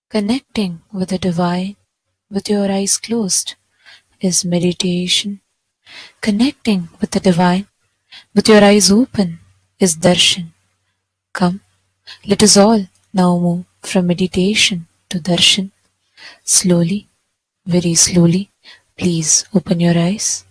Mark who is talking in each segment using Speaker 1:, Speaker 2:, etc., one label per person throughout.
Speaker 1: Connecting with the divine with your eyes closed is meditation. Connecting with the divine with your eyes open is darshan. Come, let us all now move from meditation to darshan. Slowly, very slowly, please open your eyes.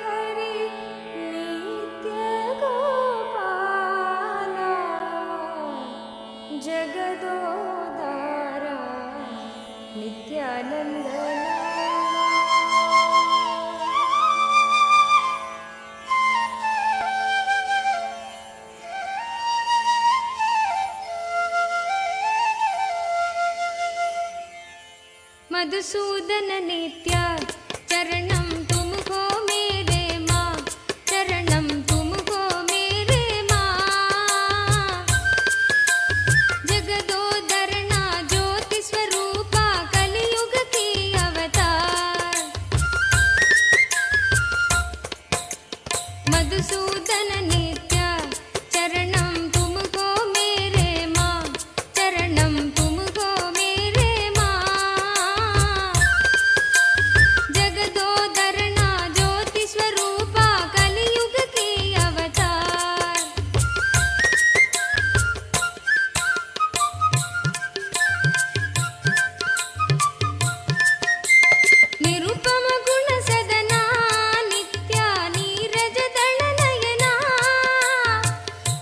Speaker 2: Hari नित्य गोपाला जगदोदारा नित्यानंद मधुसूदन नित्य चरणम तुमको मेरे माँ, चरणम तुमको मेरे माँ। जगदोदरना ज्योति स्वरूपा कलियुग की अवतार। मधुसूदन नित्य चरणम तुमको मेरे माँ, चरणम तुमको मेरे माँ। जगदोदरना ज्योति स्वरूपा कलियुग की अवतार। निरुपम गुण सदना नित्या नीरज दल नयना।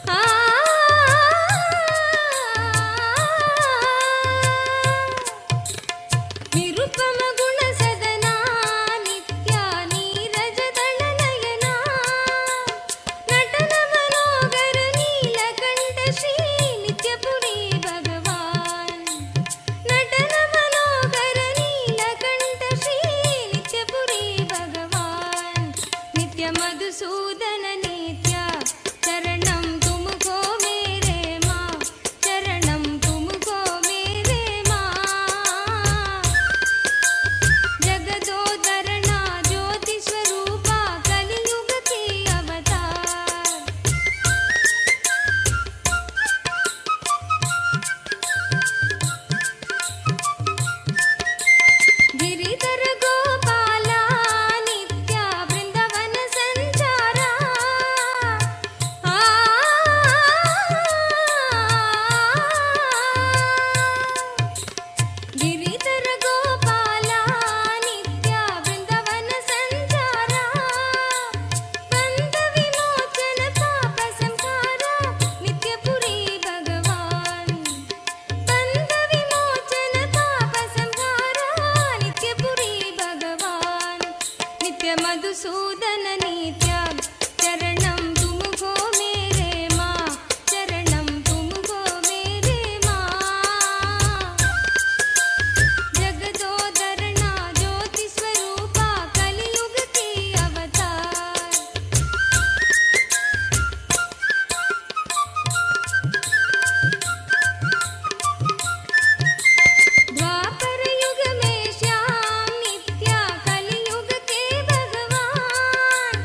Speaker 2: आ निरुपम गुण सदना नित्या नीरज दल नयना। नटन मनोगर नीलकंठ श्री नित्यपुरी भगवान। नटन मनोगर नीलकंठ श्री नित्यपुरी भगवान। नित्य मधुसूदन नित्य चरणम तुमको मेरे माँ, चरणम तुमको मेरे माँ। जगदोदरना ज्योति स्वरूपा कलियुग की अवतार। गिरिधर गोपाला नित्या वृंदावन संचारा। आ गिरिधर गोपाला नित्या वृंदावन संचारा। बंध विमोचन पाप संहारा नित्यपुरी भगवान। बंध विमोचन पाप संहारा नित्यपुरी भगवान। नित्य मधुसूदन नित्य चरणम तुमको मेरे माँ, चरणम तुमको मेरे माँ। जगदोदरना ज्योति स्वरूपा कलियुग की अवतार। द्वापर युग में श्याम नित्या कलियुग के भगवान।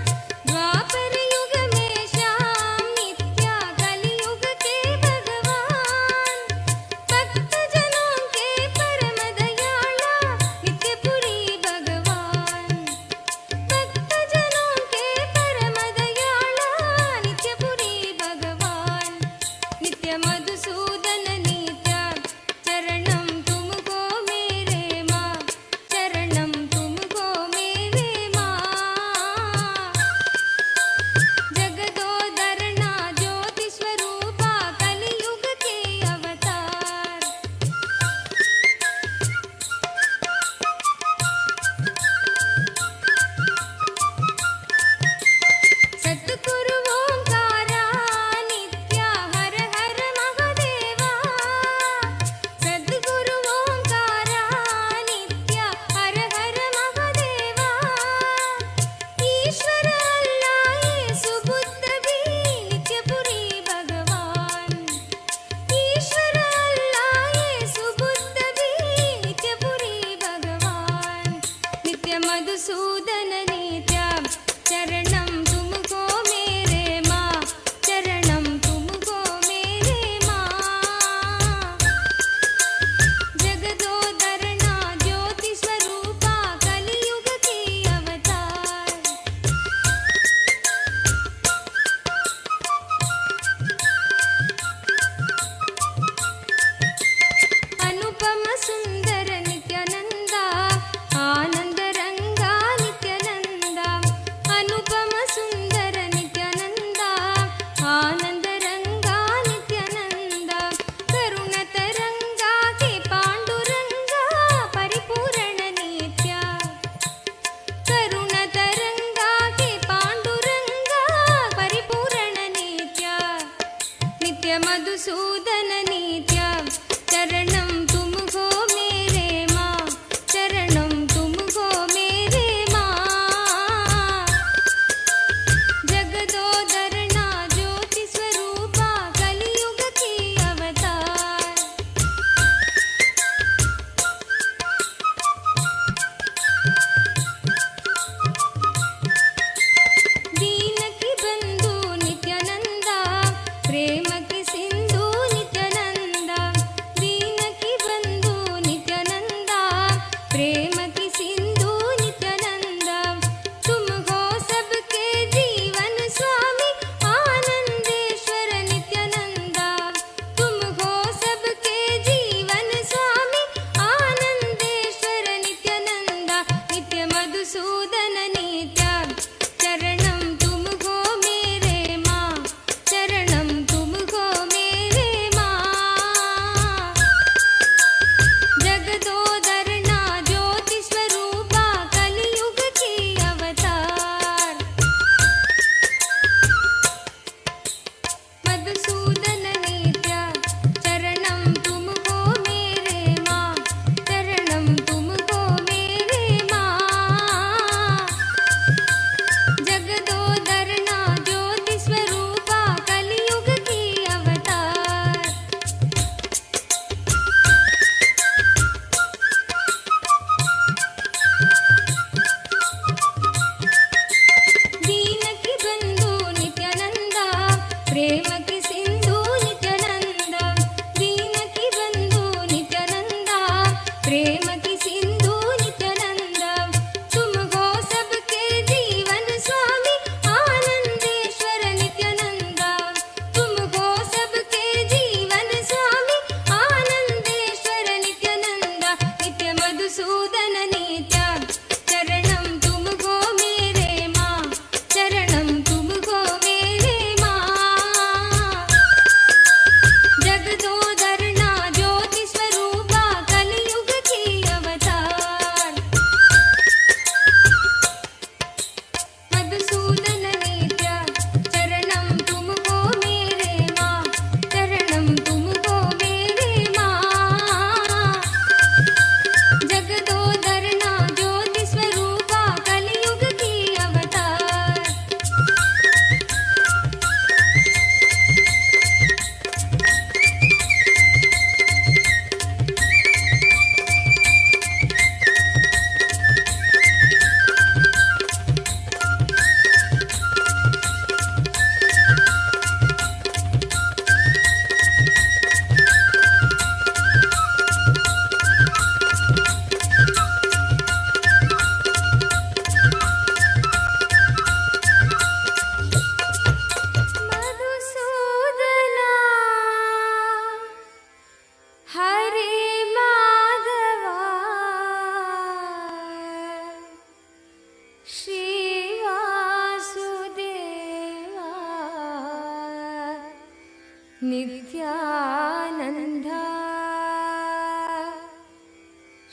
Speaker 2: नित्यानन्दा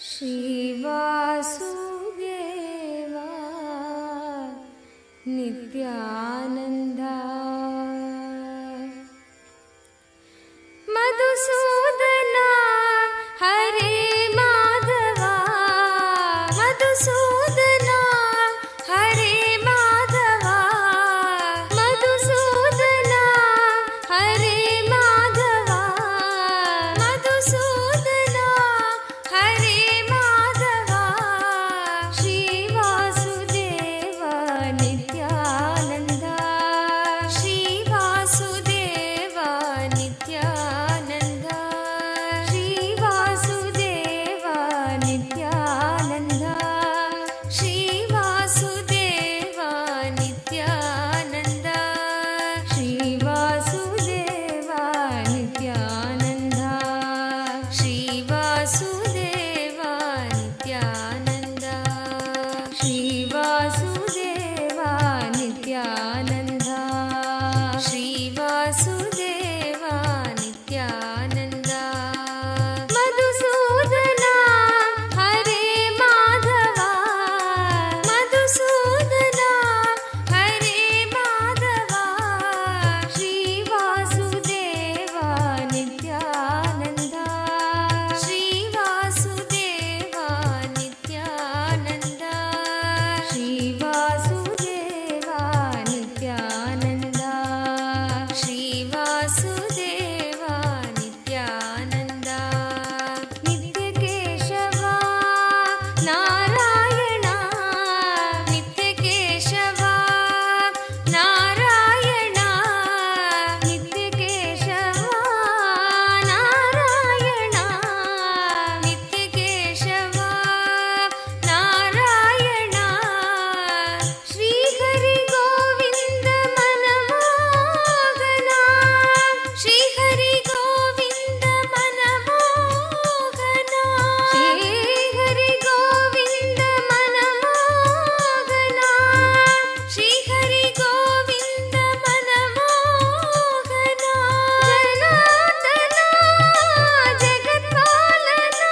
Speaker 2: श्रीवासुदेवा नित्यानन्दा मधुसूदना हरे माधवा मधुसूदना हरे माधवा मधुसूदना हरे माधवा मधुसूदना हरे माधवा श्रीवासुदेवा नित्यानन्दा श्रीवासुदेवा नित्यानन्दा श्रीवासुदेवा नित्यानन्दा श्रीवासुदेवा नित्यानन्दा श्रीवासुदेवा नित्यानन्दा श्रीवासुदेवा नित्यानन्दा श्रीवासुदेवा नित्यानन्दा श्रीवासुदेवा नित्यानन्दा मधुसूदना हरे माधवा मधुसूदना हरे Madhava श्रीवासुदेवा Nityananda श्रीवासुदेवा Nityananda श्रीवासुदेवा Nityananda श्रीवासुदेवा Nityananda नित्यकेशवा Narayan नित्यकेशवा Narayan नित्यकेशवा Narayan नित्यकेशवा Narayan Shrihari Govind मनमोहना Shrihari Govind मनमोहना Shrihari Govind मनमोहना Shrihari Govind मनमोहना जनार्दना जगत्पालना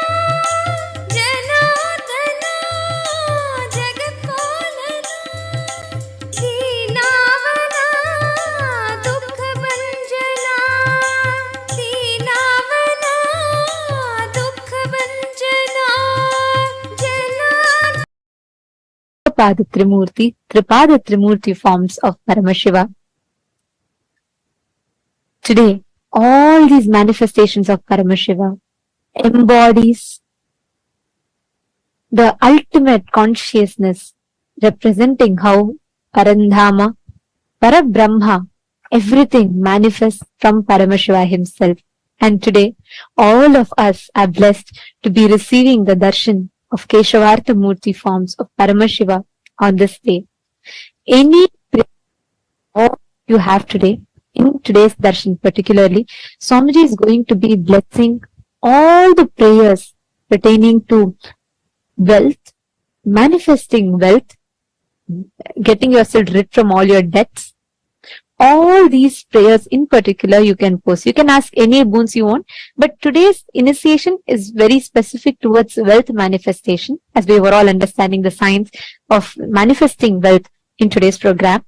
Speaker 2: जनार्दना जगत्पालना दीनावना दुःखभञ्जना दीनावना दुःखभञ्जना जनार्दना
Speaker 1: Pada Trimurti, Tripada Trimurti forms of Paramashiva. Today, all these manifestations of Paramashiva embodies the ultimate consciousness, representing how Parandhama, Parabrahma, everything manifests from Paramashiva himself. And today, all of us are blessed to be receiving the darshan of Keshavartha Murti forms of Paramashiva on this day. Any prayer you have today, in today's darshan particularly, Swamiji is going to be blessing all the prayers pertaining to wealth, manifesting wealth, getting yourself rid from all your debts. All these prayers in particular you can post. You can ask any boons you want, but today's initiation is very specific towards wealth manifestation, as we were all understanding the science of manifesting wealth in today's program.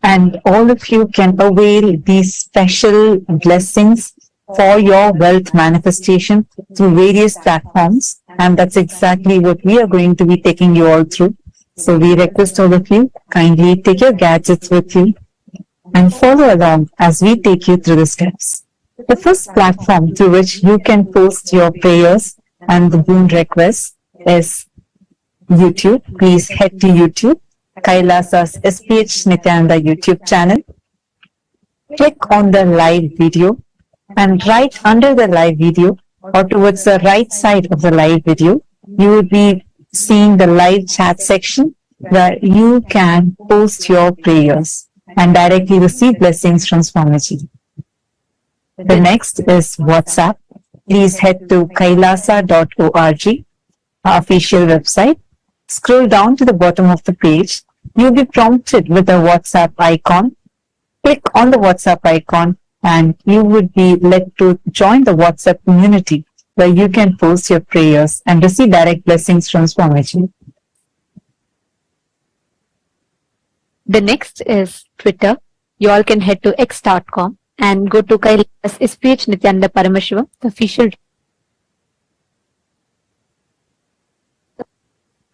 Speaker 3: And all of you can avail these special blessings for your wealth manifestation through various platforms, and that's exactly what we are going to be taking you all through. So we request all of you, kindly take your gadgets with you and follow along as we take you through the steps. The first platform through which you can post your prayers and the boon requests is YouTube. Please head to YouTube, KAILASA's SPH Nithyananda YouTube channel. Click on the live video, and right under the live video or towards the right side of the live video, you will be seeing the live chat section where you can post your prayers and directly receive blessings from Swamiji. The next is WhatsApp. Please head to kailasa.org, our official website. Scroll down to the bottom of the page. You'll be prompted with a WhatsApp icon. Click on the WhatsApp icon and you would be led to join the WhatsApp community where you can post your prayers and receive direct blessings from Swamiji.
Speaker 4: The next is Twitter. You all can head to x.com and go to KAILASA SPH Nithyananda Paramashivam, the official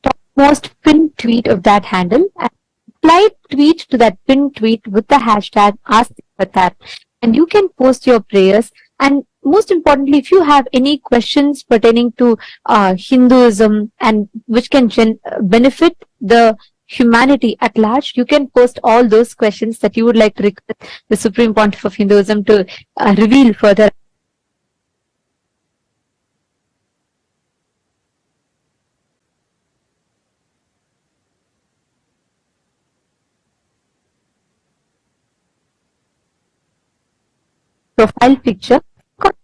Speaker 4: topmost pinned tweet of that handle, and reply tweet to that pinned tweet with the hashtag AskTheAvatar, and you can post your prayers. And most importantly, if you have any questions pertaining to Hinduism and which can benefit the humanity at large, you can post all those questions that you would like to request the Supreme Pontiff of Hinduism to reveal further. Profile picture.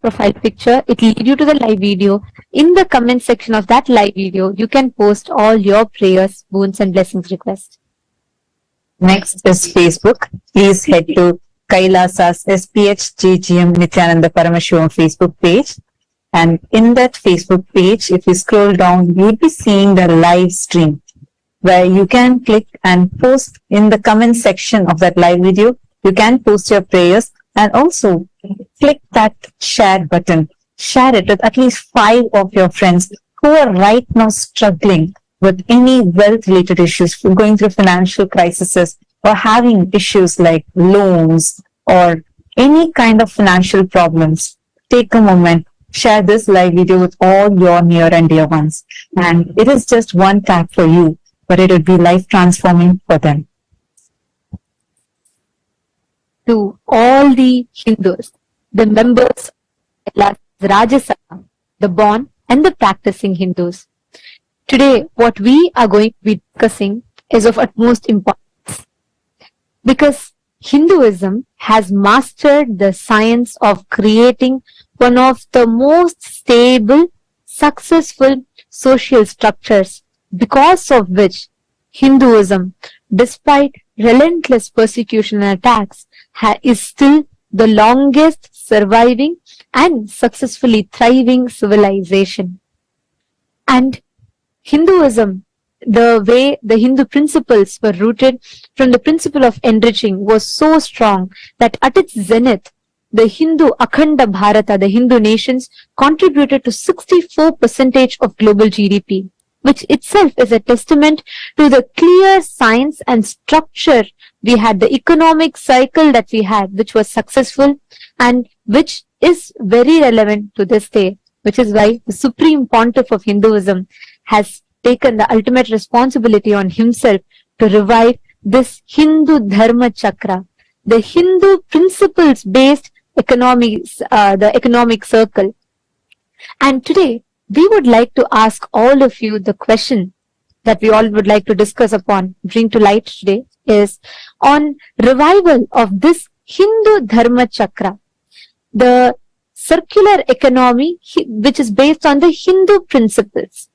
Speaker 4: Profile picture, it will lead you to the live video. In the comment section of that live video, you can post all your prayers, boons and blessings requests.
Speaker 3: Next is Facebook. Please head to KAILASA's SPH GGM Nithyananda Paramashivam Facebook page. And in that Facebook page, if you scroll down, you'll be seeing the live stream where you can click and post in the comment section of that live video. You can post your prayers and also click that share button. Share it with at least 5 of your friends who are right now struggling with any wealth-related issues, going through financial crises, or having issues like loans or any kind of financial problems. Take a moment, share this live video with all your near and dear ones. And it is just one tap for you, but it will be life-transforming for them.
Speaker 4: To all the Hindus, the members of Rajya Sabha, the born and the practicing Hindus. Today, what we are going to be discussing is of utmost importance because Hinduism has mastered the science of creating one of the most stable, successful social structures, because of which Hinduism, despite relentless persecution and attacks, is still the longest surviving and successfully thriving civilization. And Hinduism, the way the Hindu principles were rooted from the principle of enriching, was so strong that at its zenith, the Hindu Akhanda Bharata, the Hindu nations, contributed to 64% of global GDP, which itself is a testament to the clear science and structure we had, the economic cycle that we had, which was successful and which is very relevant to this day, which is why the Supreme Pontiff of Hinduism has taken the ultimate responsibility on himself to revive this Hindu Dharma Chakra, the Hindu principles-based the economic circle. And today, we would like to ask all of you the question that we all would like to discuss upon, bring to light today, is on revival of this Hindu Dharma Chakra, the circular economy which is based on the Hindu principles.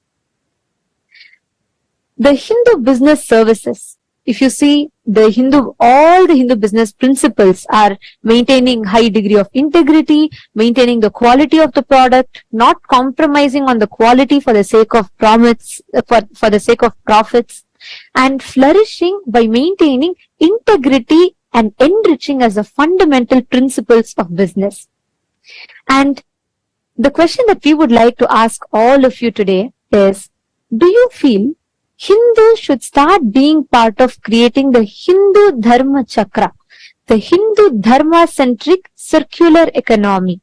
Speaker 4: The Hindu business services, if you see all the Hindu business principles are maintaining high degree of integrity, maintaining the quality of the product, not compromising on the quality for the sake of profits, and flourishing by maintaining integrity and enriching as the fundamental principles of business. And the question that we would like to ask all of you today is, do you feel Hindus should start being part of creating the Hindu Dharma Chakra, the Hindu Dharma-centric circular economy,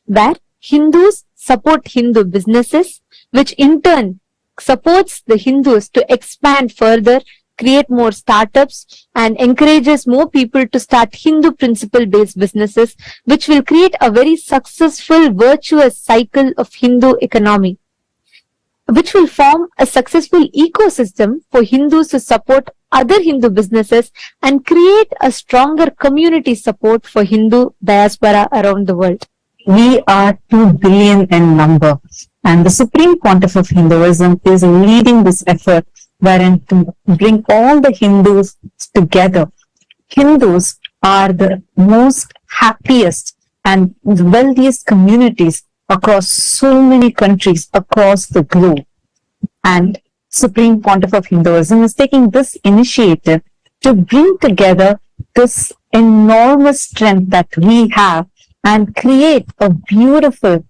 Speaker 4: where Hindus support Hindu businesses, which in turn supports the Hindus to expand further, create more startups, and encourages more people to start Hindu principle-based businesses, which will create a very successful, virtuous cycle of Hindu economy, which will form a successful ecosystem for Hindus to support other Hindu businesses and create a stronger community support for Hindu diaspora around the world.
Speaker 3: We are 2 billion in number, and the Supreme Pontiff of Hinduism is leading this effort wherein to bring all the Hindus together. Hindus are the most happiest and the wealthiest communities across so many countries across the globe. And Supreme Pontiff of Hinduism is taking this initiative to bring together this enormous strength that we have and create a beautiful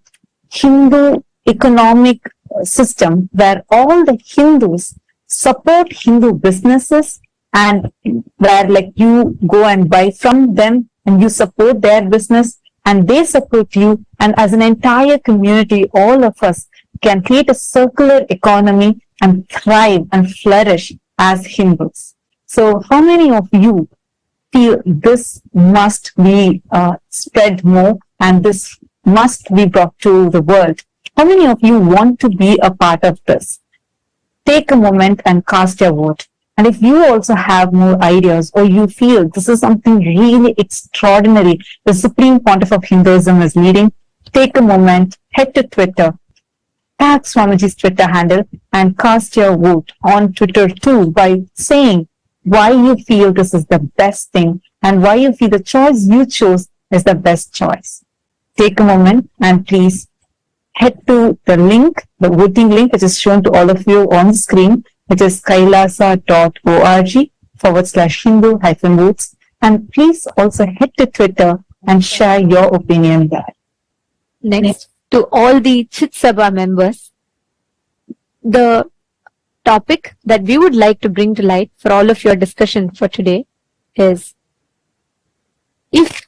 Speaker 3: Hindu economic system where all the Hindus support Hindu businesses and where like you go and buy from them and you support their business and they support you, and as an entire community, all of us can create a circular economy and thrive and flourish as Hindus. So how many of you feel this must be spread more and this must be brought to the world? How many of you want to be a part of this? Take a moment and cast your vote. And if you also have more ideas or you feel this is something really extraordinary the Supreme Pontiff of Hinduism is leading, take a moment, head to Twitter, tag Swamiji's Twitter handle and cast your vote on Twitter too by saying why you feel this is the best thing and why you feel the choice you chose is the best choice. Take a moment and please head to the link, the voting link, which is shown to all of you on screen, which is kailasa.org/Hindu-votes. And please also head to Twitter and share your opinion there.
Speaker 4: Next, to all the Chit Sabha members, the topic that we would like to bring to light for all of your discussion for today is, if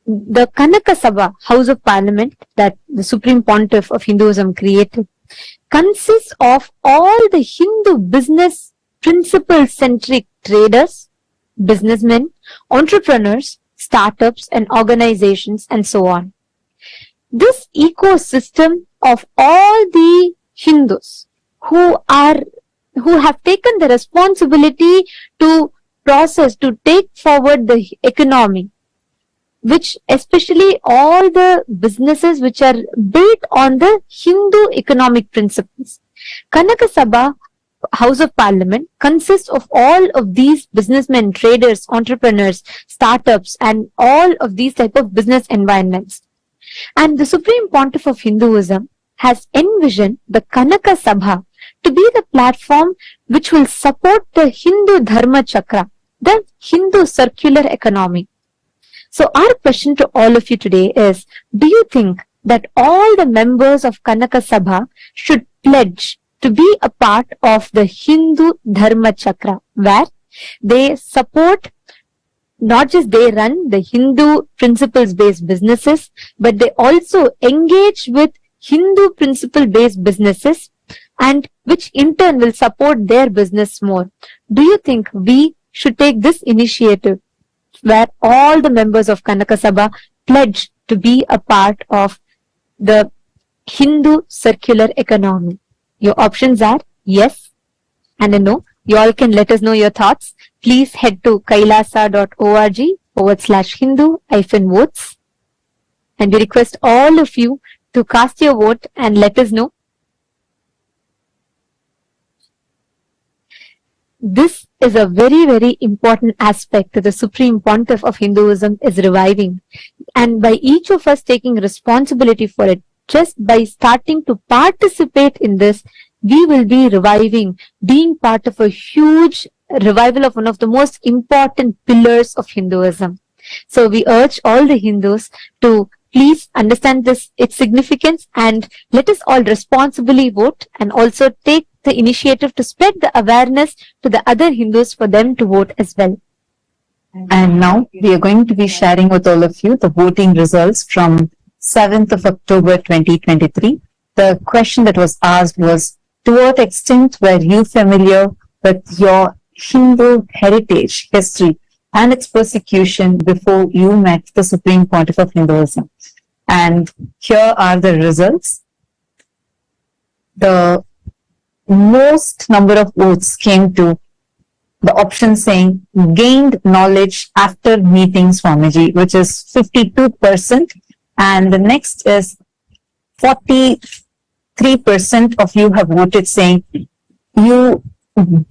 Speaker 4: the Kanaka Sabha, House of Parliament, that the Supreme Pontiff of Hinduism created, consists of all the Hindu business principle-centric traders, businessmen, entrepreneurs, startups and organizations and so on. This ecosystem of all the Hindus who have taken the responsibility to process, to take forward the economy, which especially all the businesses which are built on the Hindu economic principles. Kanaka Sabha, House of Parliament, consists of all of these businessmen, traders, entrepreneurs, startups, and all of these type of business environments. And the Supreme Pontiff of Hinduism has envisioned the Kanaka Sabha to be the platform which will support the Hindu Dharma Chakra, the Hindu circular economy. So our question to all of you today is, do you think that all the members of Kanaka Sabha should pledge to be a part of the Hindu Dharma Chakra, where they support, not just they run the Hindu principles-based businesses, but they also engage with Hindu principle-based businesses, and which in turn will support their business more? Do you think we should take this initiative where all the members of Kanaka Sabha pledge to be a part of the Hindu circular economy? Your options are yes and a no. You all can let us know your thoughts. Please head to kailasa.org/Hindu-votes. And we request all of you to cast your vote and let us know. This is a very, very important aspect that the Supreme Pontiff of Hinduism is reviving. And by each of us taking responsibility for it, just by starting to participate in this, we will be reviving, being part of a huge revival of one of the most important pillars of Hinduism. So we urge all the Hindus to please understand this, its significance, and let us all responsibly vote and also take the initiative to spread the awareness to the other Hindus for them to vote as well.
Speaker 3: And now we are going to be sharing with all of you the voting results from 7th of October 2023. The question that was asked was, to what extent were you familiar with your Hindu heritage, history, and its persecution before you met the Supreme Pontiff of Hinduism? And here are the results. The most number of votes came to the option saying gained knowledge after meeting Swamiji, which is 52%. And the next is 43% of you have voted saying you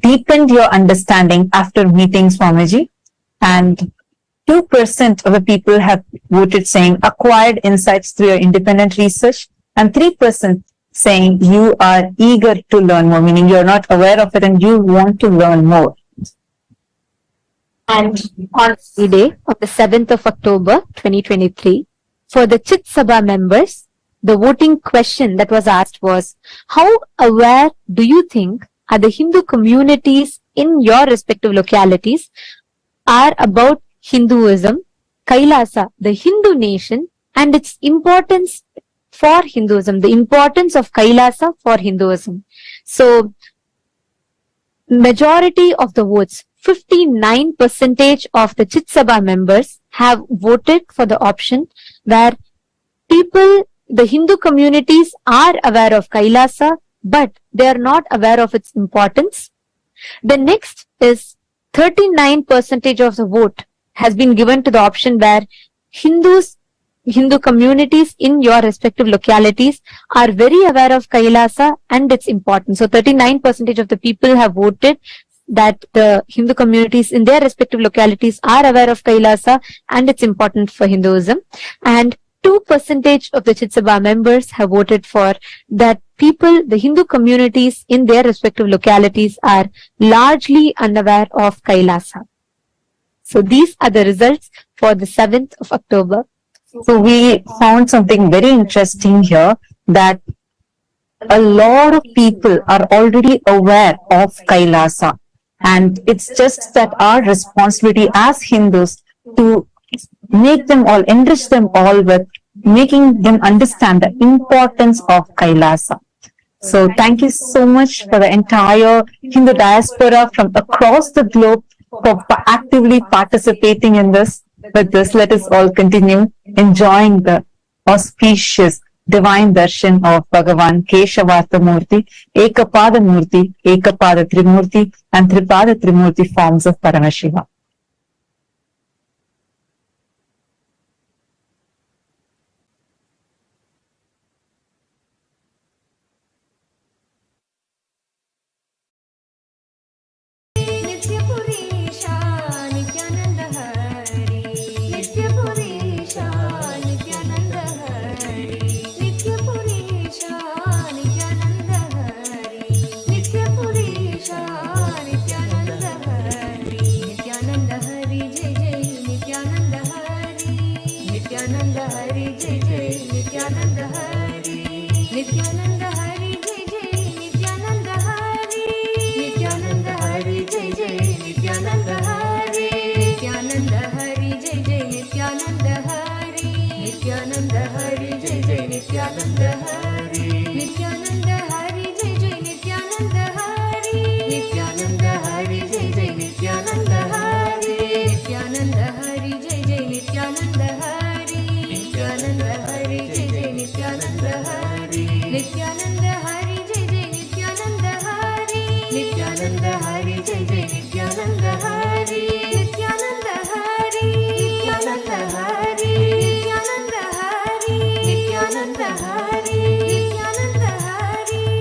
Speaker 3: deepened your understanding after meeting Swamiji. And 2% of the people have voted saying acquired insights through your independent research, and 3% saying you are eager to learn more, meaning you're not aware of it and you want to learn more.
Speaker 4: And on the day of the 7th of October 2023, for the Chit Sabha members, the voting question that was asked was, how aware do you think are the Hindu communities in your respective localities are about Hinduism, Kailasa, the Hindu nation, and its importance for Hinduism, the importance of Kailasa for Hinduism. So, majority of the votes, 59% of the Chit Sabha members have voted for the option where people, the Hindu communities are aware of Kailasa, but they are not aware of its importance. The next is 39% of the vote has been given to the option where Hindu communities in your respective localities are very aware of Kailasa and its importance. So 39% of the people have voted that the Hindu communities in their respective localities are aware of Kailasa and its importance for Hinduism. And 2% of the Chit Sabha members have voted for that people, the Hindu communities in their respective localities are largely unaware of Kailasa. So these are the results for the 7th of October.
Speaker 3: So we found something very interesting here, that a lot of people are already aware of Kailasa, and it's just that our responsibility as Hindus to make them all, enrich them all with making them understand the importance of Kailasa. So thank you so much for the entire Hindu diaspora from across the globe for actively participating in this. With this, let us all continue enjoying the auspicious divine darshan of Bhagavan Keshavartha Murti, Ekapada Murti, Ekapada Trimurti, and Tripada Trimurti forms of Paramashiva.
Speaker 2: नित्यपुरीशा Nityanand Hari नित्यपुरीशा Nityanand Hari नित्यपुरीशा Nityanand Hari नित्यपुरीशा Nityanand Hari Nityanand Hari जय जय नित्यानंद हरि नित्यानंद हरि जय जय नित्यानंद हरि नित्यानंद हरि जय जय नित्यानंद हरि नित्यानंद हरि जय जय नित्यानंद हरि नित्यानंद हरि जय जय नित्यानंद हरि नित्यानंद हरि जय जय नित्यानंद हरि नित्यानंद हरि जय जय नित्यानंद हरि नित्यानंद हरि जय जय नित्यानंद हरि नित्यानंद हरि जय जय नित्यानंद हरि नित्यानंद हरि जय जय नित्यानंद हरि नित्यानंद हरि जय जय नित्यानंद हरि नित्यानंद हरि जय जय नित्यानंद हरि नित्यानंद हरि नित्यानंद हरि नित्यानंद हरि नित्यानंद हरि नित्यानंद हरि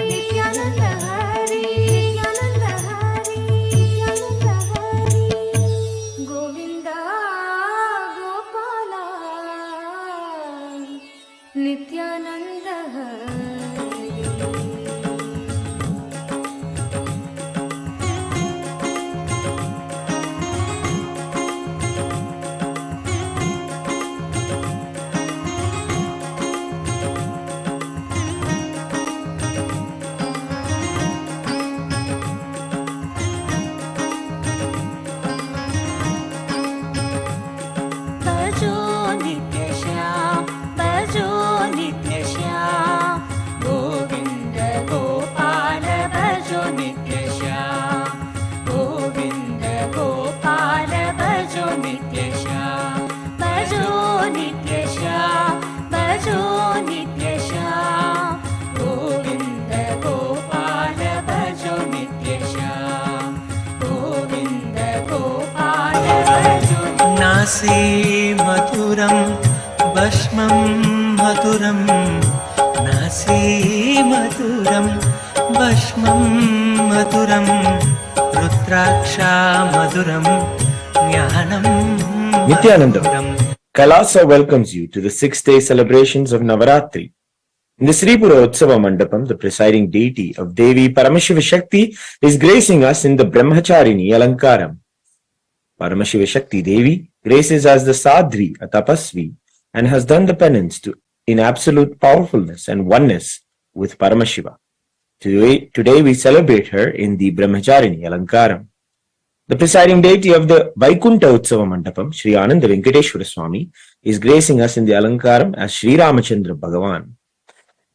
Speaker 2: नित्यानंद हरि नित्यानंद हरि नित्यानंद हरि गोविंदा गोपाला नित्यानंद हरि
Speaker 5: भजो नित्य श्याम भजो नित्य श्याम गोविंद गोपाल भजो नित्य श्याम गोविंद गोपाल भजो नित्य श्याम भजो नित्य श्याम भजो नित्य श्याम गोविंद गोपाल भजो नित्य श्याम गोविंद गोपाल भजो
Speaker 6: नासी मधुरं भस्मं मधुरं नासी मधुरं भस्मं मधुरं रुद्राक्षा मधुरं ज्ञानं
Speaker 7: Nithyananda, Kailasa welcomes you to the 6-day celebrations of Navaratri. In the Sri Pura Utsava Mandapam, the presiding deity of Devi Paramashiva Shakti is gracing us in the Brahmacharini Alankaram. Paramashiva Shakti Devi graces as the Sadhvi, a tapasvi, and has done the penance in absolute powerfulness and oneness with Paramashiva. Today we celebrate her in the Brahmacharini Alankaram. The presiding deity of the Vaikunta Utsava Mandapam, Sri Ananda Venkateshwara Swami, is gracing us in the Alankaram as Sri Ramachandra Bhagavan.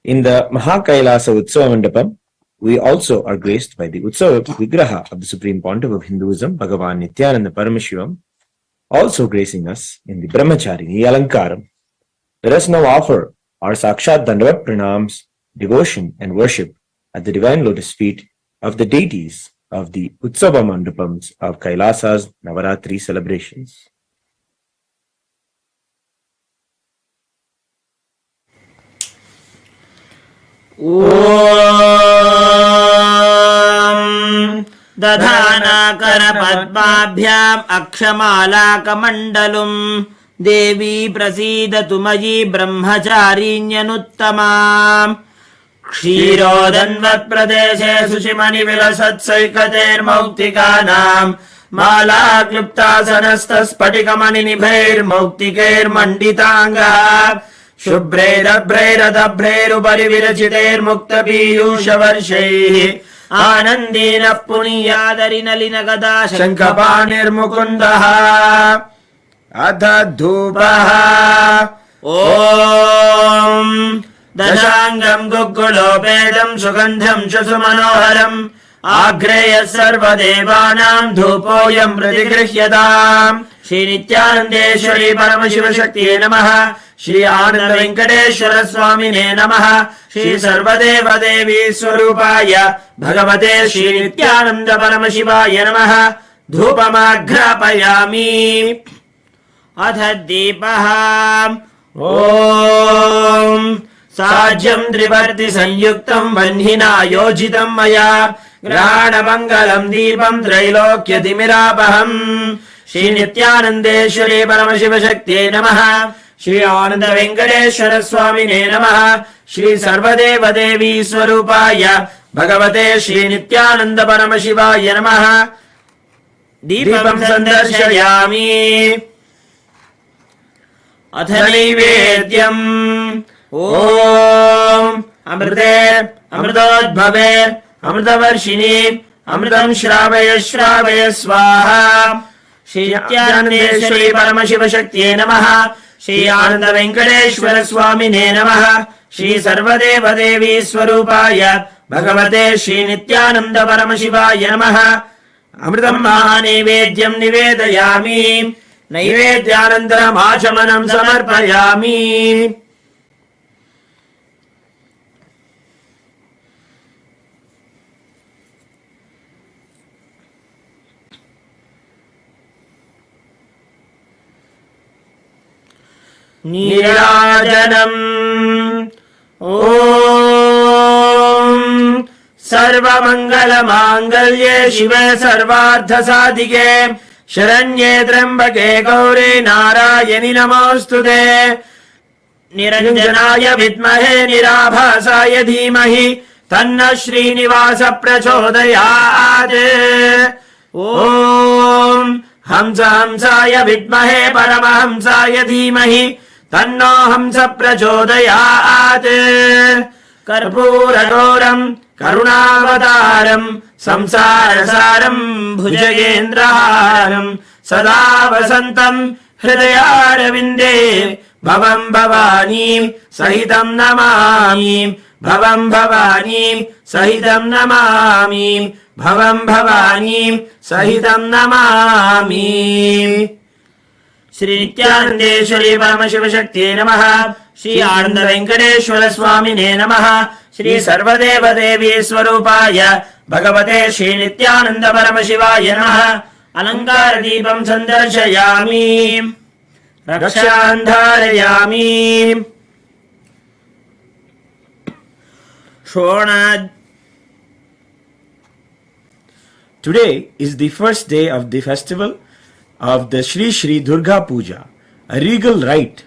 Speaker 7: In the Mahakailasa Utsava Mandapam, we also are graced by the Utsava Vigraha of the Supreme Pontiff of Hinduism, Bhagavan Nithyananda Paramashivam, also gracing us in the Brahmacharini Alankaram. Let us now offer our Sakshat Dandavat Pranams, devotion and worship at the divine lotus feet of the deities of the Utsava Mandapams of Kailasa's Navaratri celebrations.
Speaker 8: ॐ दधानाकरपद्माभ्याम् अक्षमालाकमण्डलुम् देवी प्रसीदतु मयि ब्रह्मचारिण्यनुत्तमाम् क्षीरोदन्वत्प्रदेशे शुचिमणिविलसत्सैकतेर्मौक्तिकानाम् मालाक्लुप्तासनस्तस्फटिकमणिनिभैर्मौक्तिकैर्मण्डिताङ्गः शुभ्रैरभ्रैरदभ्रैरुपरि विरचितैर्मुक्तपीयूषवर्षैः आनन्देन पुनीयादरिनलिनगदा शङ्खपाणिर्मुकुन्दः अथ धूपः ॐ दशाङ्गम् गुग्गुलोपेदम् सुगन्धम् सुमनोहरम् आग्रेयः सर्वदेवानाम् धूपोऽयम् प्रतिगृह्यताम् श्रीनित्यानन्देश्वरी परमशिवशक्तिये नमः श्री आनन्द वेङ्कटेश्वर स्वामिने नमः श्री सर्वदेवदेवी स्वरूपाय भगवते श्रीनित्यानन्द परमशिवाय नमः धूपमाघ्रापयामि अथ दीपः ॐ साज्यम् त्रिवर्ति संयुक्तम् वह्निना योजितम् मया ग्रहाणमङ्गलम् दीपम् त्रैलोक्यतिमिरापहम् श्रीनित्यानन्देश्वरी परमशिवशक्त्यै नमः श्री आनन्द वेङ्कटेश्वर स्वामिने नमः श्री सर्वदेवदेवी स्वरूपाय भगवते श्रीनित्यानन्द परमशिवाय नमः दीपम् सन्दर्शयामि अथ नैवेद्यम् ॐ अमृते अमृतोद्भवे अमृतवर्षिणि अमृतम् श्रावय श्रावय स्वाहा श्री नित्यानन्देश्वरी परमशिवशक्त्यै नमः श्री आनन्द वेङ्कटेश्वर स्वामिने नमः श्री सर्वदेवदेवी स्वरूपाय भगवते श्री नित्यानन्द परमशिवाय नमः अमृतम् महानैवेद्यम् निवेदयामि नैवेद्यानन्तरम् आचमनम् समर्पयामि नीराजनम् ॐ सर्वमङ्गलमाङ्गल्ये शिवे सर्वार्थसाधिके शरण्ये त्र्यम्बके गौरी नारायणि नमोऽस्तुते निरञ्जनाय विद्महे निराभासाय धीमहि तन्नः श्रीनिवास प्रचोदयात् ॐ हंसाय विद्महे परमहंसाय धीमहि तन्नो हंस प्रचोदयात् कर्पूरगौरम् करुणावतारम् संसारसारम् भुजगेन्द्रहारम् सदा वसन्तम् हृदयारविन्दे भवम् भवानीम् सहितम् नमामि भवम् भवानीम् सहितम् नमामि भवम् भवानीम् सहितम् नमामि श्री नित्यानन्देश्वरी परमशिवशक्त्यै नमः श्री आनन्द वेङ्कटेश्वर स्वामिने नमः श्री सर्वदेवदेवी स्वरूपाय भगवते श्री नित्यानन्द परमशिवाय नमः अलङ्कारदीपम् सन्दर्शयामि रक्षान् धारयामि
Speaker 9: Today is the first day of the festival
Speaker 7: of the Shri Shri Durga Puja, a regal rite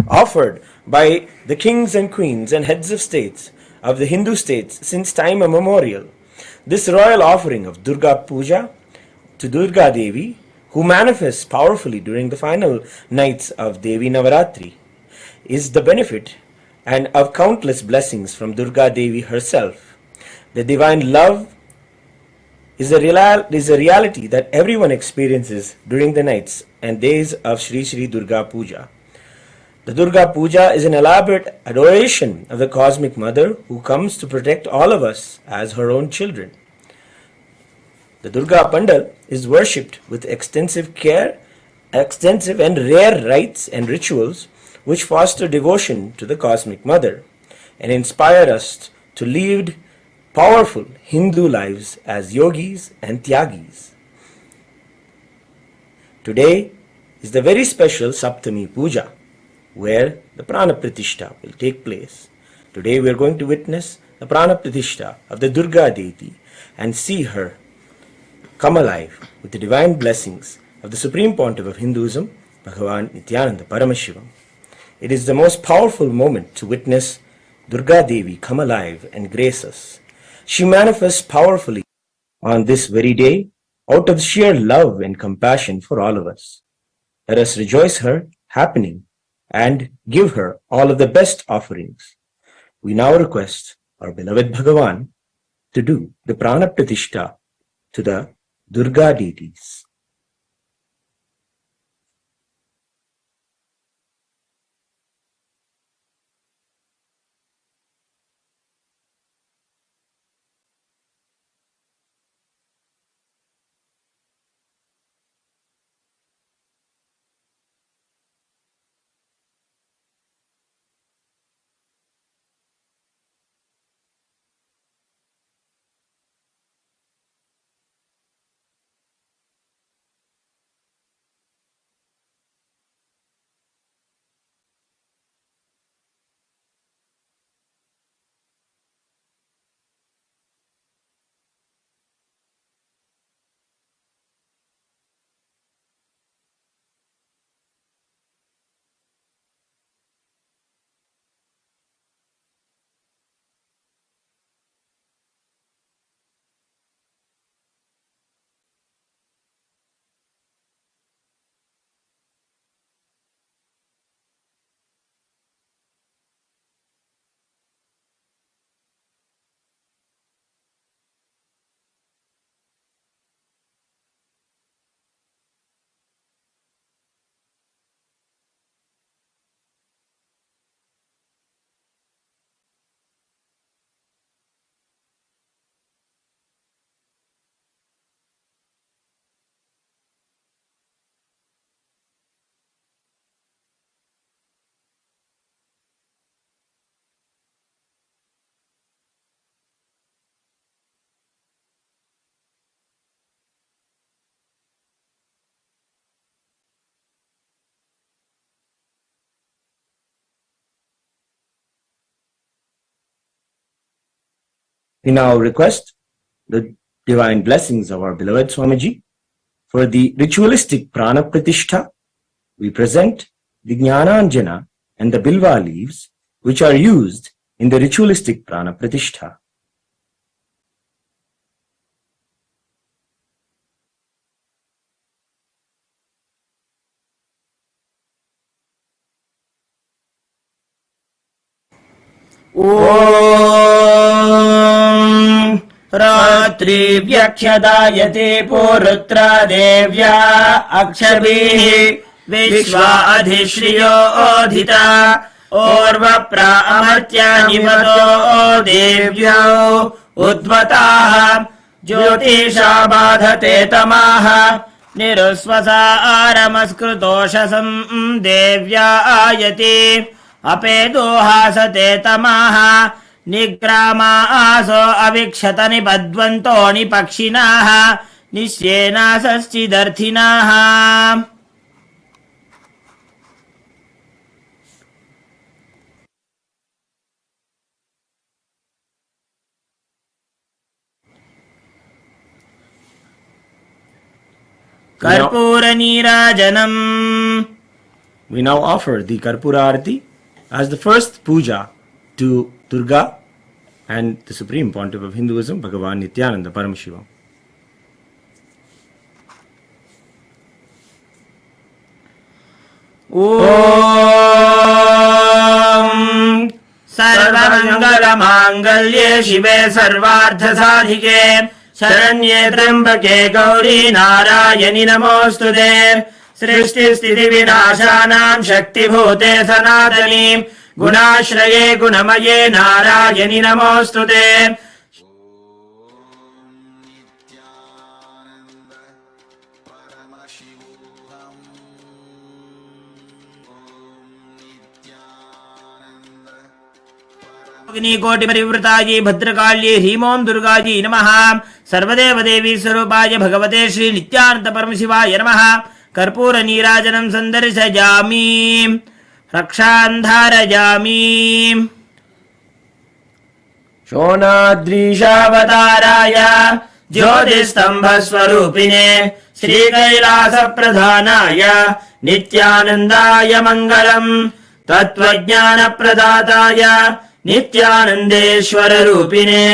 Speaker 7: offered by the kings and queens and heads of states of the Hindu states since time immemorial. This royal offering of Durga Puja to Durga Devi, who manifests powerfully during the final nights of Devi Navaratri, is the benefit and of countless blessings from Durga Devi herself. The divine love is a reality that everyone experiences during the nights and days of Shri Shri Durga Puja. The Durga Puja is an elaborate adoration of the Cosmic Mother who comes to protect all of us as her own children. The Durga Pandal is worshipped with extensive and rare rites and rituals which foster devotion to the Cosmic Mother and inspire us to lead powerful Hindu lives as yogis and tyagis. Today is the very special Saptami Puja, where the Prana Pratishtha will take place. Today we are going to witness the Prana Pratishtha of the Durga deity and see her come alive with the divine blessings of the Supreme Pontiff of Hinduism, Bhagavan Nithyananda Paramashivam. It is the most powerful moment to witness Durga Devi come alive and grace us. She manifests powerfully on this very day out of sheer love and compassion for all of us. Let us rejoice her happening and give her all of the best offerings. We now request our beloved Bhagavan to do the Prana Pratishtha to the Durga deities. We now request the divine blessings of our beloved Swamiji. For the ritualistic Prana Pratishtha, we present the Jnananjana and the Bilva leaves, which are used in the ritualistic Prana Pratishtha.
Speaker 8: ॐ रात्रिव्यक्षदायते पुरुत्रा देव्या अक्षभिः विश्वा अधिश्रियो ओधिता ओर्वप्रा अमर्त्या निपतो देव्यो उद्वताः ज्योतिषा बाधते तमाः निरुस्वसारमस्कृतोषसं देव्या Ayati अपेदोहासते तमाः निग्रामासो अविक्षत निबध्वन्तो निपक्षिणाः निश्येनासश्चिदर्थिनाः. Karpura Neerajanam.
Speaker 7: We now offer the Karpura Arati as the first puja to Durga and the Supreme Pontiff of Hinduism, Bhagavan Nithyananda Paramashiva.
Speaker 8: Om Sarvamangalamangallye Shive Sarvarthasādhike Sharanye Trambake Gauri Narayani Namostute Srishti Sthiti Vinashanam Shakti Bhute Sanatani Gunashraye Gunamaye Narayani Namostute. कोटि परिवृतायै भद्रकाल्ये ह्रीमों दुर्गायै नमः। सर्वदेव देवी स्वरूपाय भगवते श्री नित्यानंद परमशिवाय नमः। कर्पूर नीराजनं सन्दर्शयामि रक्षान्धारयामि। शोणाद्रीशावताराय ज्योतिस्तम्भस्वरूपिणे श्रीकैलासप्रधानाय नित्यानन्दाय मङ्गलम्। तत्त्वज्ञानप्रदाताय नित्यानन्देश्वर रूपिणे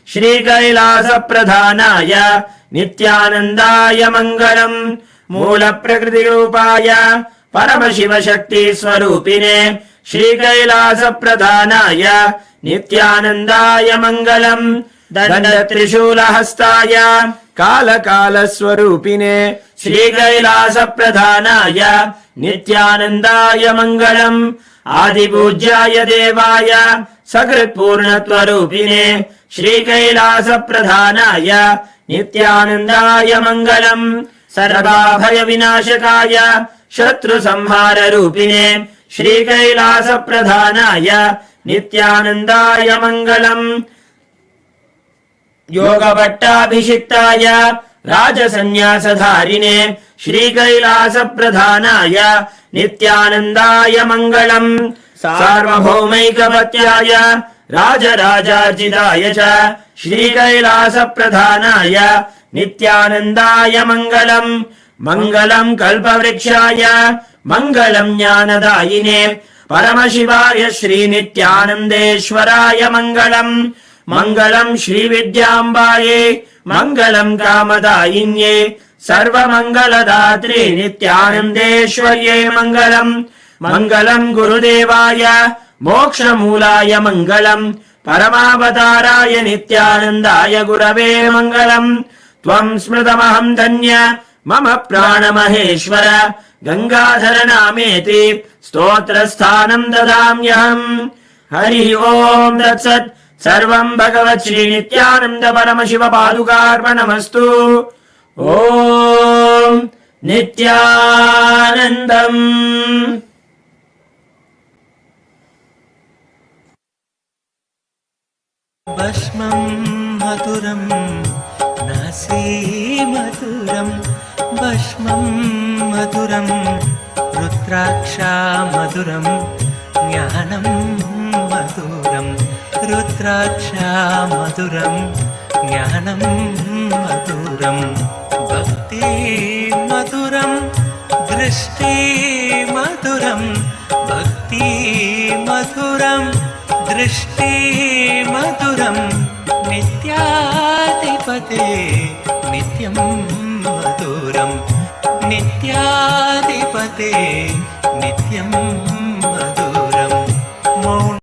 Speaker 8: श्रीकैलासप्रधानाय नित्यानन्दाय मङ्गलम्। मूलप्रकृतिरूपाय परमशिवशक्तिस्वरूपिणे श्रीकैलासप्रधानाय नित्यानन्दाय मङ्गलम्। दण्डत्रिशूलहस्ताय कालकालस्वरूपिणे श्रीकैलासप्रधानाय नित्यानन्दाय मङ्गलम्। आदिपूज्याय देवाय सकृत्पूर्णत्वरूपिणे श्रीकैलासप्रधानाय नित्यानन्दाय मङ्गलम्। सर्वाभयविनाशकाय शत्रुसंहाररूपिणे श्रीकैलासप्रधानाय नित्यानन्दाय मङ्गलम्। योगभट्टाभिषिक्ताय राजसन्न्यासधारिणे श्रीकैलासप्रधानाय नित्यानन्दाय मङ्गलम्। सार्वभौमैकपत्याय राजराजार्जिताय च श्रीकैलासप्रधानाय नित्यानन्दाय मङ्गलम्। मङ्गलम् कल्पवृक्षाय मङ्गलम् ज्ञानदायिने परमशिवाय श्रीनित्यानन्देश्वराय मङ्गलम्। मङ्गलम् श्रीविद्याम्बायै मङ्गलम् कामदायिन्ये सर्वमङ्गलदात्रे नित्यानन्देश्वर्यै मङ्गलम्। मङ्गलम् गुरुदेवाय मोक्षमूलाय मङ्गलम्। परमावताराय नित्यानन्दाय गुरवे मङ्गलम्। त्वम् स्मृतमहम् धन्य मम प्राणमहेश्वर गङ्गाधर नामेति स्तोत्रस्थानम् ददाम्यहम्। हरिः ओम् तत्सत्। सर्वम् भगवत् श्री नित्यानन्द परमशिव पादुकार्पणमस्तु। ॐ नित्यानन्दम्।
Speaker 6: भस्मं मधुरं नासी मधुरं भस्मं मधुरं रुद्राक्षा मधुरं ज्ञानं मधुरं रुद्राक्षा मधुरं ज्ञानं मधुरं भक्ति मधुरं दृष्टि मधुरं भक्ति मधुरं दृष्टि मधुरं नित्याधिपते नित्यं मधुरं नित्याधिपते नित्यं मधुरं मौन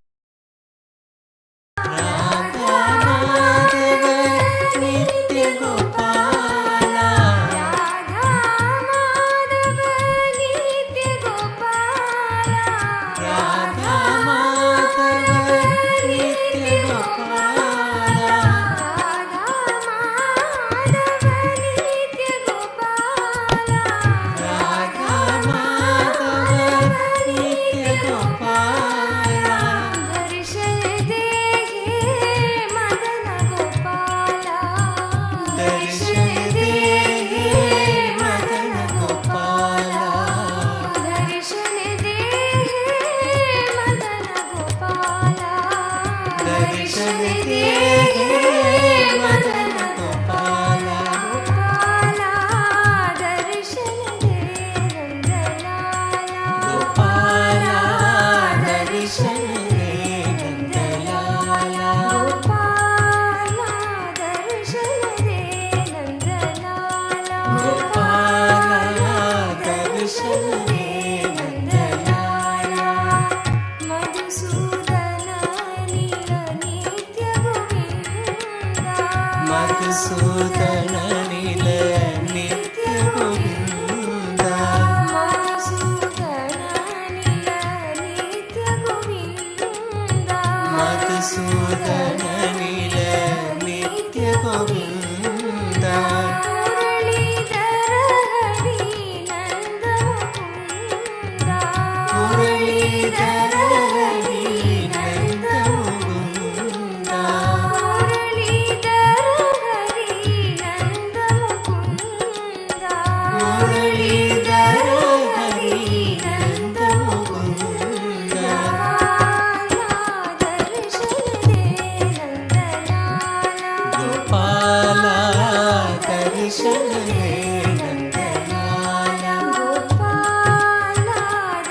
Speaker 2: नन्दलाला गोपाला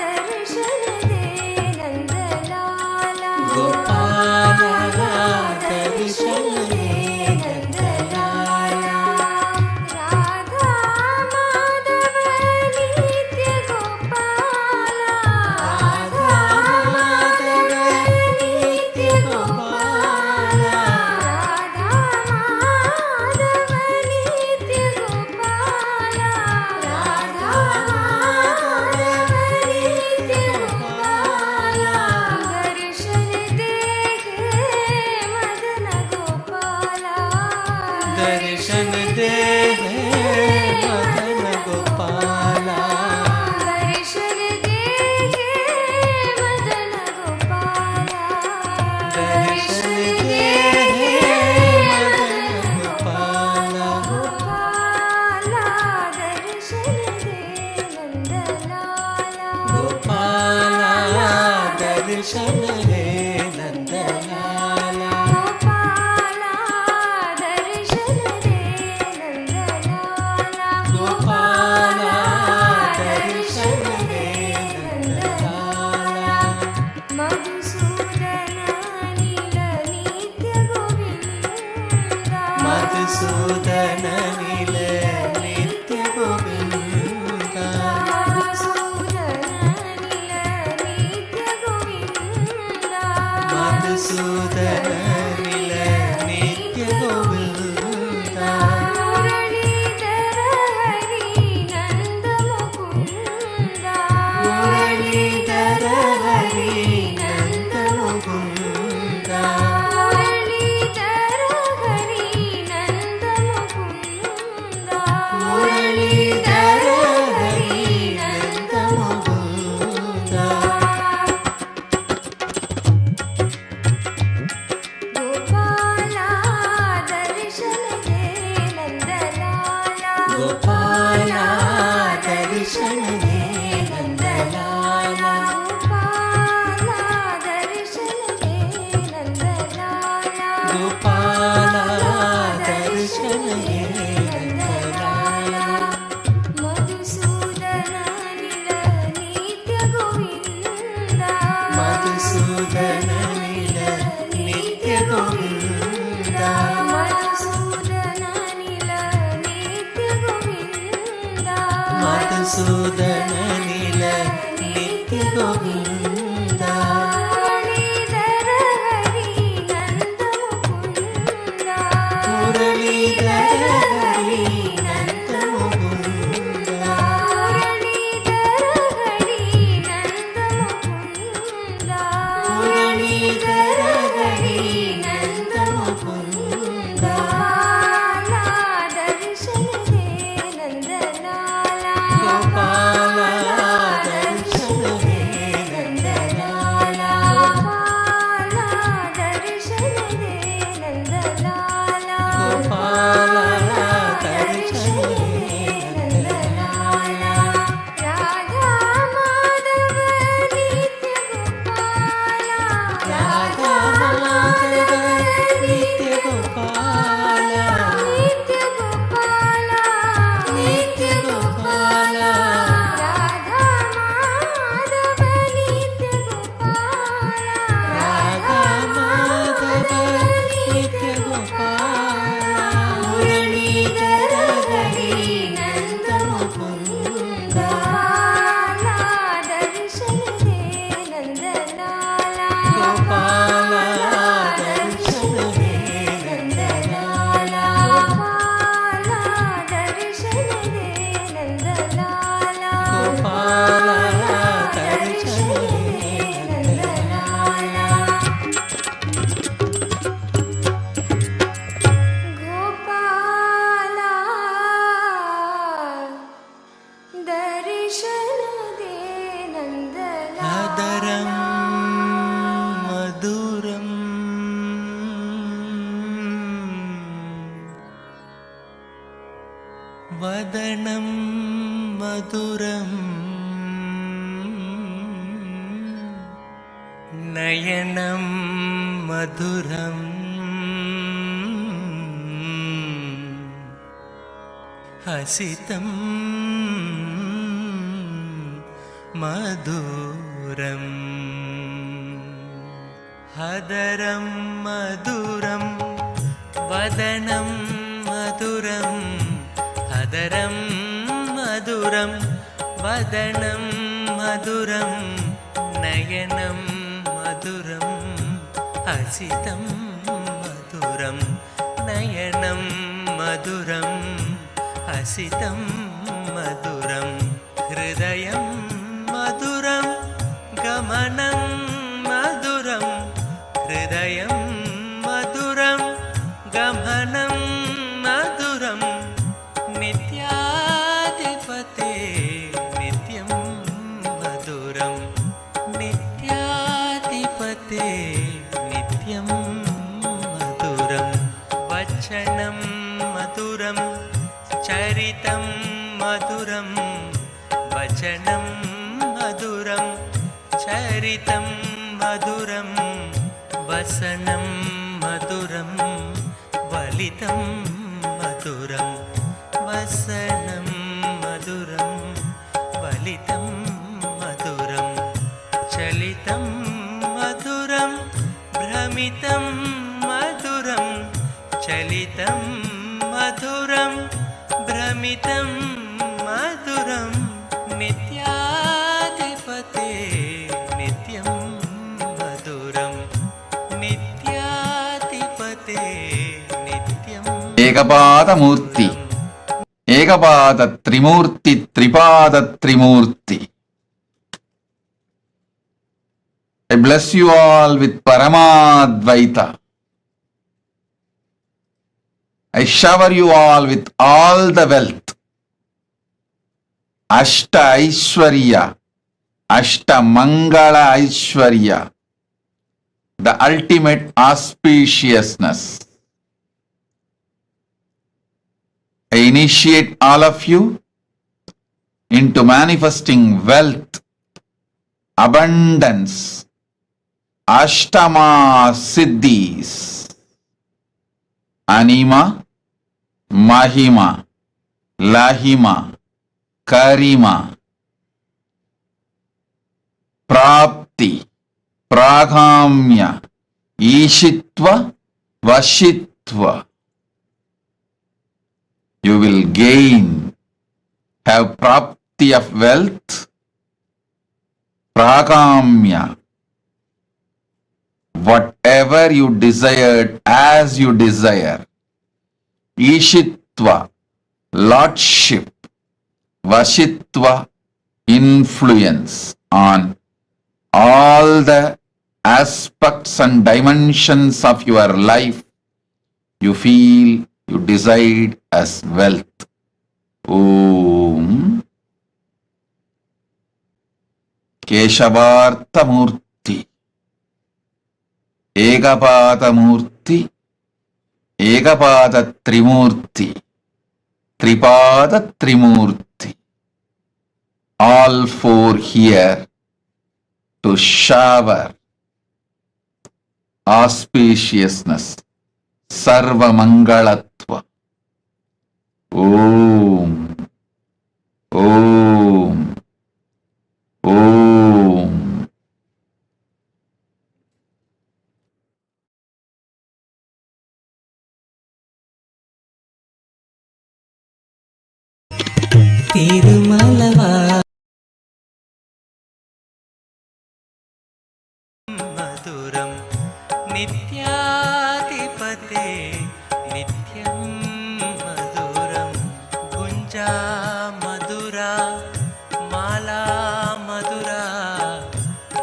Speaker 2: दर्शन दे नन्दलाला
Speaker 5: गोपाला दर्शन दे नन्दलाला
Speaker 2: राधा माधव नित्य गोपाला
Speaker 5: राधा माधव नित्य गोपाला
Speaker 2: राधा माधव नित्य गोपाला राधा माधव नित्य गोपाला दर्शन दे मदन गोपाला
Speaker 5: दर्शन दे मदन गोपाला
Speaker 2: दर्शन दे मदन गोपाला
Speaker 5: दर्शन दे मदन गोपाला
Speaker 2: गोपाला दर्शन दे नन्दलाला
Speaker 5: गोपाला दर्शन दे नन्दलाला
Speaker 2: गोपाला दर्शन दे नन्दलाला
Speaker 5: गोपाला दर्शन दे नन्दलाला
Speaker 2: मधुसूदन नील नित्य गोविन्दा
Speaker 5: मधुसूदन नील नित्य गोविन्दा
Speaker 2: मधुसूदन नील नित्य गोविन्दा
Speaker 5: मधुसूदन नील नित्य गोविन्दा
Speaker 2: मुरलीधर हरि नन्द मुकुन्दा
Speaker 5: मुरलीधर हरि नन्द मुकुन्दा
Speaker 2: मुरलीधर हरि नन्द मुकुन्दा
Speaker 5: मुरलीधर हरि नन्द मुकुन्दा
Speaker 2: गोपाला दर्शन दे नन्दलाला
Speaker 5: गोपाला दर्शन दे नन्दलाला
Speaker 2: गोपाला दर्शन दे नन्दलाला
Speaker 5: गोपाला दर्शन दे नन्दलाला
Speaker 2: मधुसूदन नील नित्य गोविन्दा
Speaker 5: मधुसूदन नील नित्य गोविन्दा
Speaker 2: मधुसूदन नील नित्य गोविन्दा
Speaker 5: मधुसूदन नील नित्य गोविन्दा
Speaker 2: मुरलीधर हरि नन्द मुकुन्दा
Speaker 5: मुरलीधर हरि नन्द मुकुन्दा
Speaker 2: मुरलीधर हरि नन्द मुकुन्दा
Speaker 5: मुरलीधर हरि नन्द मुकुन्दा
Speaker 2: गोपाला दर्शन दे नन्दलाला
Speaker 5: गोपाला दर्शन दे नन्दलाला
Speaker 2: गोपाला दर्शन दे नन्दलाला
Speaker 5: गोपाला दर्शन दे नन्दलाला
Speaker 2: राधा माधव नित्य गोपाला
Speaker 5: राधा माधव नित्य गोपाला
Speaker 2: नित्य गोपाला
Speaker 5: नित्य गोपाला
Speaker 2: राधा माधव नित्य गोपाला
Speaker 5: राधा माधव नित्य गोपाला मुरलीधर हरि नन्द मुकुन्दा
Speaker 2: गोपाला दर्शन दे नन्दलाला
Speaker 5: गोपाला दर्शन दे नन्दलाला
Speaker 2: गोपाला दर्शन दे नन्दलाला
Speaker 5: गोपाला दर्शन दे नन्दलाला
Speaker 2: गोपाला दर्शन दे नन्दलाला
Speaker 5: अदरं मधुरं वदनं मधुरं नयनं मधुरम् हसितं मधुरम् हदरं मधुरं वदनं मधुरं हदरं मधुरं वदनं मधुरं नयनं मधुरं हसितं मधुरं नयनं मधुरं हसितं मधुरं हृदयं मधुरं गमनं मधुरं हृदयं मधुरं गमनं मधुरं नित्याधिपते नित्यं मधुरं नित्याधिपते नित्यं मधुरं वचनं मधुरं चरितं मधुरं वचनं मधुरं चरितं मधुरं वसनं मधुरं वलितं मधुरं वसनं मधुरं वलितं मधुरं चलितं मधुरं भ्रमितं मधुरं चलितं मधुरं भ्रमितं मधुरं नित्याधिपते नित्यं मधुरं नित्याधिपते नित्यं
Speaker 9: ఏకపాదమూర్తి ఏకపాద త్రిమూర్తి త్రిపాద త్రిమూర్తి. I bless you all with Paramadvaita. I shower you all with all the wealth. Ashta Aishwarya, Ashta Mangala Aishwarya, the ultimate auspiciousness. I initiate all of you into manifesting wealth, abundance, Ashtama Siddhis, Anima, Mahima, Lahima, Karima, Prapti, Pragamya, Ishitva, Vashitva. You will gain, have prapti of wealth, pragamya, whatever you desired as you desire, ishitva, lordship, vashitva, influence on all the aspects and dimensions of your life you feel you decide as wealth. Om Keshavartha Murti, Ekapada Murti, Ekapada Trimurti, Tripada Trimurti. All four here to shower auspiciousness, Sarva Mangalatva. Om, Om, Om.
Speaker 5: तिरुमलवा मधुरं नित्याधिपते नित्यं मधुरं गुञ्जा मधुरा माला मधुरा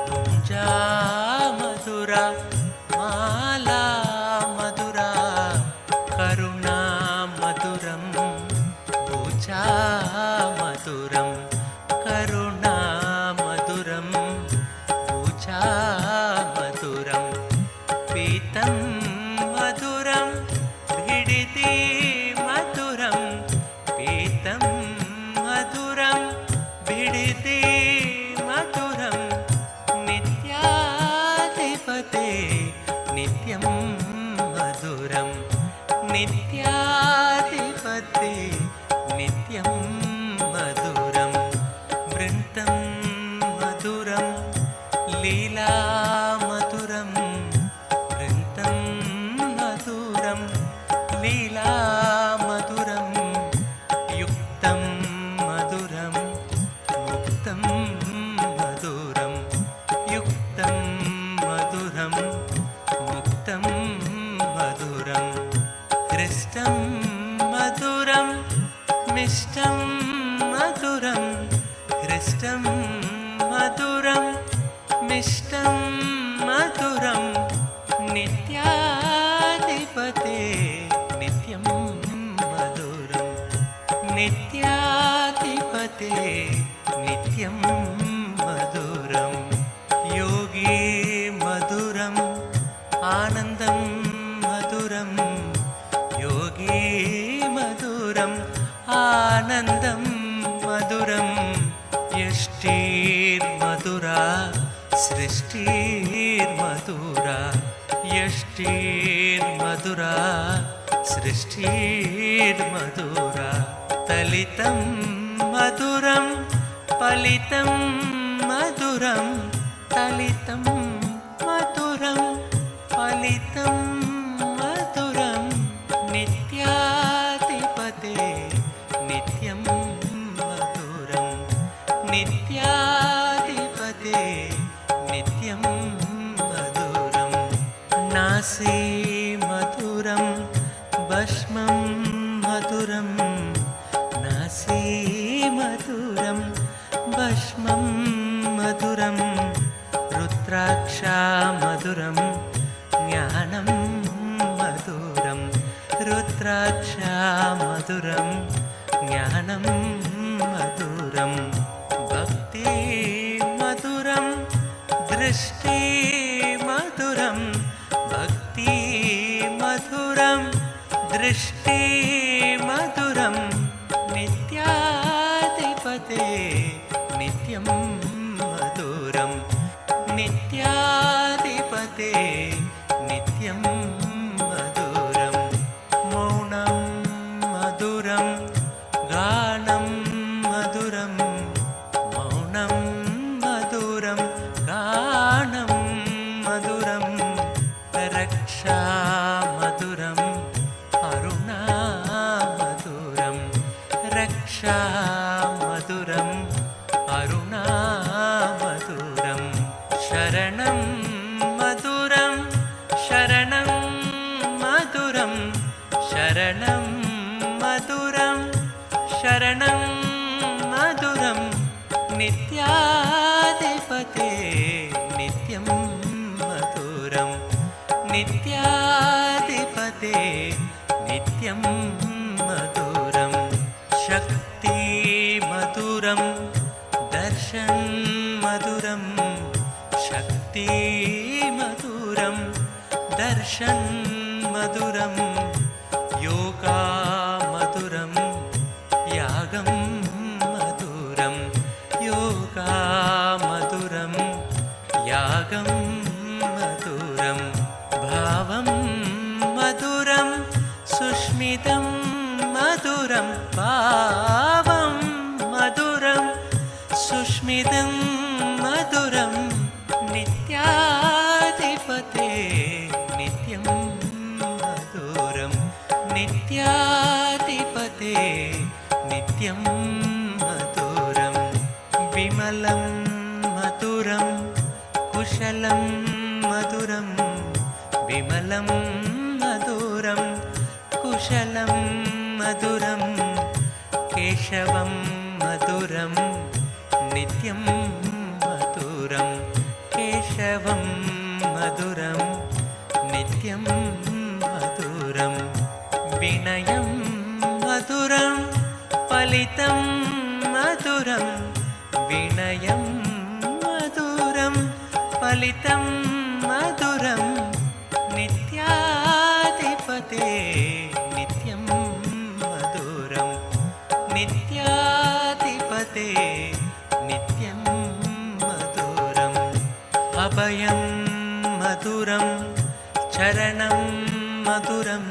Speaker 5: गुञ्जा मधुरा माला मधुरा करुणा मधुरं पूजा मधुरं करुणा मधुरं पूजा मधुरं पीतं मधुरं भिडिति मधुरं पीतं मधुरं भिडिति मधुरं नित्याधिपते नित्यं मधुरं नित्याधिपते नित्यं मधुरं हृष्टं मधुरं मिष्टं मधुरं नित्याधिपते नित्यं मधुरं नित्याधिपते नित्यं मधुरं योगी मधुरम् आनन्दं मधुरं योगी मधुरम् आनन्दं मधुरं यष्टिर्मधुरा सृष्टिर्मधुरा यष्टिर्मधुरा सृष्टिर्मधुरा तलितं मधुरं फलितं मधुरं तलितं मधुरं फलितं मधुरं नित्याधिपते नित्यं मधुरं नित्याधिपते नित्यं मधुरं नासी मधुरं भस्मं मधुरं नासी मधुरं भस्मं मधुरं रुद्राक्षा मधुरं ज्ञानं मधुरं रुद्राक्षा मधुरं ज्ञानं मधुरं भक्ति मधुरं दृष्टि मधुरं भक्ति मधुरं दृष्टि मधुरं नित्याधिपते नित्यं मधुरं नित्याधिपते नित्यं मधुरं मौनं मधुरं गानं मधुरं मौनं मधुरं गानं मधुरं रक्षा मधुरम् अरुणा मधुरं रक्षा मधुरम् अरुणा मधुरं शरणं मधुरं शरणं मधुरं शरणं मधुरं शरणं मधुरं नित्याधिपते नित्यं मधुरं नित्याधिपते नित्यं मधुरं शक्ति मधुरं दर्शन मधुरं शक्ति मधुरं दर्शन मधुरं योगा मधुरं यागं मधुरं योगा मधुरं यागं मधुरं भावं मधुरं सुष्मितं मधुरं भावं मधुरं सुष्मितं मधुरं नित्याधिपते नित्यं मधुरं नित्याधिपते नित्यं मधुरं विमलं मधुरं कुशलं मधुरं विमलं मधुरं कुशलं मधुरं केशवं मधुरं नित्यं मधुरं केशवं मधुरं नित्यं मधुरं विनयं मधुरं फलितं मधुरं विनयं मधुरं फलितं मधुरं नित्याधिपते नित्यं मधुरं नित्याधिपते नित्यं मधुरम् अभयं मधुरं चरणं मधुरम्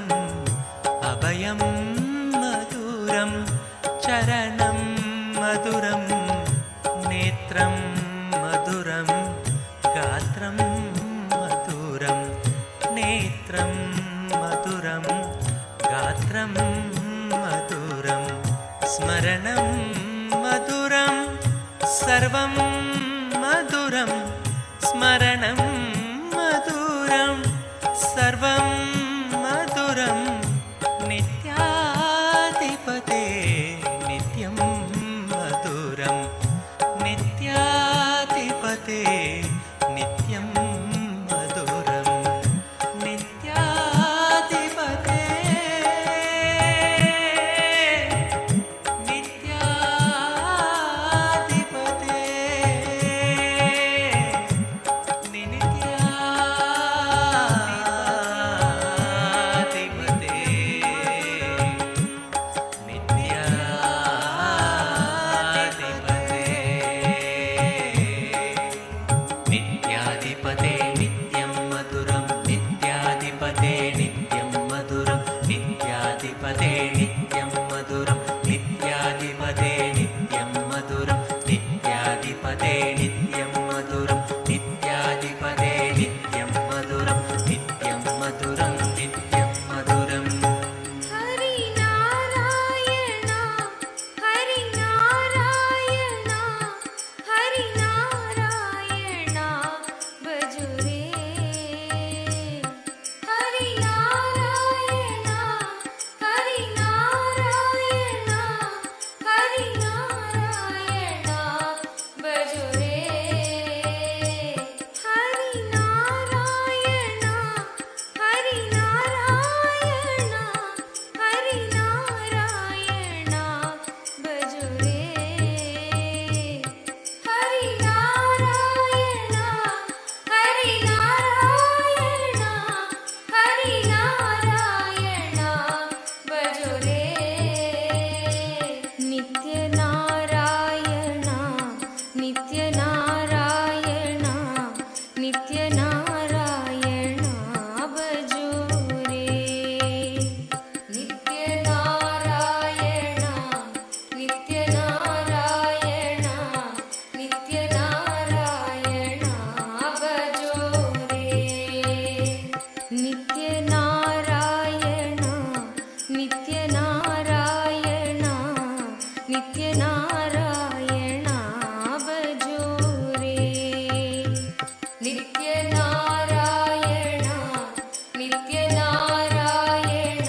Speaker 5: अभयं मधुरं चरणं मधुरं नेत्रं मधुरं गात्रं मधुरं नेत्रं मधुरं गात्रं मधुरं स्मरणं मधुरं सर्वं मधुरं स्मरणं मधुरं सर्वं मधुरं नित्याधिपते नित्यं मधुरम् मधुरं नित्याधिपते नित्यं मधुरं नित्याधिपते नित्याधिपते नित्याधिपते नित्यं मधुरं नित्याधिपते नित्यं मधुरं नित्याधिपते नित्यं मधुरं नित्याधिपते नित्यं मधुरं नित्याधिपते नित्यं मधुरं नित्याधिपते नित्यं मधुरं नित्यं मधुरं नित्यं मधुरम्
Speaker 2: हरि नारायण हरि नारायण हरि नारायण भजुरे हरि नारायण हरि नारायण हरि नारायण भजुरे हरि नारायण हरि नारायण हरि नारायण भजुरे हरि नारायण हरि नारायण हरि नारायण भजुरे नित्य नारायण नित्य नारायण नित्य नारायण भजुरे नित्य नारायण नित्य नारायण नित्य नारायण भजुरे नित्य नारायण नित्य नारायण नित्य नारायण भजुरे नित्य नारायण नित्य नारायण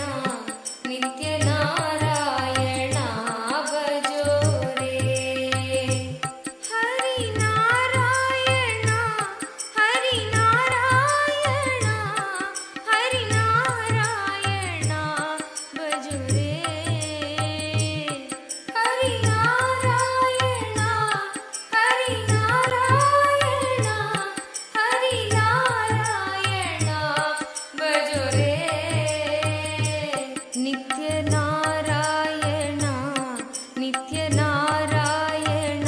Speaker 2: नित्य नारायण भजुरे हरि नारायण हरि नारायण हरि नारायण भजुरे हरि नारायण हरि नारायण हरि नारायण भजुरे नित्य नारायण नित्य नारायण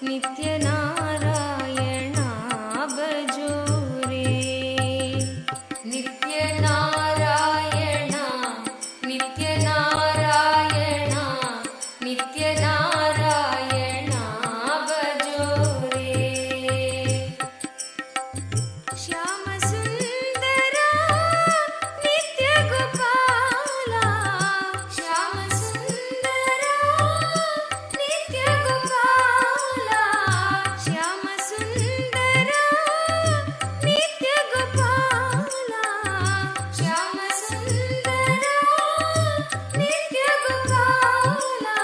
Speaker 2: नित्य नारायण भजुरे नित्य नारायण नित्य नारायण नित्य नारायण भजुरे श्याम सुंदरा नित्य गोपाला श्याम सुंदरा नित्य गोपाला श्याम सुंदरा नित्य गोपाला श्याम सुंदरा नित्य गोपाला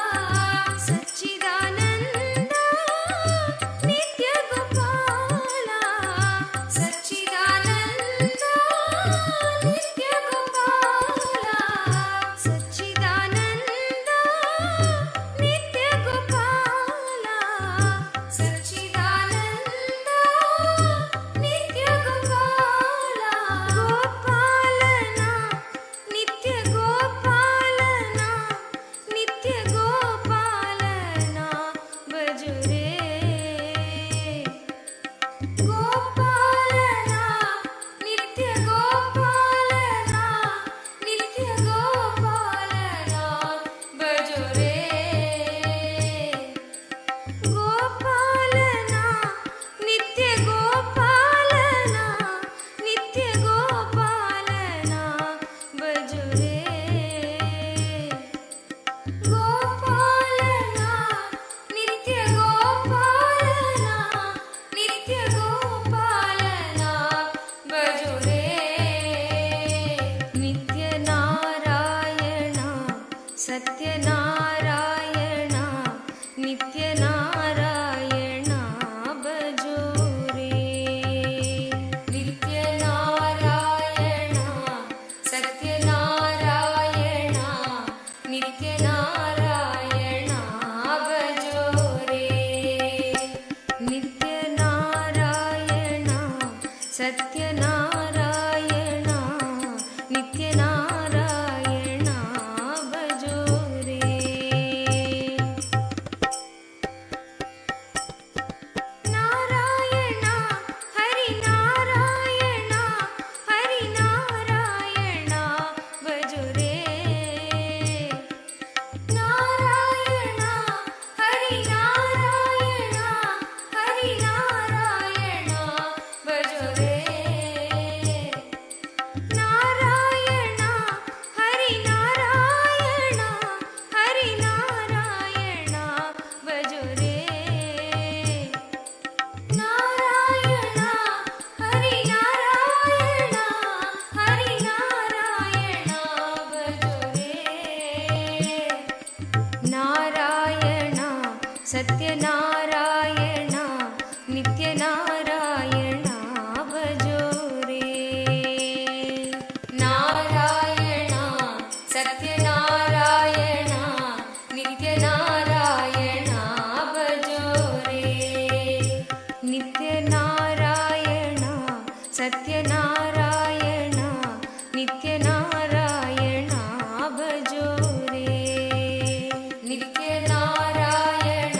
Speaker 2: सत्यनारायण नित्यनारायण भजो रे नारायण सत्यनारायण नित्यनारायण भजो रे नित्यनारायण सत्यनारायण नित्यनारायण भजो रे नित्यनारायण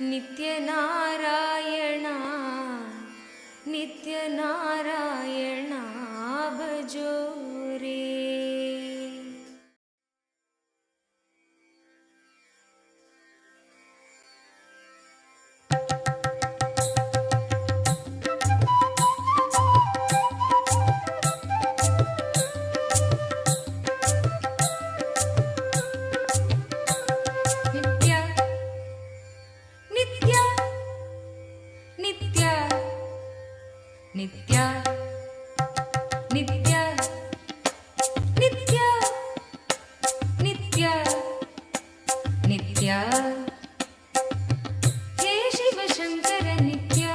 Speaker 2: नित्यनारायण नित्यनारायण भजो रे। नित्य नित्य नित्य नित्य नित्य हे शिव शंकर नित्य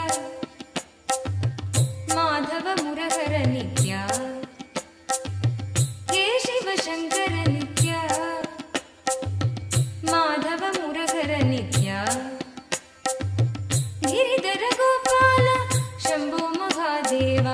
Speaker 2: माधव मुरहर नित्य हे शिव शंकर नित्य माधव मुरहर नित्य गिरिधर गोपाल शंभो महादेवा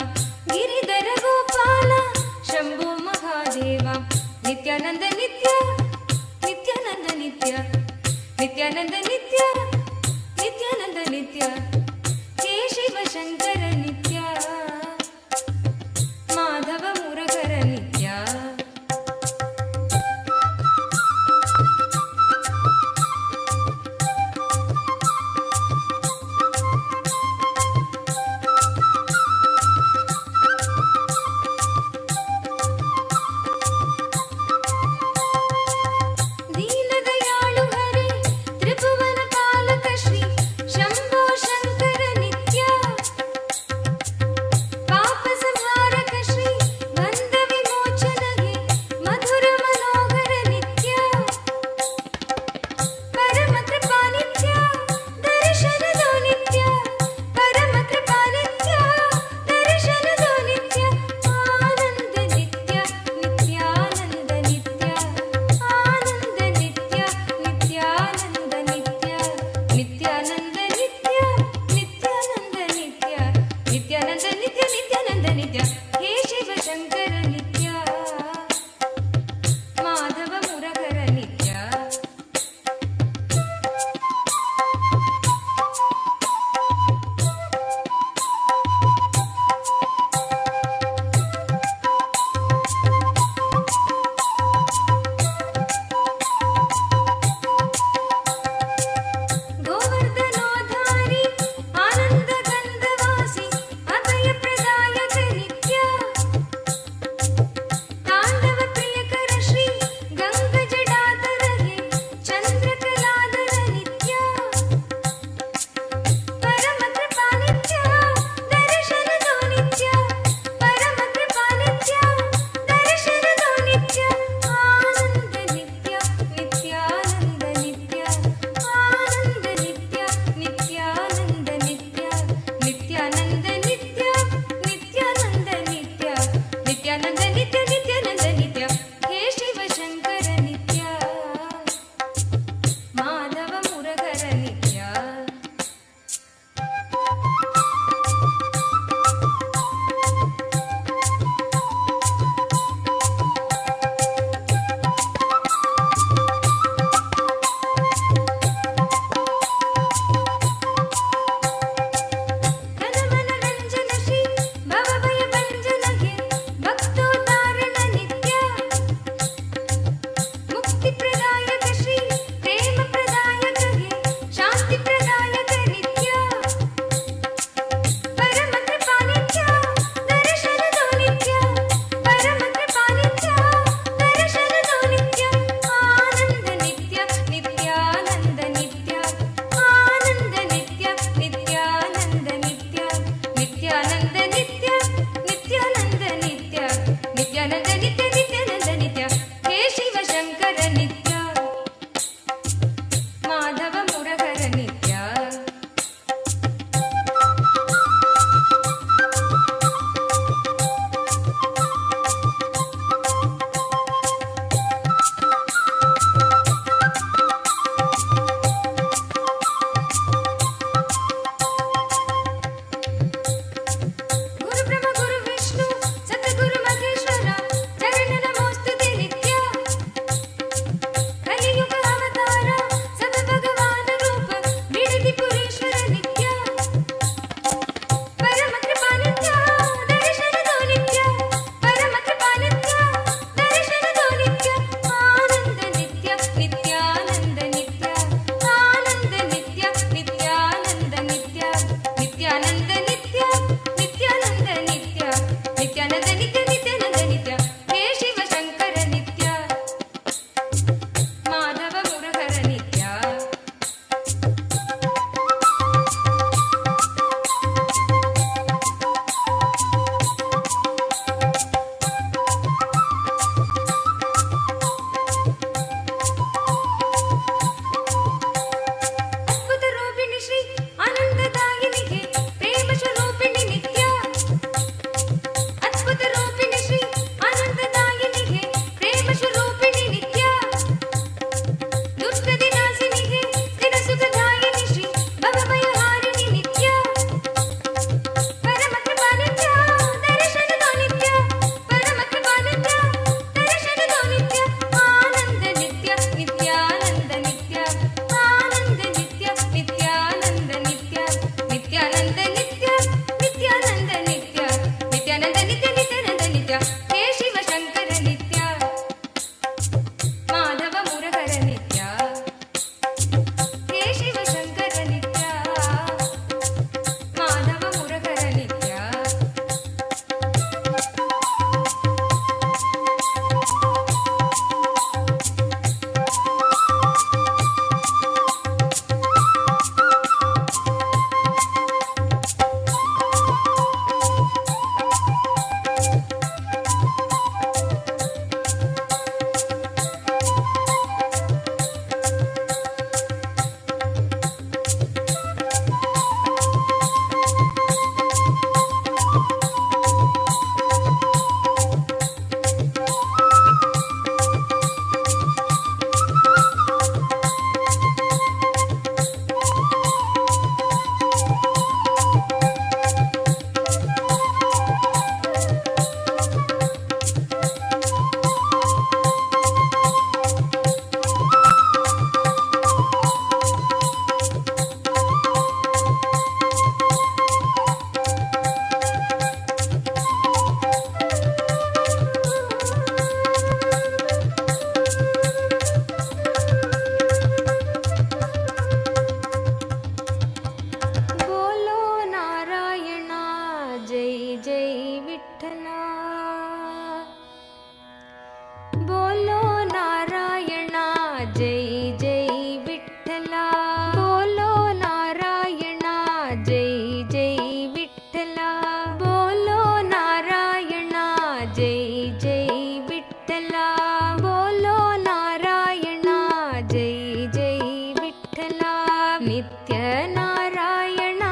Speaker 2: नारायणा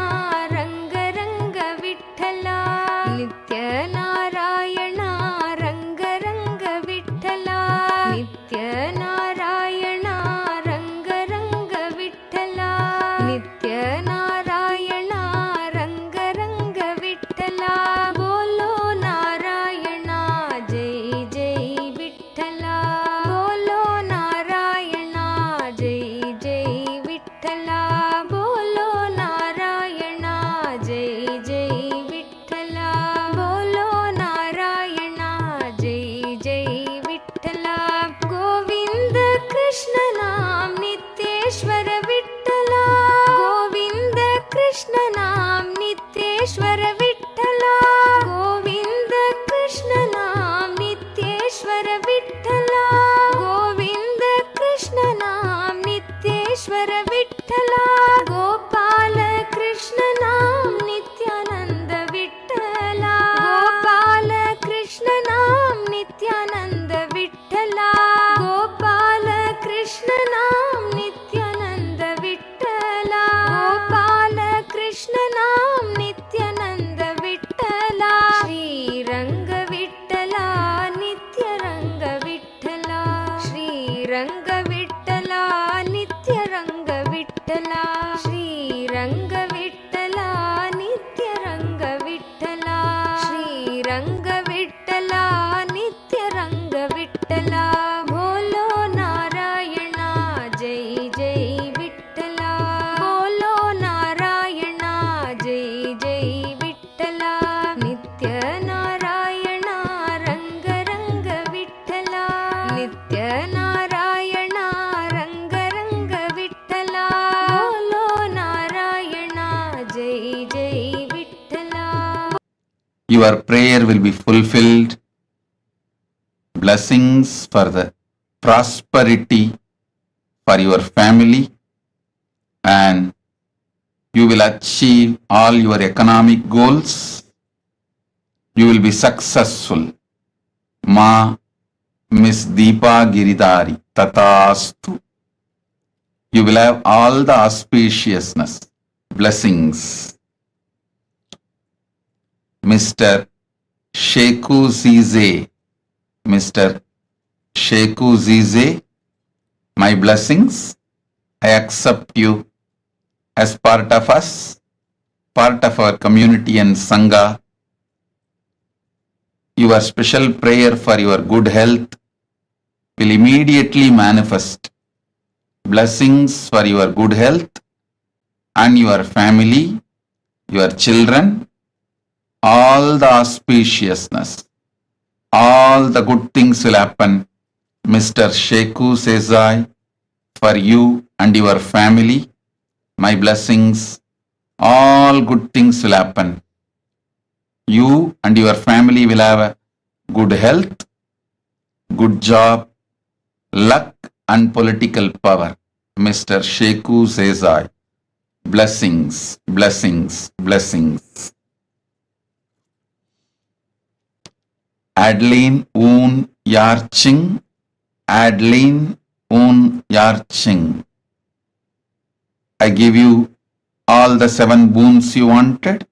Speaker 2: रंग रंग विठ्ठला नित्य नारायणा रंग रंग विठ्ठला नित्य नारायणा रंग रंग विठ्ठला नित्य नारायणा रंग रंग विठ्ठला बोलो नारायणा जय जय विठ्ठला बोलो नारायणा जय जय विठ्ठला बोलो नारायणा जय जय विठ्ठला बोलो नारायणा जय जय विठ्ठला गोविंद कृष्ण नाम नित्येश्वर विठ्ठला गोविंद कृष्ण नाम नित्येश्वर विठ्ठला गोविंद कृष्ण नाम नित्येश्वर विठ्ठला गोविंद कृष्ण नाम नित्येश्वर विठ्ठला गोपाल कृष्ण नाम नित्यानंद विठ्ठला गोपाल कृष्ण नाम नित्यानंद विठ्ठला गोपाल कृष्ण नाम नित्यानंद विठ्ठला गोपाल कृष्ण नाम नित्यानंद विठ्ठला श्रीरंग विठ्ठला नित्यरंग विठ्ठला श्रीरंग विठ्ठला नित्यरंग विठ्ठला श्रीरंग विठ्ठला नित्यरंग विठ्ठला श्रीरंग विठ्ठला नित्यरंग विठ्ठला बोलो नारायणा जय जय विठ्ठला बोलो नारायणा जय जय विठ्ठला नित्य नारायणा रंग रंग विठ्ठला नित्य नारायणा रंग रंग विठ्ठला बोलो नारायणा जय जय Vitthala
Speaker 9: Your prayer will be fulfilled. Blessings for the prosperity for your family, and you will achieve all your economic goals. You will be successful. Ma Miss Deepa Giridhari Tatastu. You will have all the auspiciousness, blessings. Mr. Sheku Zize, Mr. Sheku Zize, my blessings. I accept you as part of us, part of our community and Sangha. Your special prayer for your good health will immediately manifest. Blessings for your good health and your family, your children, all the auspiciousness, all the good things will happen. Mr. Sheku says for you and your family, my blessings, all good things will happen. You and your family will have a good health, good job, luck and political power. Mr. Sheku says blessings, blessings, blessings. Adeline Un Yarching, Adeline Un Yarching. I give you all the 7 boons you wanted.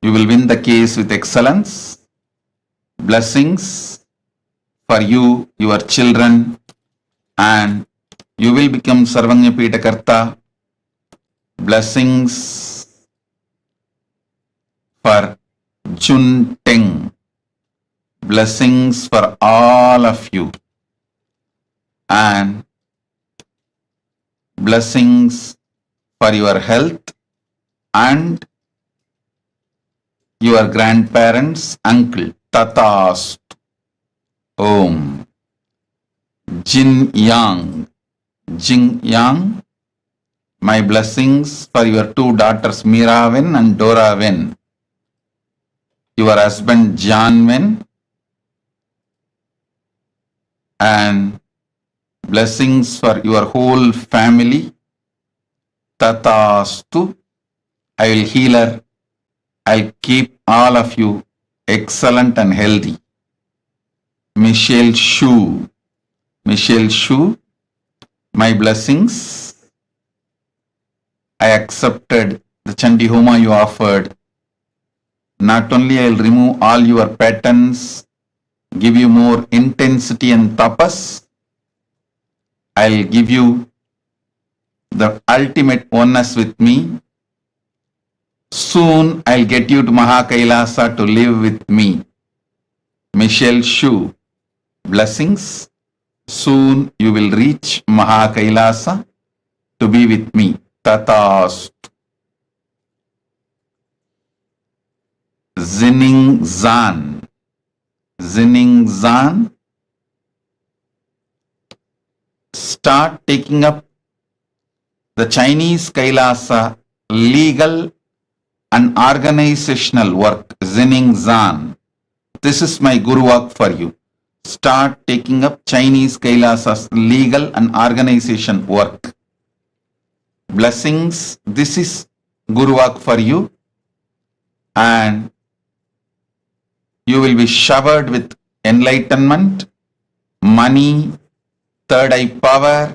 Speaker 9: You will win the case with excellence. Blessings for you, your children, and you will become Sarvanyapita Karta. Blessings for Chun Teng. Blessings for all of you, and blessings for your health and your grandparents, uncle. Tatast. Om. Jin Yang. Jin Yang. My blessings for your 2 daughters, Meera Wen and Dora Wen. Your husband, John Wen. And blessings for your whole family. Tatastu. I will heal her. I'll keep all of you excellent and healthy. Michelle Shu. Michelle Shu. My blessings I accepted the Chandi Homa you offered. Not only I will remove all your patterns, give you more intensity and tapas, I will give you the ultimate oneness with me. Soon I'll get you to Mahakailasa to live with me. Michelle Shu, blessings. Soon you will reach Mahakailasa to be with me. Tatas. Zining Zan. Zining Zan. Start taking up the Chinese Kailasa legal and organizational work. Zining Zan. This is my Guru work for you. Start taking up Chinese Kailasa's legal and organization work. Blessings. This is Guru work for you. And you will be showered with enlightenment, money, third eye power.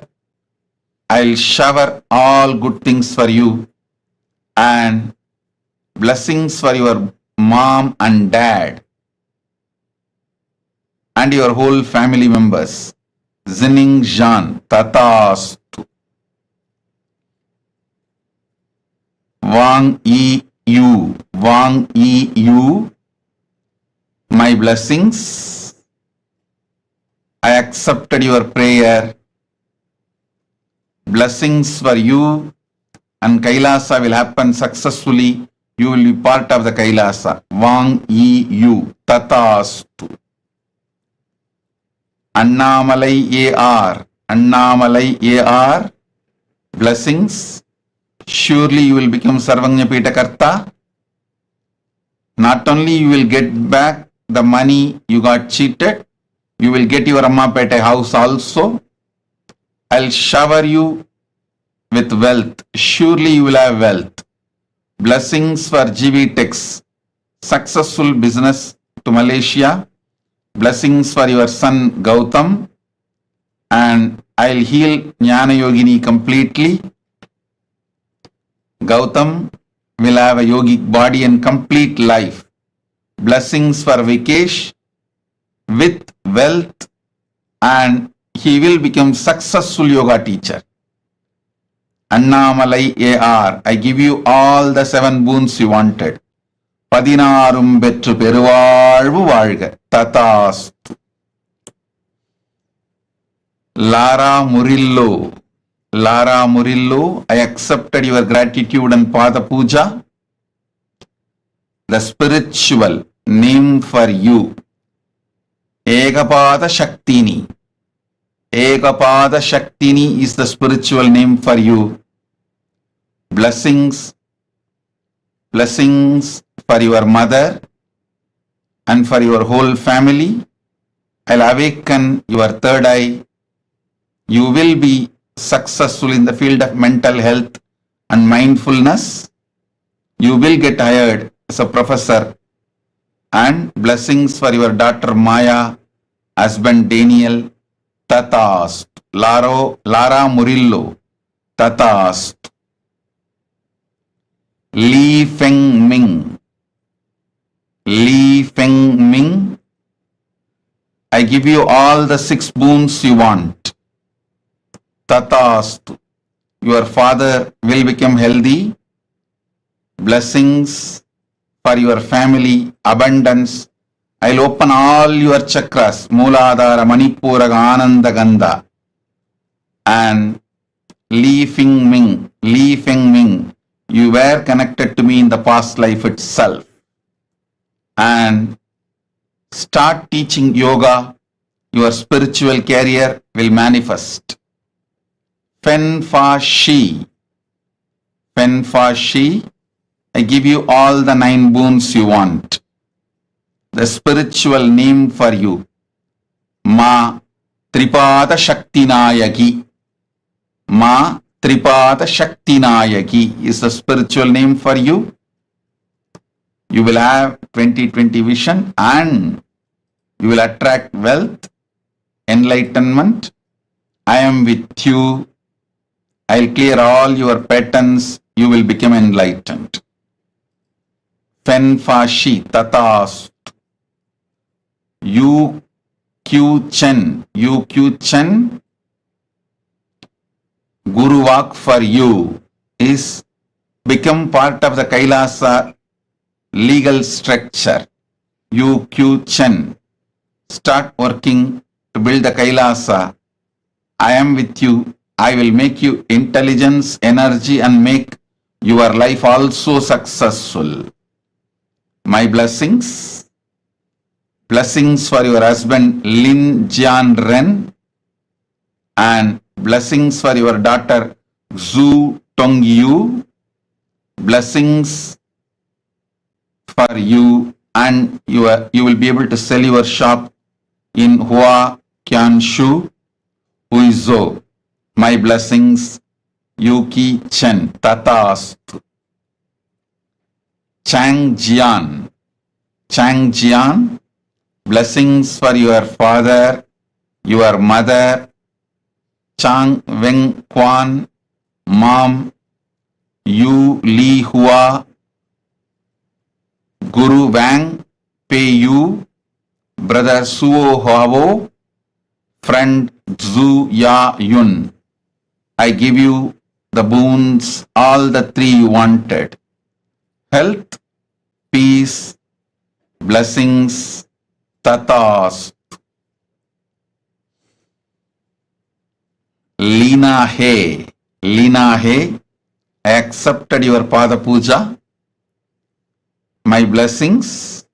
Speaker 9: I'll shower all good things for you and blessings for your mom and dad and your whole family members. Zining Jan, Tatastu. Wang Yi Yu, Wang Yi Yu, my blessings. I accepted your prayer. Blessings for you, and Kailasa will happen successfully. You will be part of the Kailasa. Wang Yi Yu, Tatastu. Annamalai AR, Annamalai AR, blessings. Surely you will become Sarvanya Karta. Not only you will get back the money you got cheated, you will get your Ammapete house also. I'll shower you with wealth. Surely you will have wealth. Blessings for GV Techs. Successful business to Malaysia. Blessings for your son Gautam. And I'll heal Jnana Yogini completely. Gautam will have a yogic body and complete life. Blessings for Vikesh with wealth, and he will become successful yoga teacher. Annamalai AR, I give you all the 7 boons you wanted. Padinarum betru peruvalvu valga. Tatastu. Lara Murillo. Lara Murillo, I accepted your gratitude and Pada Puja. The spiritual name for you. Ekapada Shaktini. Ekapada Shaktini is the spiritual name for you. Blessings. Blessings for your mother and for your whole family. I'll awaken your third eye. You will be successful in the field of mental health and mindfulness. You will get hired as a professor. And blessings for your daughter Maya, husband Daniel. Tatast. Lara Murillo. Tatast. Li Feng Ming. Li Feng Ming. I give you all the 6 boons you want. Tatastu. Your father will become healthy. Blessings for your family, abundance. I'll open all your chakras, Mooladhara, Manipura, Ananda, Gandha. And Li Feng Ming, Li Feng Ming, you were connected to me in the past life itself. And start teaching yoga, your spiritual career will manifest. Fen Fa Shi. Fen Fa Shi. I give you all the 9 boons you want. The spiritual name for you. Ma Tripada Shaktinayaki. Ma Tripada Shaktinayaki is the spiritual name for you. You will have 20/20 vision and you will attract wealth, enlightenment. I am with you. I'll clear all your patterns, you will become enlightened. Fen Fa Shi Tatast. U Q Chen. U Q Chen. Guru Vak for you is become part of the Kailasa legal structure. U Q Chen. Start working to build the Kailasa. I am with you. I will make you intelligence, energy, and make your life also successful. My blessings. Blessings for your husband Lin Jian Ren, and blessings for your daughter Zhu Tong Yu. Blessings for you, and you will be able to sell your shop in Hua Qianshu, Huizhou. My blessings, Yuki Chen, Tatastu. Chang Jian. Chang Jian, blessings for your father, your mother, Chang Weng Quan, mom, Yu Li Hua, Guru Wang Pei Yu, brother Suo Huavo, friend Zhu Ya Yun. I give you the boons, all the three you wanted. Health, peace, blessings, tatas. Lina He, Lina He, I accepted your Pada Puja. My blessings.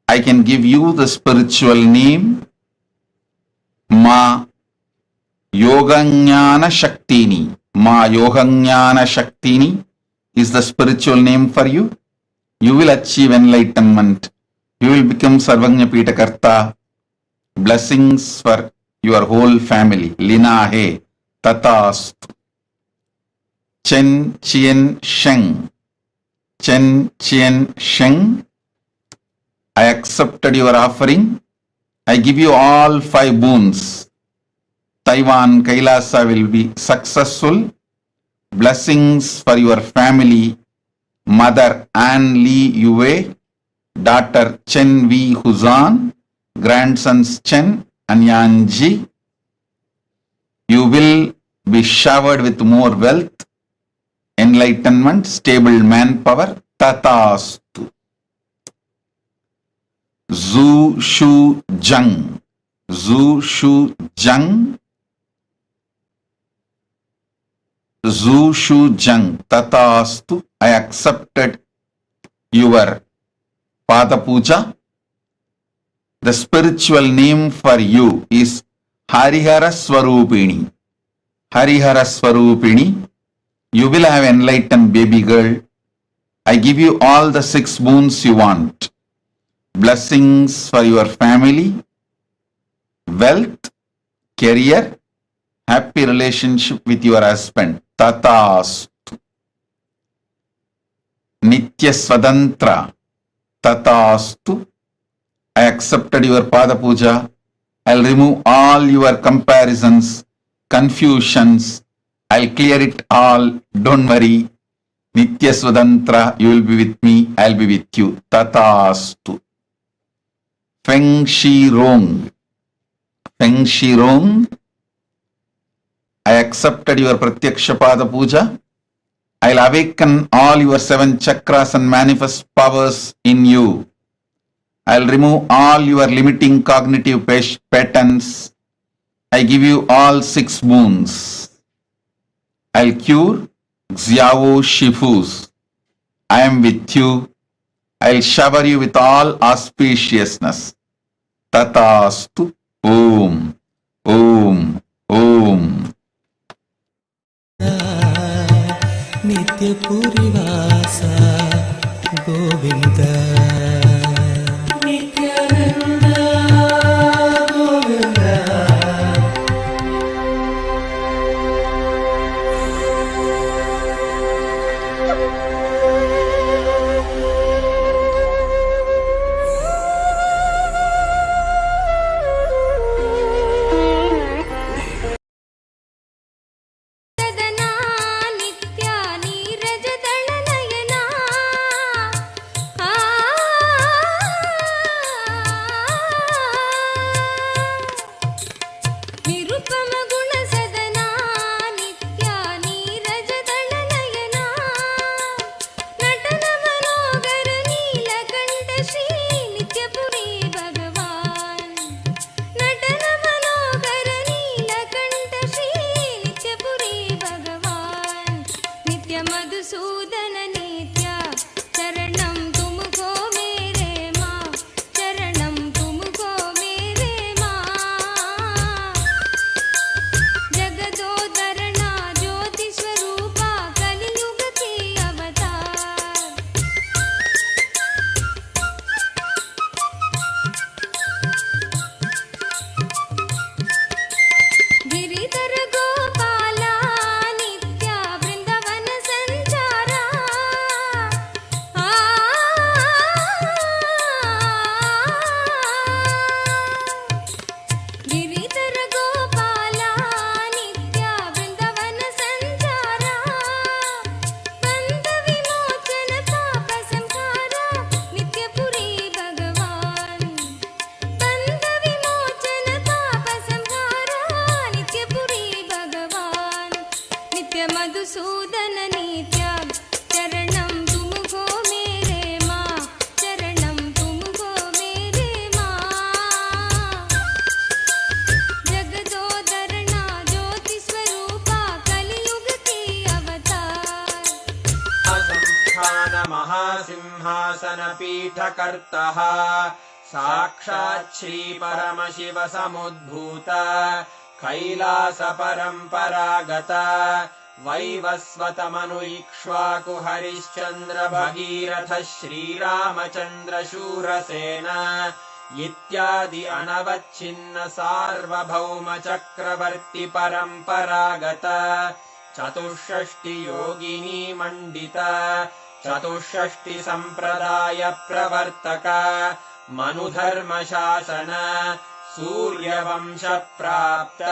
Speaker 9: I can give you the spiritual name Ma Yoganyana Shaktini. Ma Yoganyana Shaktini is the spiritual name for you. You will achieve enlightenment. You will become Sarvagnya Pitakarta. Blessings for your whole family. Lina He, Tatastu. Chen Chien Sheng. Chen Chien Sheng. I accepted your offering. I give you all 5 boons. Taiwan Kailasa will be successful. Blessings for your family. Mother Anne Lee Yue, daughter Chen V Huzan, grandsons Chen and Yanji. You will be showered with more wealth, enlightenment, stable manpower. Tatastu. Zhu Shu Zhang. Zhu Shu Zhang. Zhu Shu Zhang. Tatastu. I accepted your Pada Puja. The spiritual name for you is Harihara Swarupini. Harihara Swarupini. You will have enlightened baby girl. I give you all the 6 boons you want. Blessings for your family, wealth, career, happy relationship with your husband. Tatastu. Nitya Swatantra. Tatastu. I accepted your Pada Puja. I'll remove all your comparisons, confusions. I'll clear it all. Don't worry. Nitya Swatantra, you will be with me. I'll be with you. Tatastu. Feng Shi Rong. Feng Shi Rong. I accepted your Pratyaksha Pada Puja. I'll awaken all your 7 chakras and manifest powers in you. I'll remove all your limiting cognitive patterns. I give you all 6 boons. I'll cure Xiao Shifus. I am with you. I'll shower you with all auspiciousness. Tatastu. Om. Om. Om.
Speaker 6: Nityapurivasa Govinda.
Speaker 2: Madhusudan नित्या चरणं तुमको मेरे माँ चरणं तुमको मेरे माँ जगदोदरणा ज्योति स्वरूपा कलियुग की अवतार गिरिधर गोपाला नित्या वृंदावन संचारा आ गिरिधर गोपाला नित्या वृंदावन संचारा बंध विमोचन पाप संहारा नित्यपुरी भगवान बंध विमोचन पाप संहारा नित्यपुरी भगवान नित्य मधुसूदन नित्या चरणं तुमको मेरे माँ चरणं तुमको मेरे माँ जगदोदरणा ज्योति स्वरूपा कलियुग की अवतार
Speaker 8: संस्थान महासिंहासन पीठकर्तः साक्षात् श्री परमशिव समुद्भूत कैलास परम्परागत वैवस्वतमनु इक्ष्वाकु हरिश्चन्द्र भगीरथ श्रीरामचन्द्र शूरसेन इत्यादि अनवच्छिन्न सार्वभौम चक्रवर्ति परम्परागत चतुष्षष्टि योगिनी मण्डित चतुष्षष्टि सम्प्रदाय प्रवर्तक मनुधर्म शासन सूर्यवंश प्राप्त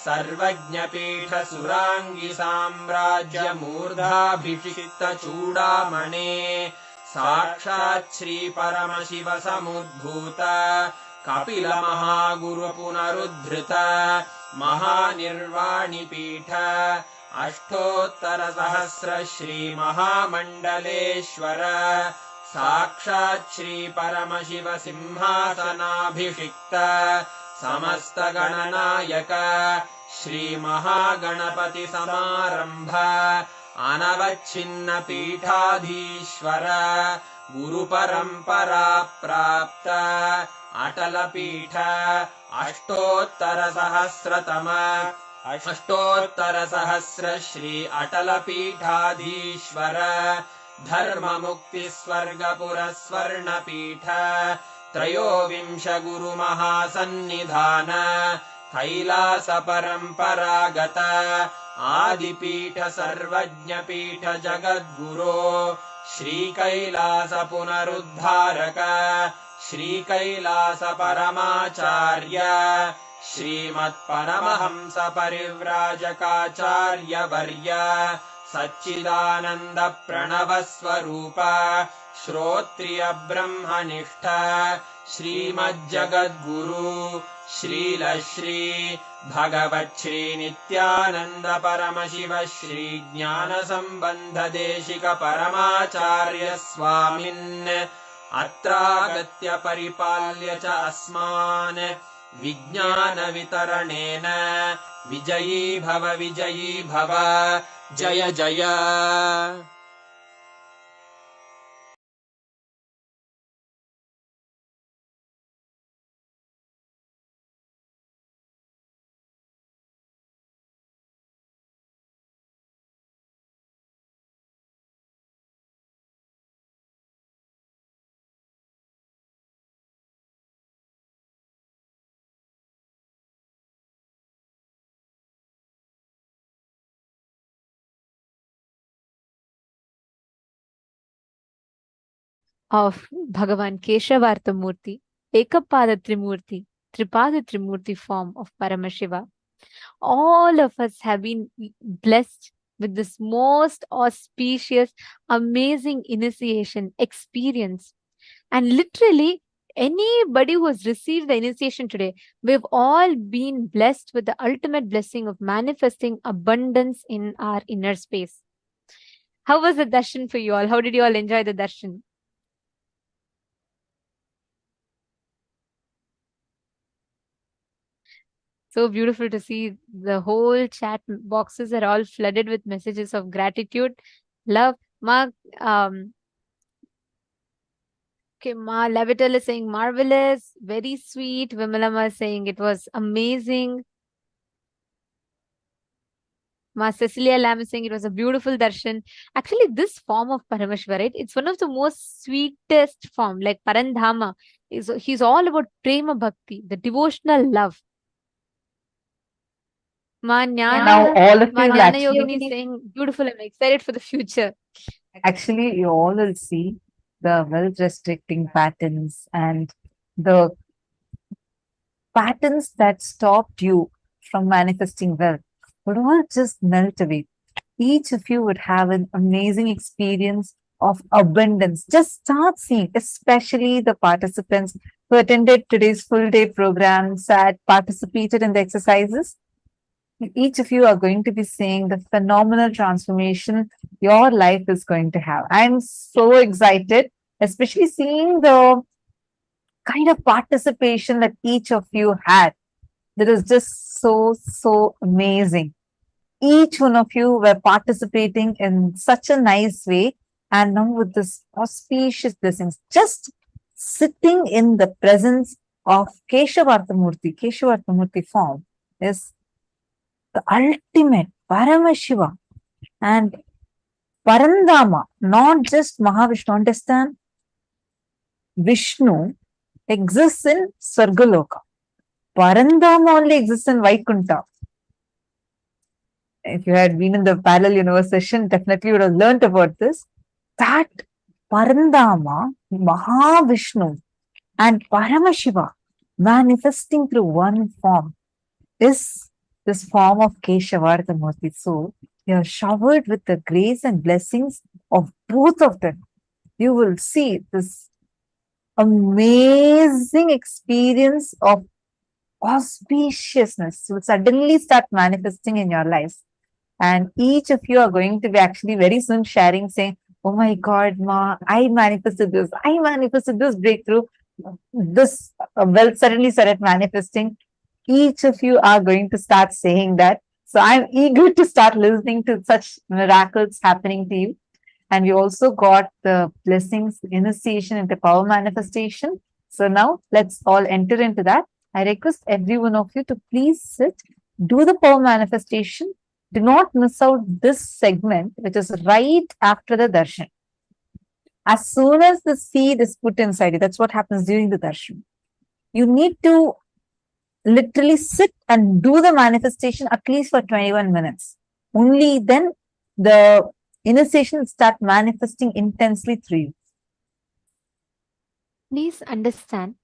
Speaker 8: सर्वज्ञपीठ सुराङ्गी साम्राज्य मूर्धाभिषिक्त चूडामणे साक्षात् श्री परमशिव समुद्भूत कपिल महागुरु पुनरुद्धृत महानिर्वाणि पीठ अष्टोत्तर सहस्र श्री महामण्डलेश्वर साक्षात् श्री परमशिव सिंहासनाभिषिक्त समस्त गणनायक श्री महागणपति समारंभ अनवच्छिन्न पीठाधीश्वर गुरु परंपरा प्राप्त अटल पीठ अष्टोत्तर सहस्र श्री अटल पीठाधीश्वर धर्म मुक्ति स्वर्गपुर स्वर्ण पीठ त्रयोविंश गुरु महासन्निधान कैलास परंपरागत आदिपीठ सर्वज्ञ पीठ जगद्गुरो श्री कैलास पुनरुद्धारक श्री कैलास परमाचार्य श्रीमत्परमहंस परिव्राजकाचार्य वर्य सच्चिदानंद प्रणव स्वरूप श्रोत्रिय ब्रह्मनिष्ठ श्रीमज्जगद्गुरु श्रील श्री भगवत् श्री नित्यानंद परमशिव श्री ज्ञान संबंध देशिक परमाचार्य स्वामिन् अत्रागत्य परिपाल्य च अस्मान् विज्ञान वितरणेन विजयी भव जय जय।
Speaker 4: of Bhagavan Keshavartha Murti, Ekapada Trimurti, Tripada Trimurti form of Paramashiva. All of us have been blessed with this most auspicious, amazing initiation experience. And literally, anybody who has received the initiation today, we've all been blessed with the ultimate blessing of manifesting abundance in our inner space. How was the darshan for you all? How did you all enjoy the darshan? So beautiful to see the whole chat boxes are all flooded with messages of gratitude. Love. Ma, okay, Ma Levital is saying marvelous, very sweet. Vimalama is saying it was amazing. Ma Cecilia Lam is saying it was a beautiful darshan. Actually, this form of Parameshwar, right? It's one of the most sweetest form, like Parandhama. He's all about prema bhakti, the devotional love. Ma
Speaker 3: Now,
Speaker 4: Jnana,
Speaker 3: all of
Speaker 4: Ma
Speaker 3: you will
Speaker 4: Jnana
Speaker 3: actually,
Speaker 4: Yogini is saying beautiful. I'm excited for the future.
Speaker 3: actually, you all will see the wealth restricting patterns and the patterns that stopped you from manifesting wealth would all just melt away. Each of you would have an amazing experience of abundance. Just start seeing, especially the participants who attended today's full day program, sat, participated in the exercises. Each of you are going to be seeing the phenomenal transformation your life is going to have. I'm so excited, especially seeing the kind of participation that each of you had. That is just so amazing. Each one of you were participating in such a nice way, and now with this auspicious blessings, just sitting in the presence of Keshavartha Murti form is the ultimate Paramashiva and Parandama, not just Mahavishnu. Understand? Vishnu exists in Sargaloka. Parandama only exists in Vaikunta. If you had been in the parallel universe session, definitely you would have learnt about this. That Parandama, Mahavishnu, and Paramashiva manifesting through one form is this form of Keshavartha Murti. So you are showered with the grace and blessings of both of them. You will see this amazing experience of auspiciousness will suddenly start manifesting in your lives. And each of you are going to be actually very soon sharing, saying, "Oh my God, Ma, I manifested this breakthrough. This wealth suddenly started manifesting." Each of you are going to start saying that. So I'm eager to start listening to such miracles happening to you. And we also got the blessings, initiation into power manifestation. So now let's all enter into that. I request every one of you to please sit, do the power manifestation. Do not miss out this segment, which is right after the darshan. As soon as the seed is put inside you, that's what happens during the darshan. You need to literally sit and do the manifestation at least for 21 minutes. Only then the initiation will start manifesting intensely through you.
Speaker 4: Please understand,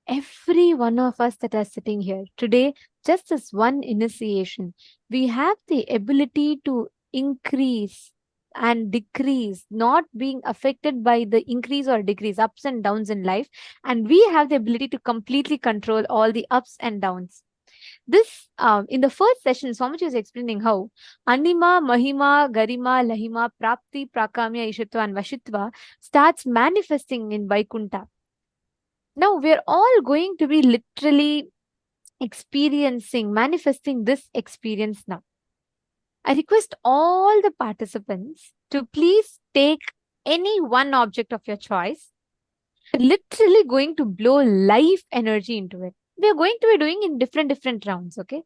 Speaker 4: every one of us that are sitting here today, just as one initiation, we have the ability to increase and decrease, not being affected by the increase or decrease, ups and downs in life. And we have the ability to completely control all the ups and downs. This, in the first session, Swamiji was explaining how Anima, Mahima, Garima, Lahima, Prapti, Prakamya, Ishitva, and Vashitva starts manifesting in Vaikunta. Now we're all going to be literally experiencing, manifesting this experience now. I request all the participants to please take any one object of your choice. We're literally going to blow life energy into it. We're going to be doing in different rounds, okay?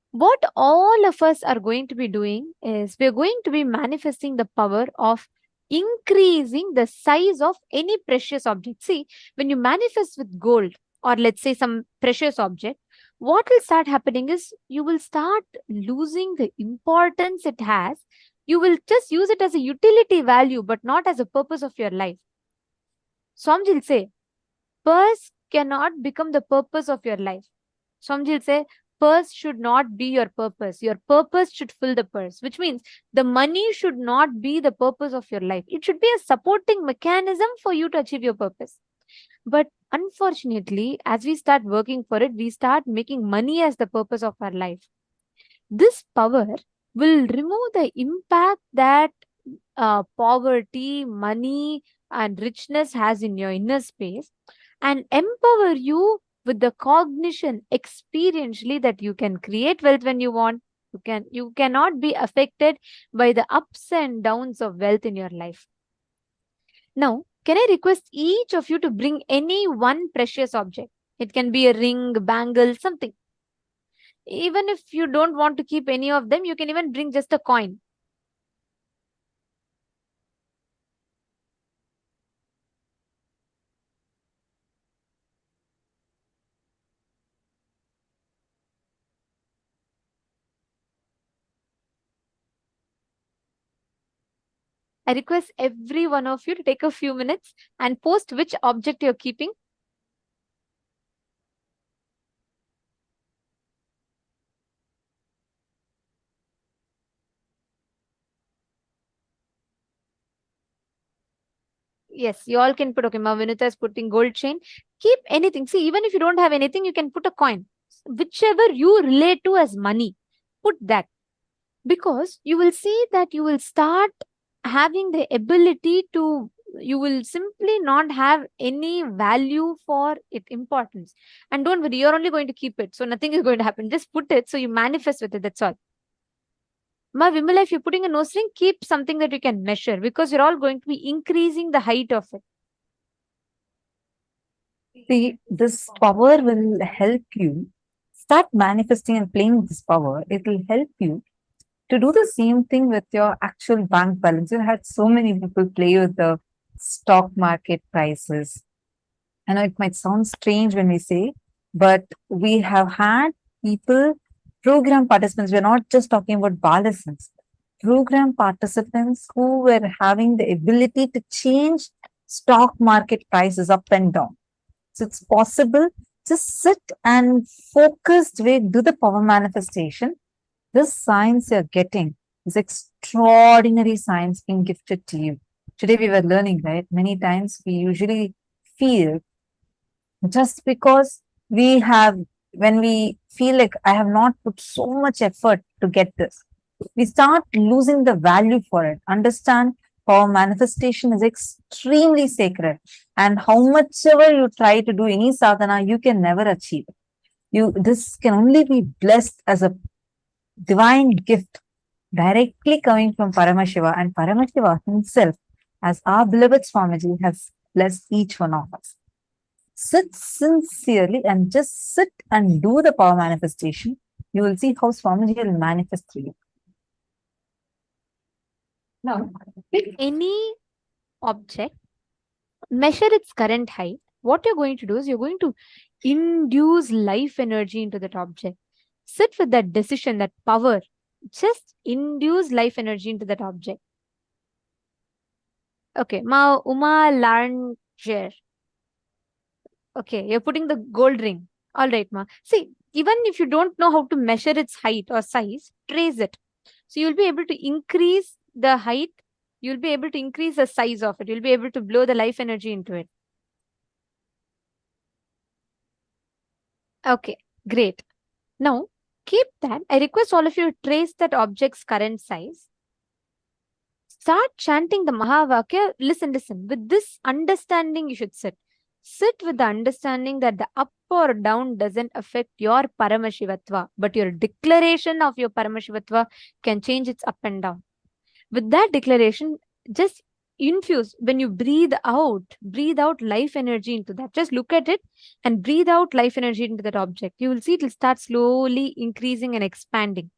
Speaker 4: What all of us are going to be doing is we're going to be manifesting the power of increasing the size of any precious object. See, when you manifest with gold or let's say some precious object, what will start happening is you will start losing the importance it has. You will just use it as a utility value, but not as a purpose of your life. Swamiji will say, purse cannot become the purpose of your life. Swamiji will say, purse should not be your purpose. Your purpose should fill the purse, which means the money should not be the purpose of your life. It should be a supporting mechanism for you to achieve your purpose. But unfortunately, as we start working for it, we start making money as the purpose of our life. This power will remove the impact that poverty, money, and richness has in your inner space and empower you with the cognition experientially that you can create wealth when you want, You cannot be affected by the ups and downs of wealth in your life. Now, can I request each of you to bring any one precious object? It can be a ring, bangle, something. Even if you don't want to keep any of them, you can even bring just a coin. I request every one of you to take a few minutes and post which object you're keeping. Yes, you all can put, okay, Vinita is putting gold chain. Keep anything. See, even if you don't have anything, you can put a coin. Whichever you relate to as money, put that. Because you will see that you will start having the ability to, you will simply not have any value for it, importance. And don't worry, you're only going to keep it. So nothing is going to happen. Just put it so you manifest with it. That's all. Ma Vimala, if you're putting a nose ring, keep something that you can measure because you're all going to be increasing the height of it.
Speaker 3: See, this power will help you start manifesting and playing this power. It will help you to do the same thing with your actual bank balance. You had so many people play with the stock market prices. I know it might sound strange when we say, but we have had people, program participants, we're not just talking about balance, program participants who were having the ability to change stock market prices up and down. So it's possible. Just sit and focused way, do the power manifestation. This science you're getting is extraordinary science being gifted to you. Today we were learning, right? Many times we usually feel just because we have, when we feel like I have not put so much effort to get this, we start losing the value for it. Understand power manifestation is extremely sacred, and how much ever you try to do any sadhana, you can never achieve it. This can only be blessed as a divine gift directly coming from Paramashiva, and Paramashiva himself, as our beloved Swamiji, has blessed each one of us. Sit sincerely and just sit and do the power manifestation. You will see how Swamiji will manifest through you. Now,
Speaker 4: Pick any object, measure its current height. What you're going to do is you're going to induce life energy into that object. Sit with that decision, that power. Just induce life energy into that object. Okay, Ma Uma Larnger. Okay, you're putting the gold ring. All right, Ma. See, even if you don't know how to measure its height or size, trace it. So you'll be able to increase the height. You'll be able to increase the size of it. You'll be able to blow the life energy into it. Okay, great. Now, keep that. I request all of you to trace that object's current size. Start chanting the Mahavakya. Listen. With this understanding, you should sit. Sit with the understanding that the up or down doesn't affect your Paramashivatva, but your declaration of your Paramashivatva can change its up and down. With that declaration, just infuse, when you breathe out life energy into that. Just look at it and breathe out life energy into that object. You will see it will start slowly increasing and expanding.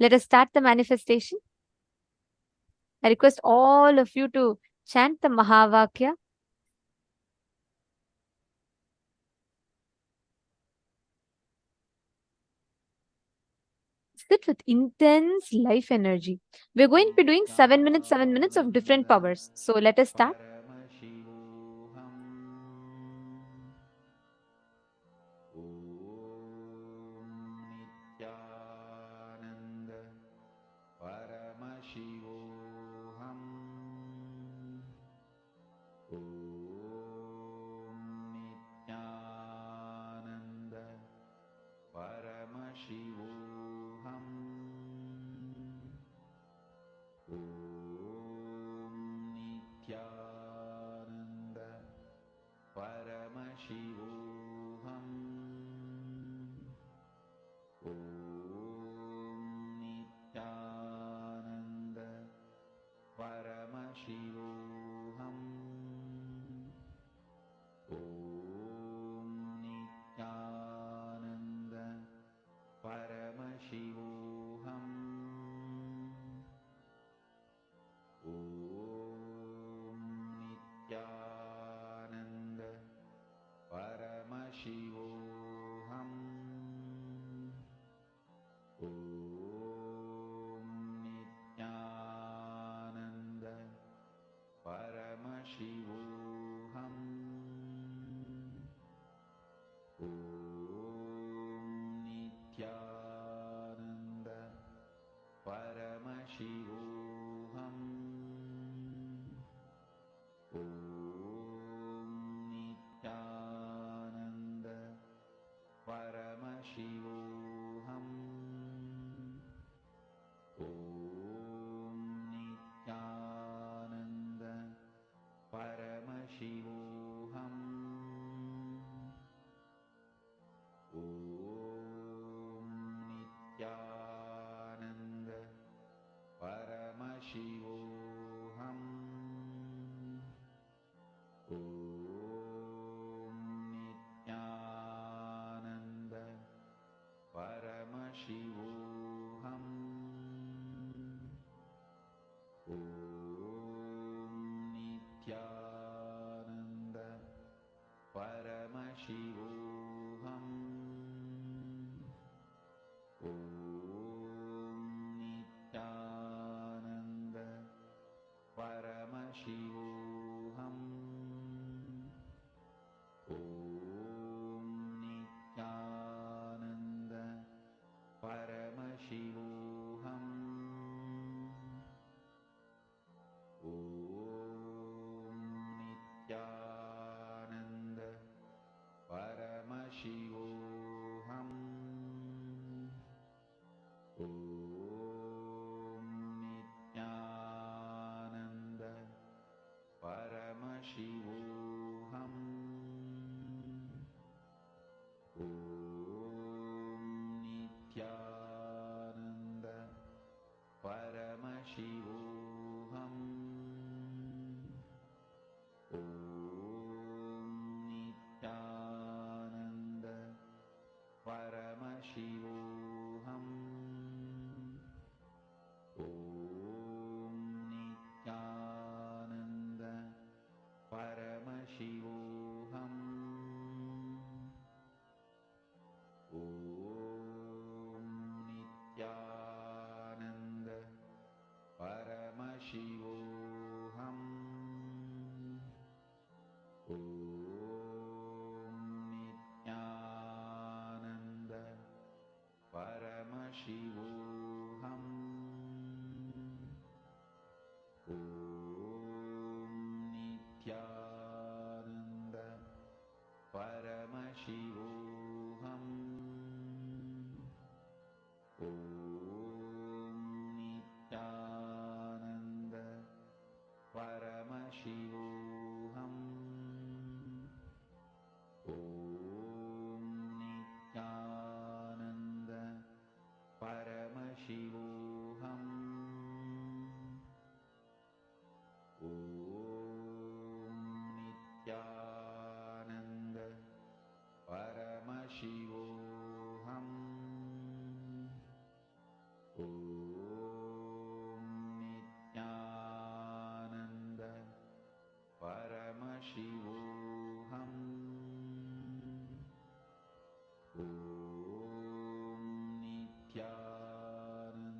Speaker 4: Let us start the manifestation. I request all of you to chant the Mahavakya. Sit with intense life energy. We're going to be doing 7 minutes of different powers. So let us start.
Speaker 9: Shivoham. Om Nithyananda Paramashivoham. Om Nithyananda Paramashivoham. Om Nithyananda Paramashivoham. Om Nithyananda Paramashivoham. Om Nithyananda Paramashivoham. Om Nithyananda Paramashivoham. Om Nithyananda Paramashivoham. Om Nithyananda Paramashivoham. Om Nithyananda Paramashivoham. Om Nithyananda Paramashivoham. Om Nithyananda Paramashivoham. Om Nithyananda Paramashivoham. Om Nithyananda Paramashivoham. Om Nithyananda Paramashivoham. Om Nithyananda Paramashivoham. Om Nithyananda Paramashivoham. Om Nithyananda Paramashivoham. Om Nithyananda Paramashivoham. Om Nithyananda Paramashivoham. Om Nithyananda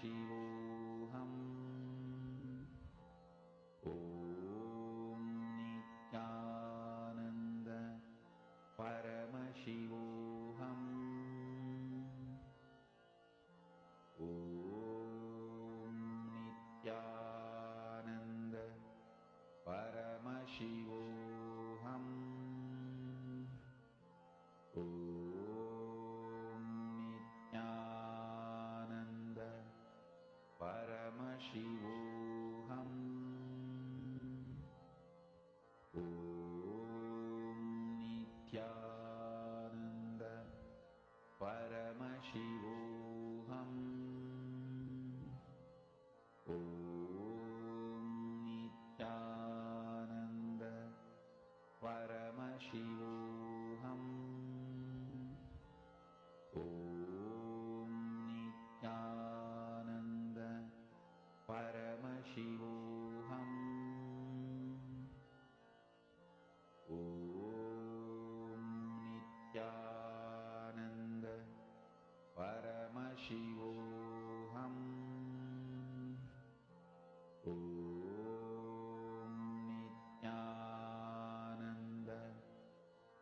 Speaker 9: Shivoham. Om Nityananda Paramashivoham. Om Nityananda Paramashivoham. Om Nityananda Paramashivoham. Om Nityananda Paramashivoham. Om Nityananda Paramashivoham. Om Nityananda Paramashivoham. Om Nityananda Paramashivoham. Om Nityananda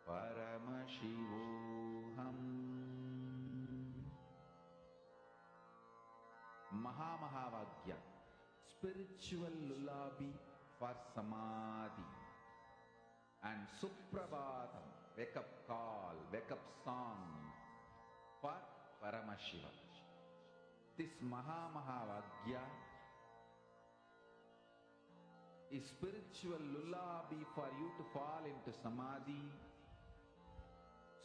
Speaker 9: Paramashivoham. Mahavagya, spiritual lullaby for Samadhi, and Suprabhatam, wake up call, wake up song for Paramashiva. This Mahavagya is spiritual lullaby for you to fall into Samadhi.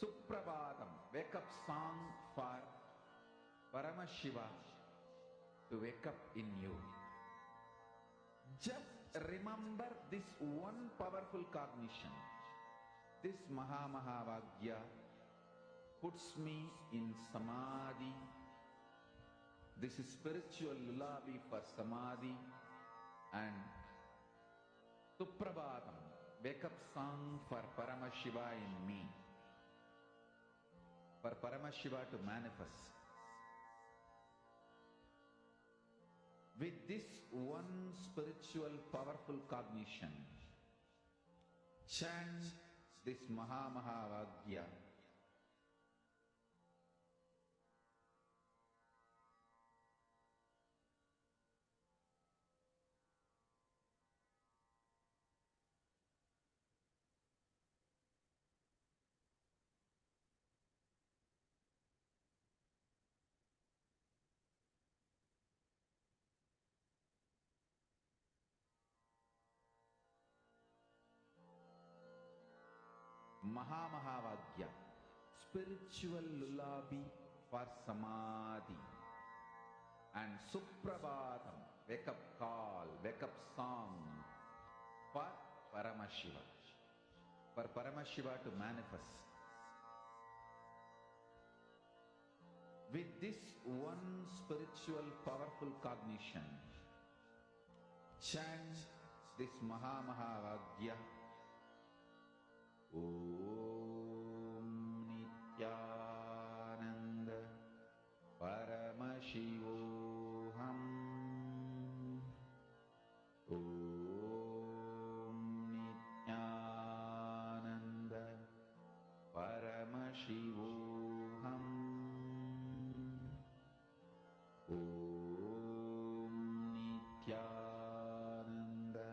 Speaker 9: Suprabhatam, wake up song for Paramashiva to wake up in you. Just remember this one powerful cognition. This Mahavagya puts me in Samadhi. This is spiritual lullaby for Samadhi, and Suprabhatam, wake up song for Paramashiva in me. For Paramashiva to manifest. With this one spiritual powerful cognition, chant this Mahavagya. Mahavagya, spiritual lullaby for Samadhi, and Suprabhatam, wake up call, wake up song for Paramashiva. For Paramashiva to manifest. With this one spiritual powerful cognition, chant this Mahavagya. Om Nityananda Paramashivoham. Om Nityananda Paramashivoham. Om Nityananda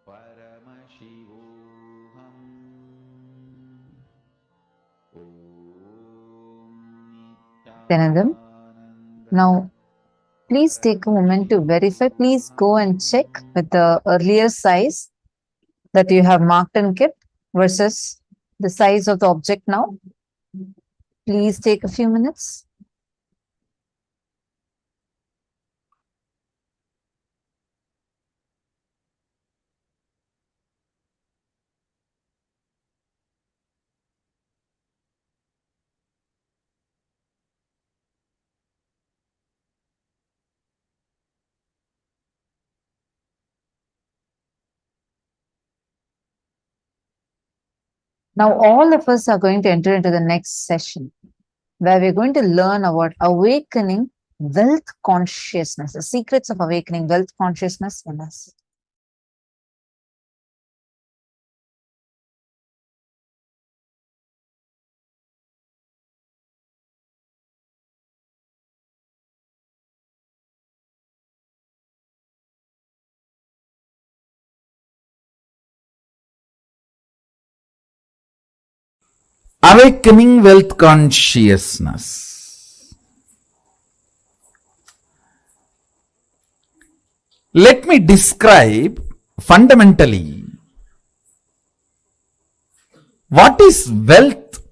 Speaker 9: Paramashivoham.
Speaker 3: Nityanandam. Now, please take a moment to verify. Please go and check with the earlier size that you have marked and kept versus the size of the object now. Please take a few minutes. Now, all of us are going to enter into the next session where we're going to learn about awakening wealth consciousness, the secrets of awakening wealth consciousness in us.
Speaker 9: Awakening wealth consciousness. Let me describe fundamentally what is wealth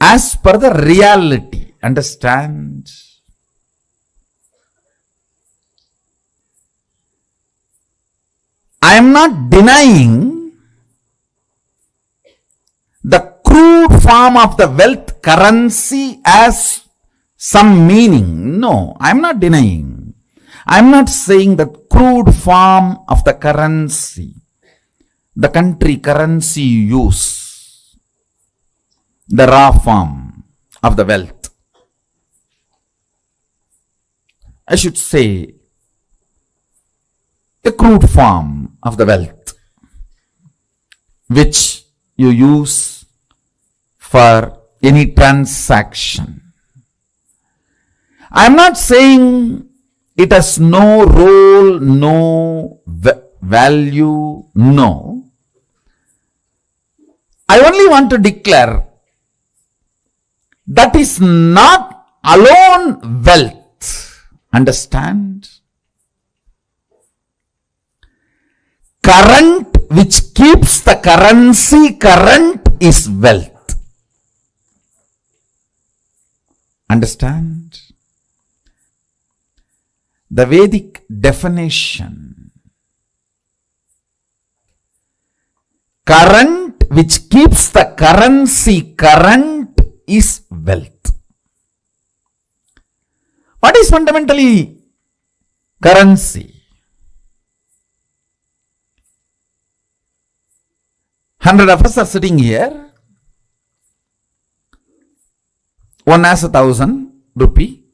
Speaker 9: as per the reality. Understand? I am not denying the crude form of the wealth currency as some meaning. No, I am not denying. I am not saying that crude form of the currency, the country currency you use, the raw form of the wealth. I should say the crude form of the wealth which you use for any transaction. I am not saying it has no role, no value, no. I only want to declare that is not alone wealth. Understand? Current which keeps the currency current is wealth. Understand? The Vedic definition, current which keeps the currency current is wealth. What is fundamentally currency? 100 of us are sitting here. One has 1,000 rupee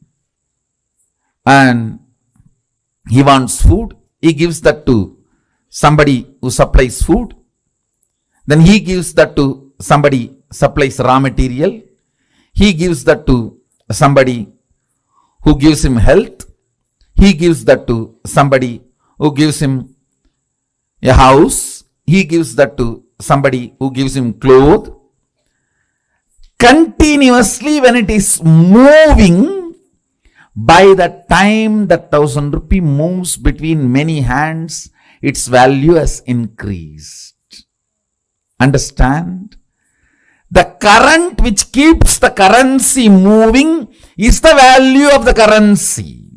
Speaker 9: and he wants food. He gives that to somebody who supplies food. Then he gives that to somebody supplies raw material. He gives that to somebody who gives him health. He gives that to somebody who gives him a house. He gives that to somebody who gives him clothes. Continuously when it is moving, by the time that 1,000 rupee moves between many hands, its value has increased. Understand? The current which keeps the currency moving is the value of the currency.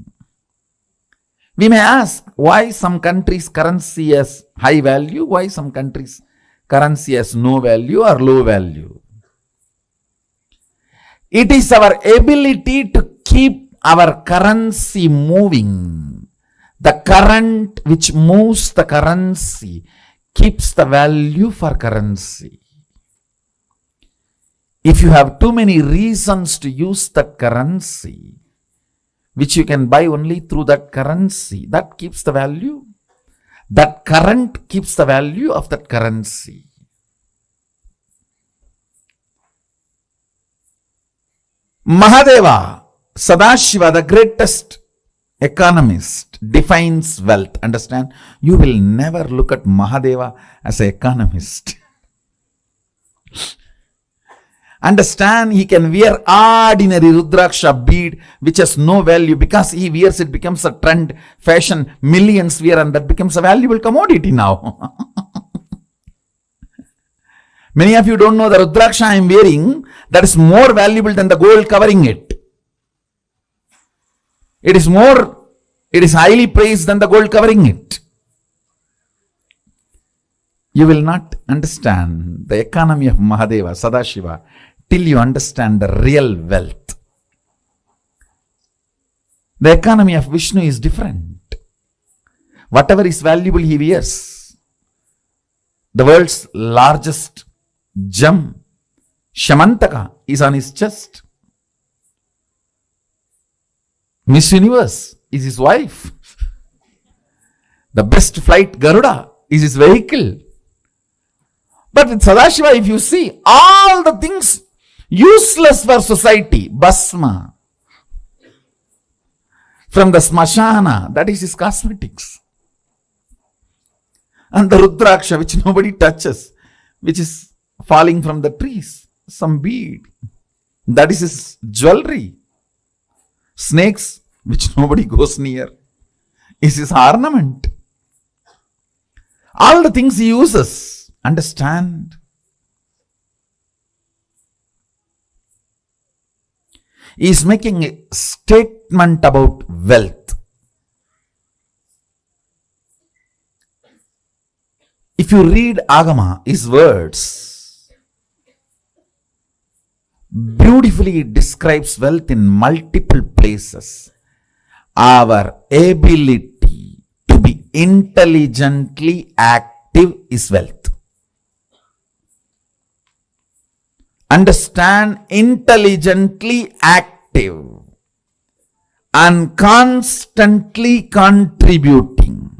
Speaker 9: We may ask, why some countries' currency has high value, why some countries' currency has no value or low value. It is our ability to keep our currency moving. The current which moves the currency keeps the value for currency. If you have too many reasons to use that currency, which you can buy only through that currency, that keeps the value. That current keeps the value of that currency. Mahadeva, Sadashiva, the greatest economist, defines wealth. Understand? You will never look at Mahadeva as an economist. Understand? He can wear ordinary Rudraksha bead which has no value. Because he wears it, becomes a trend, fashion, millions wear, and that becomes a valuable commodity now. Many of you don't know the Rudraksha I am wearing, that is more valuable than the gold covering it. It is highly praised than the gold covering it. You will not understand the economy of Mahadeva, Sadashiva, till you understand the real wealth. The economy of Vishnu is different. Whatever is valuable he wears. The world's largest gem, Shamantaka, is on his chest. Miss Universe is his wife. The best flight Garuda is his vehicle. But with Sadashiva, if you see, all the things useless for society, Basma, from the Smashana, that is his cosmetics. And the Rudraksha, which nobody touches, which is falling from the trees, some bead, that is his jewelry. Snakes, which nobody goes near, is his ornament. All the things he uses, understand? He is making a statement about wealth. If you read Agama, his words, beautifully it describes wealth in multiple places. Our ability to be intelligently active is wealth. Understand, intelligently active and constantly contributing.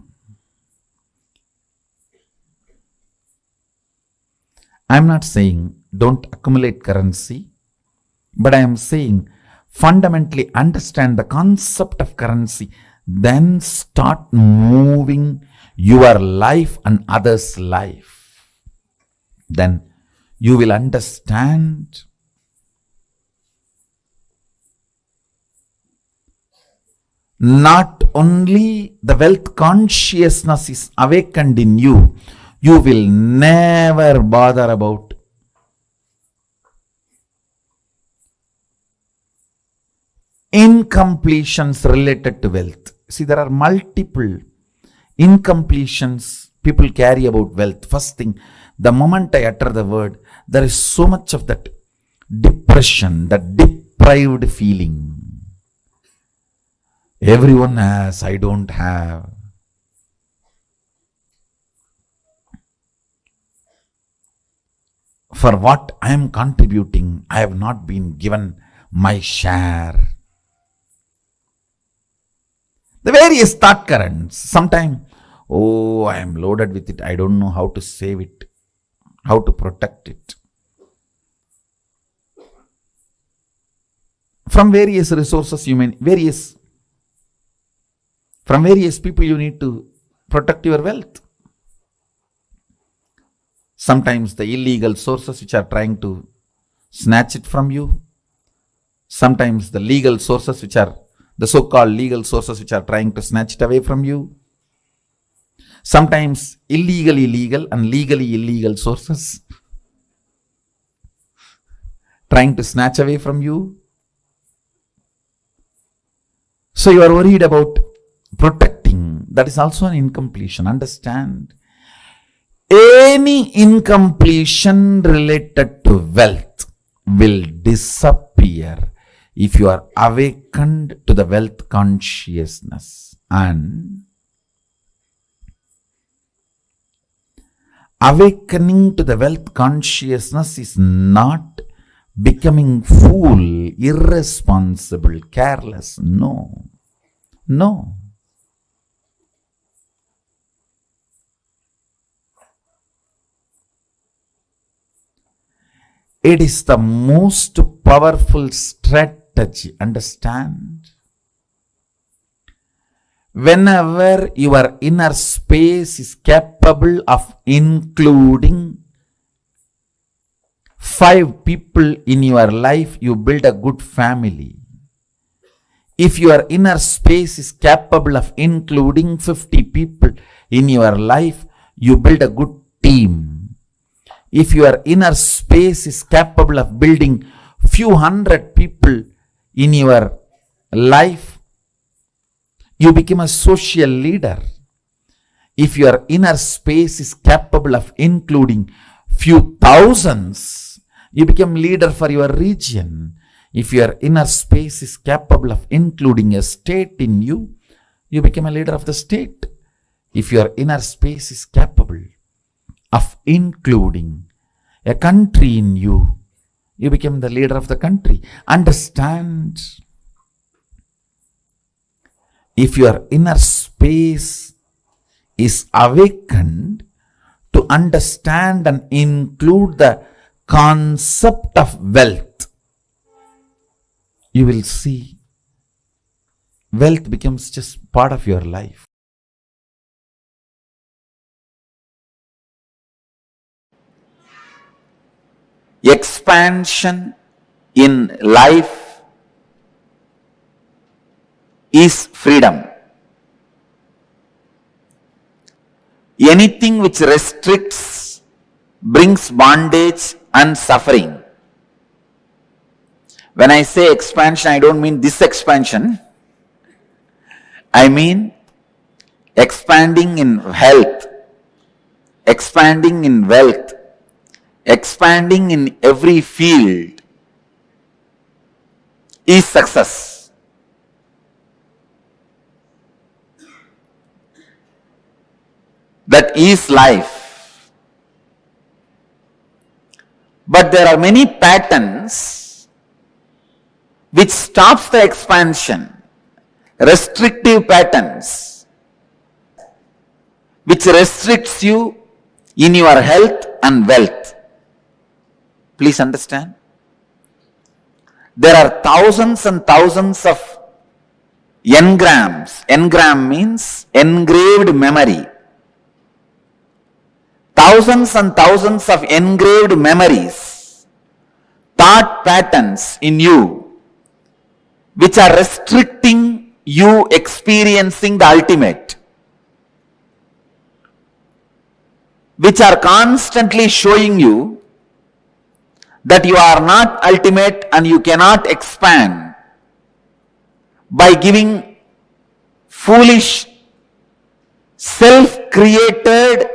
Speaker 9: I am not saying don't accumulate currency, but I am saying fundamentally understand the concept of currency, then start moving your life and others' life. Then you will understand. Not only the wealth consciousness is awakened in you, you will never bother about incompletions related to wealth. See, there are multiple incompletions people carry about wealth. First thing, the moment I utter the word, there is so much of that depression, that deprived feeling. Everyone has, I don't have. For what I am contributing, I have not been given my share. The various thought currents. Sometimes, oh, I am loaded with it. I don't know how to save it, how to protect it. From various resources, from various people, you need to protect your wealth. Sometimes the illegal sources which are trying to snatch it from you. Sometimes the legal sources which are the so-called legal sources which are trying to snatch it away from you. Sometimes illegally legal and legally illegal sources trying to snatch away from you. So you are worried about protecting. That is also an incompletion. Understand? Any incompletion related to wealth will disappear if you are awakened to the wealth consciousness. And awakening to the wealth consciousness is not becoming fool, irresponsible, careless. No. No. It is the most powerful strategy. Understand? Whenever your inner space is capable of including 5 people in your life, you build a good family. If your inner space is capable of including 50 people in your life, you build a good team. If your inner space is capable of building few hundred people in your life, you become a social leader. If your inner space is capable of including few thousands, you become leader for your region. If your inner space is capable of including a state in you, you become a leader of the state. If your inner space is capable of including a country in you, you become the leader of the country. Understand? if your inner space is awakened to understand and include the concept of wealth, you will see wealth becomes just part of your life. Expansion in life is freedom. Anything which restricts brings bondage and suffering. When I say expansion, I don't mean this expansion. I mean expanding in health, expanding in wealth, expanding in every field is success. That is life. But there are many patterns which stops the expansion, restrictive patterns which restricts you in your health and wealth. Please understand. There are thousands and thousands of engrams. Engram means engraved memory. Thousands and thousands of engraved memories, thought patterns in you, which are restricting you experiencing the ultimate, which are constantly showing you that you are not ultimate and you cannot expand by giving foolish, self-created,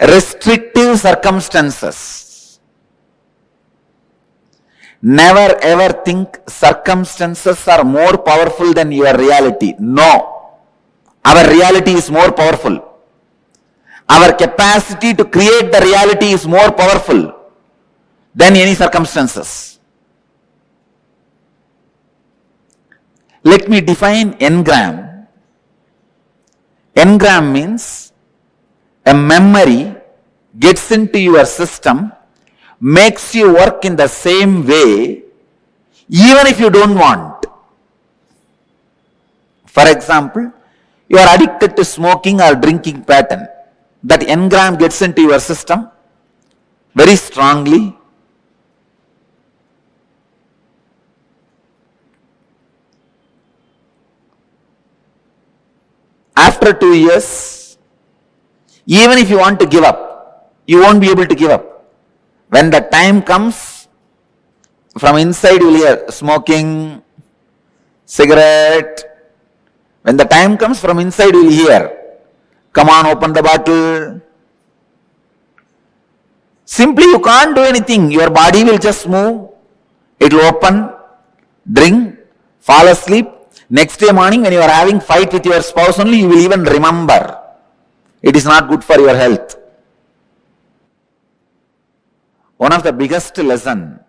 Speaker 9: restrictive circumstances. Never ever think circumstances are more powerful than your reality. No. Our reality is more powerful. Our capacity to create the reality is more powerful than any circumstances. Let me define engram. Engram means a memory gets into your system, makes you work in the same way, even if you don't want. For example, you are addicted to smoking or drinking pattern. That engram gets into your system very strongly. After 2 years, even if you want to give up, you won't be able to give up. When the time comes, from inside you will hear smoking, cigarette. When the time comes, from inside you will hear, come on, open the bottle. Simply you can't do anything. Your body will just move. It will open, drink, fall asleep. Next day morning when you are having fight with your spouse only, you will even remember. It is not good for your health. One of the biggest lesson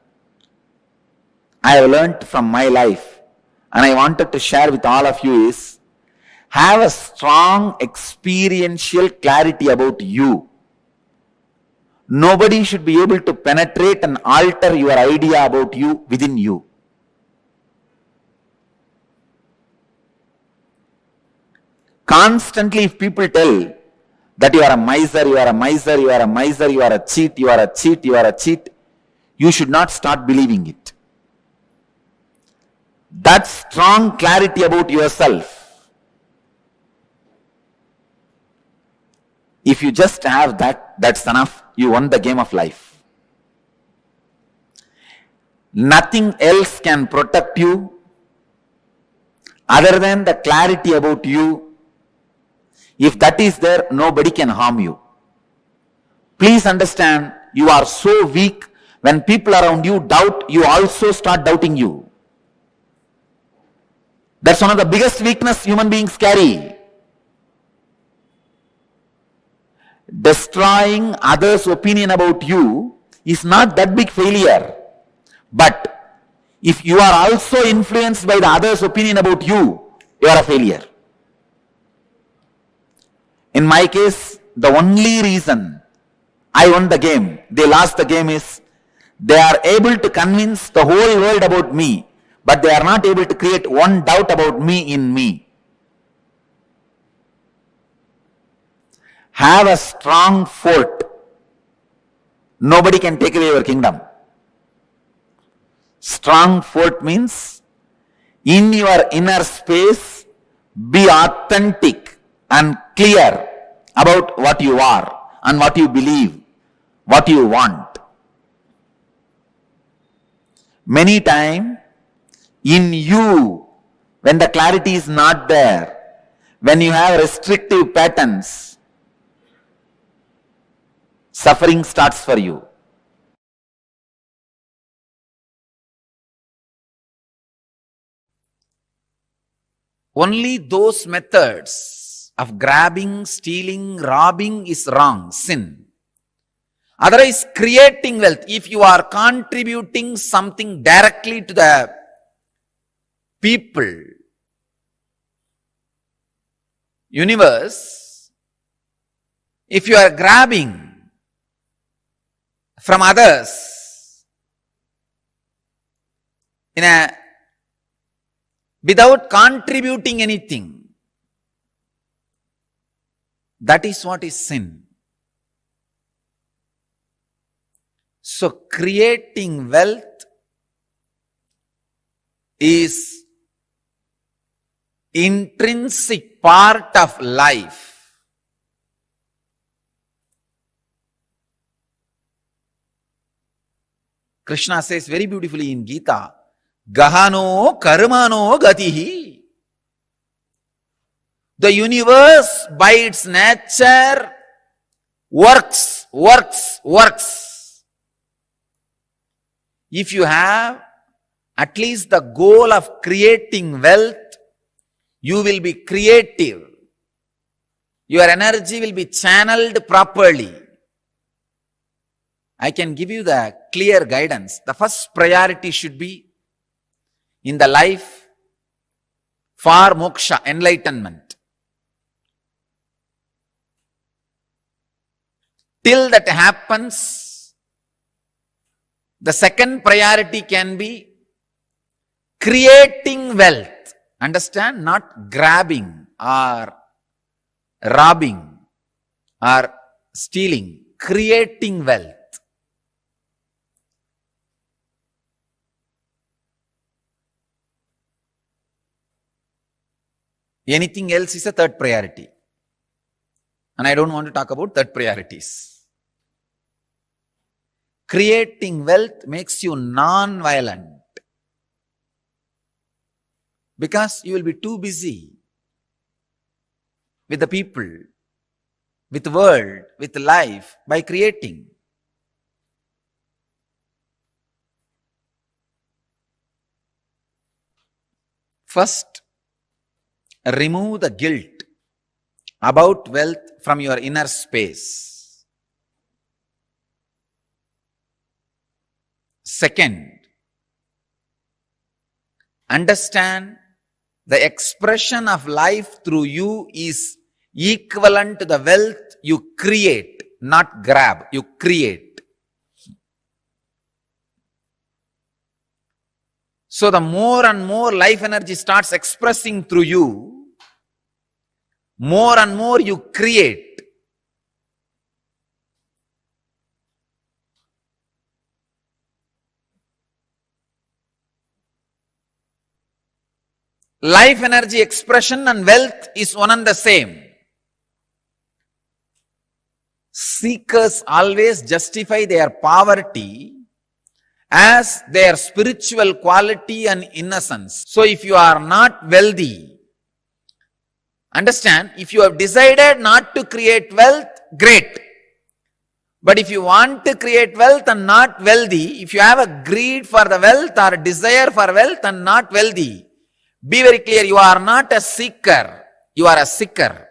Speaker 9: I have learnt from my life and I wanted to share with all of you is, have a strong experiential clarity about you. Nobody should be able to penetrate and alter your idea about you within you. Constantly, if people tell that you are a miser, you are a miser, you are a miser, you are a cheat, you are a cheat, you are a cheat, you should not start believing it. That strong clarity about yourself, if you just have that, that's enough. You won the game of life. Nothing else can protect you other than the clarity about you. If that is there, nobody can harm you. Please understand, you are so weak, when people around you doubt, you also start doubting you. That's one of the biggest weakness human beings carry. Destroying others' opinion about you is not that big failure. But if you are also influenced by the others' opinion about you, you are a failure. In my case, the only reason I won the game, they lost the game, is they are able to convince the whole world about me, but they are not able to create one doubt about me in me. Have a strong fort. Nobody can take away your kingdom. Strong fort means in your inner space, be authentic and clear about what you are and what you believe, what you want. Many times in you, when the clarity is not there, when you have restrictive patterns, suffering starts for you. Only those methods of grabbing, stealing, robbing is wrong, sin. Otherwise, creating wealth, if you are contributing something directly to the people, universe, if you are grabbing from others without contributing anything, that is what is sin. So creating wealth is intrinsic part of life. Krishna says very beautifully in Gita, Gahano karmano gatihi. The universe by its nature works. If you have at least the goal of creating wealth, you will be creative. Your energy will be channeled properly. I can give you the clear guidance. The first priority should be in the life for moksha, enlightenment. Till that happens, the second priority can be creating wealth. Understand? Not grabbing or robbing or stealing. Creating wealth. Anything else is a third priority. And I don't want to talk about third priorities. Creating wealth makes you non-violent. Because you will be too busy with the people, with the world, with life, by creating. First, remove the guilt about wealth from your inner space. Second, understand the expression of life through you is equivalent to the wealth you create, not grab, you create. So the more and more life energy starts expressing through you, more and more you create. Life energy expression and wealth is one and the same. Seekers always justify their poverty as their spiritual quality and innocence. So if you are not wealthy, understand, if you have decided not to create wealth, great. But if you want to create wealth and not wealthy, if you have a greed for the wealth or a desire for wealth and not wealthy, be very clear, you are not a seeker, you are a seeker.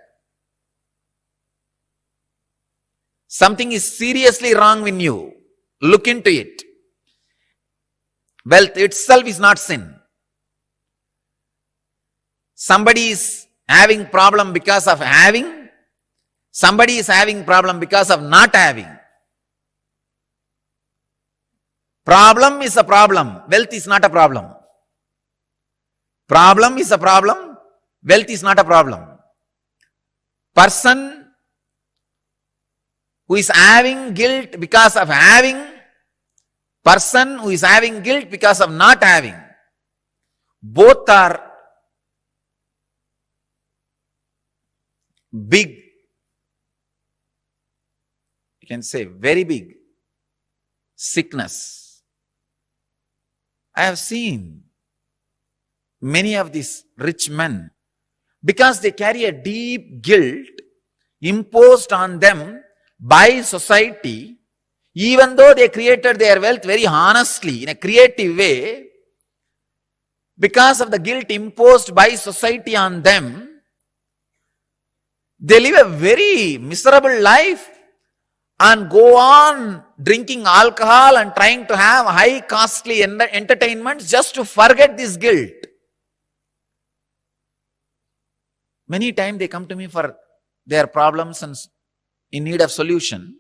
Speaker 9: Something is seriously wrong in you. Look into it. Wealth itself is not sin.
Speaker 10: Somebody is having problem because of having. Somebody is having problem because of not having. Problem is a problem. Wealth is not a problem. Problem is a problem. Wealth is not a problem. Person who is having guilt because of having, person who is having guilt because of not having, both are big, you can say very big sickness. I have seen many of these rich men, because they carry a deep guilt imposed on them by society, even though they created their wealth very honestly, in a creative way, because of the guilt imposed by society on them, they live a very miserable life and go on drinking alcohol and trying to have high costly entertainments just to forget this guilt. Many times they come to me for their problems and in need of solution.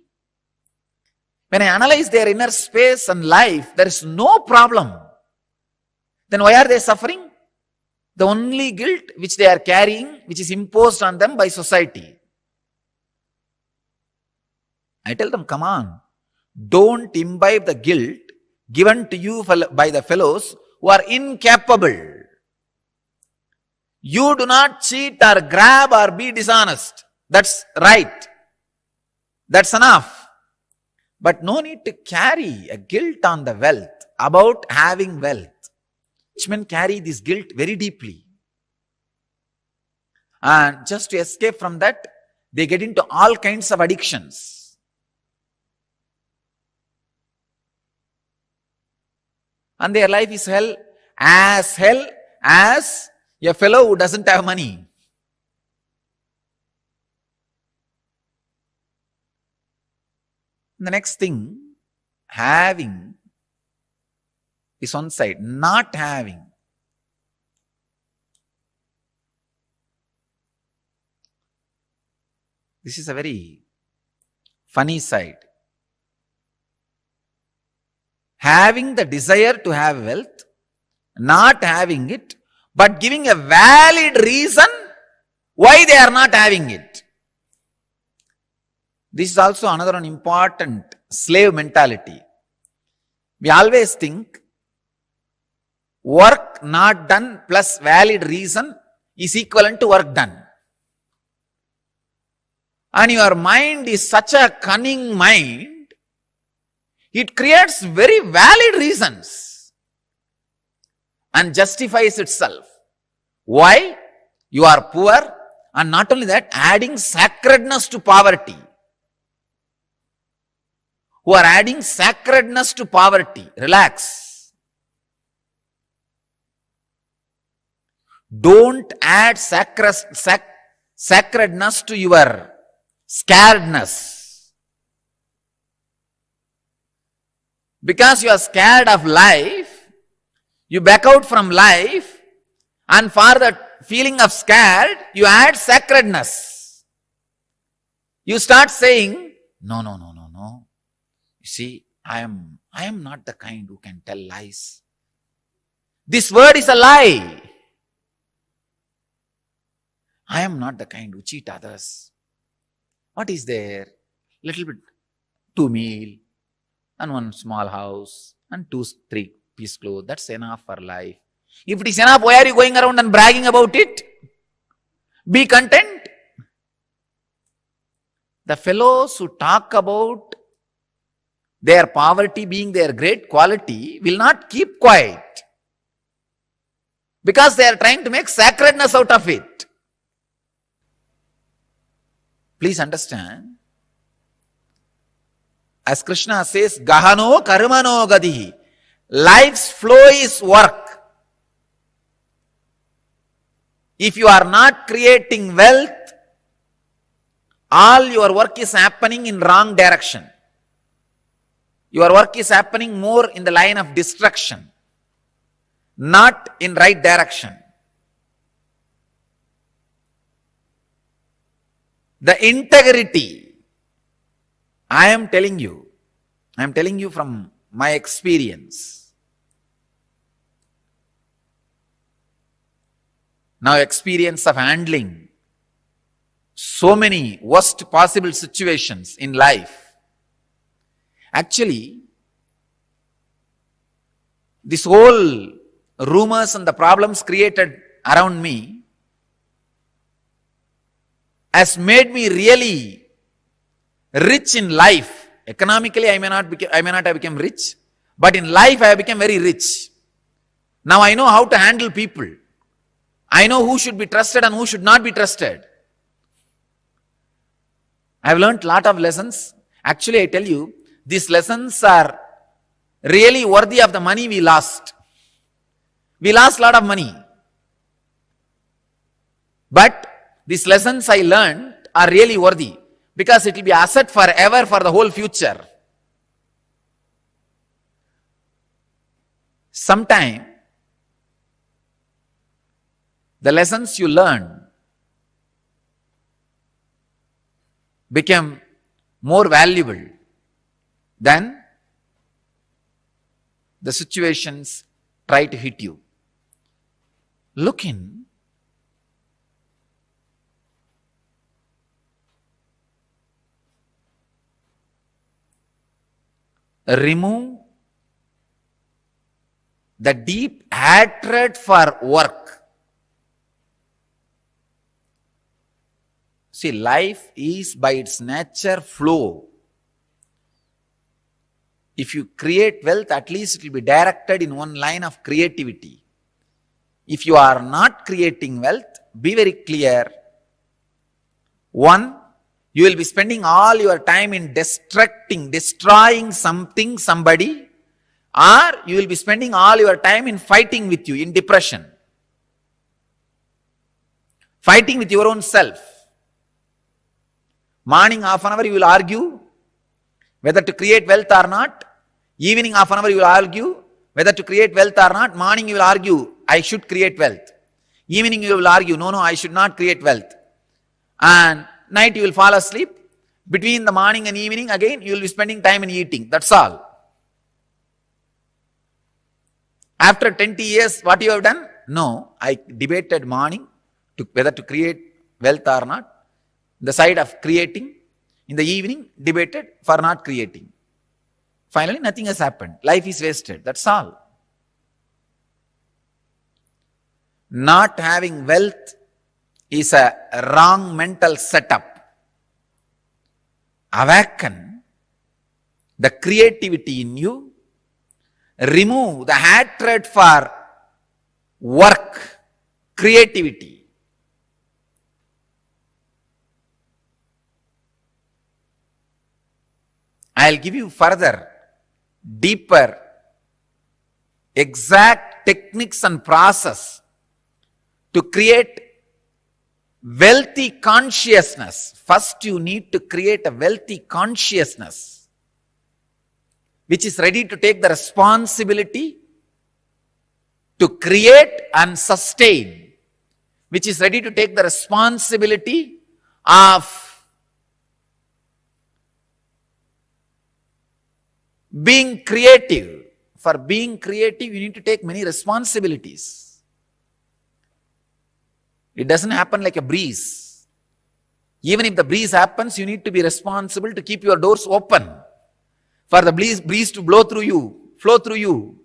Speaker 10: When I analyze their inner space and life, there is no problem. Then why are they suffering? The only guilt which they are carrying, which is imposed on them by society. I tell them, come on, don't imbibe the guilt given to you by the fellows who are incapable. You do not cheat or grab or be dishonest. That's right. That's enough. But no need to carry a guilt on the wealth, about having wealth. Rich men carry this guilt very deeply. And just to escape from that, they get into all kinds of addictions. And their life is hell as a fellow who doesn't have money. The next thing, having is one side, not having. This is a very funny side. Having the desire to have wealth, not having it, but giving a valid reason why they are not having it. This is also another important slave mentality. We always think work not done plus valid reason is equivalent to work done. And your mind is such a cunning mind, it creates very valid reasons and justifies itself. Why? You are poor, and not only that, adding sacredness to poverty. Who are adding sacredness to poverty. Relax. Don't add sacredness to your scaredness. Because you are scared of life, you back out from life, and for the feeling of scared, you add sacredness. You start saying, no. You see, I am not the kind who can tell lies. This word is a lie. I am not the kind who cheat others. What is there? Little bit, 2 meal, and 1 small house, and 2-3 piece clothes. That's enough for life. If it is enough, why are you going around and bragging about it? Be content. The fellows who talk about their poverty being their great quality will not keep quiet, because they are trying to make sacredness out of it. Please understand, as Krishna says, Gahano karmano gadihi. Life's flow is work. If you are not creating wealth, all your work is happening in wrong direction. Your work is happening more in the line of destruction, not in right direction. the integrity. I am telling you from my experience. Now, experience of handling so many worst possible situations in life. Actually, this whole rumors and the problems created around me has made me really rich in life. Economically, I may not have become rich, but in life I have become very rich. Now I know how to handle people. I know who should be trusted and who should not be trusted. I have learned a lot of lessons. Actually, I tell you, these lessons are really worthy of the money we lost. We lost a lot of money. But these lessons I learned are really worthy because it will be asset forever for the whole future. Sometime, the lessons you learn become more valuable than the situations try to hit you. Look in. Remove the deep hatred for work. See, life is by its nature flow. If you create wealth, at least it will be directed in one line of creativity. If you are not creating wealth, be very clear. One, you will be spending all your time in destroying something, somebody, or you will be spending all your time in fighting with you, in depression. Fighting with your own self. Morning half an hour you will argue whether to create wealth or not. Evening half an hour you will argue whether to create wealth or not. Morning you will argue, I should create wealth. Evening you will argue, no, I should not create wealth. And night you will fall asleep. Between the morning and evening, again, you will be spending time in eating. That's all. After 20 years, what you have done? No, I debated morning whether to create wealth or not. The side of creating. In the evening, debated for not creating. Finally, nothing has happened. Life is wasted. That's all. Not having wealth is a wrong mental setup. Awaken the creativity in you. Remove the hatred for work, creativity. I'll give you further, deeper, exact techniques and process to create wealthy consciousness. First, you need to create a wealthy consciousness which is ready to take the responsibility to create and sustain, which is ready to take the responsibility of being creative. For being creative, you need to take many responsibilities. It doesn't happen like a breeze. Even if the breeze happens, you need to be responsible to keep your doors open for the breeze to blow through you, flow through you.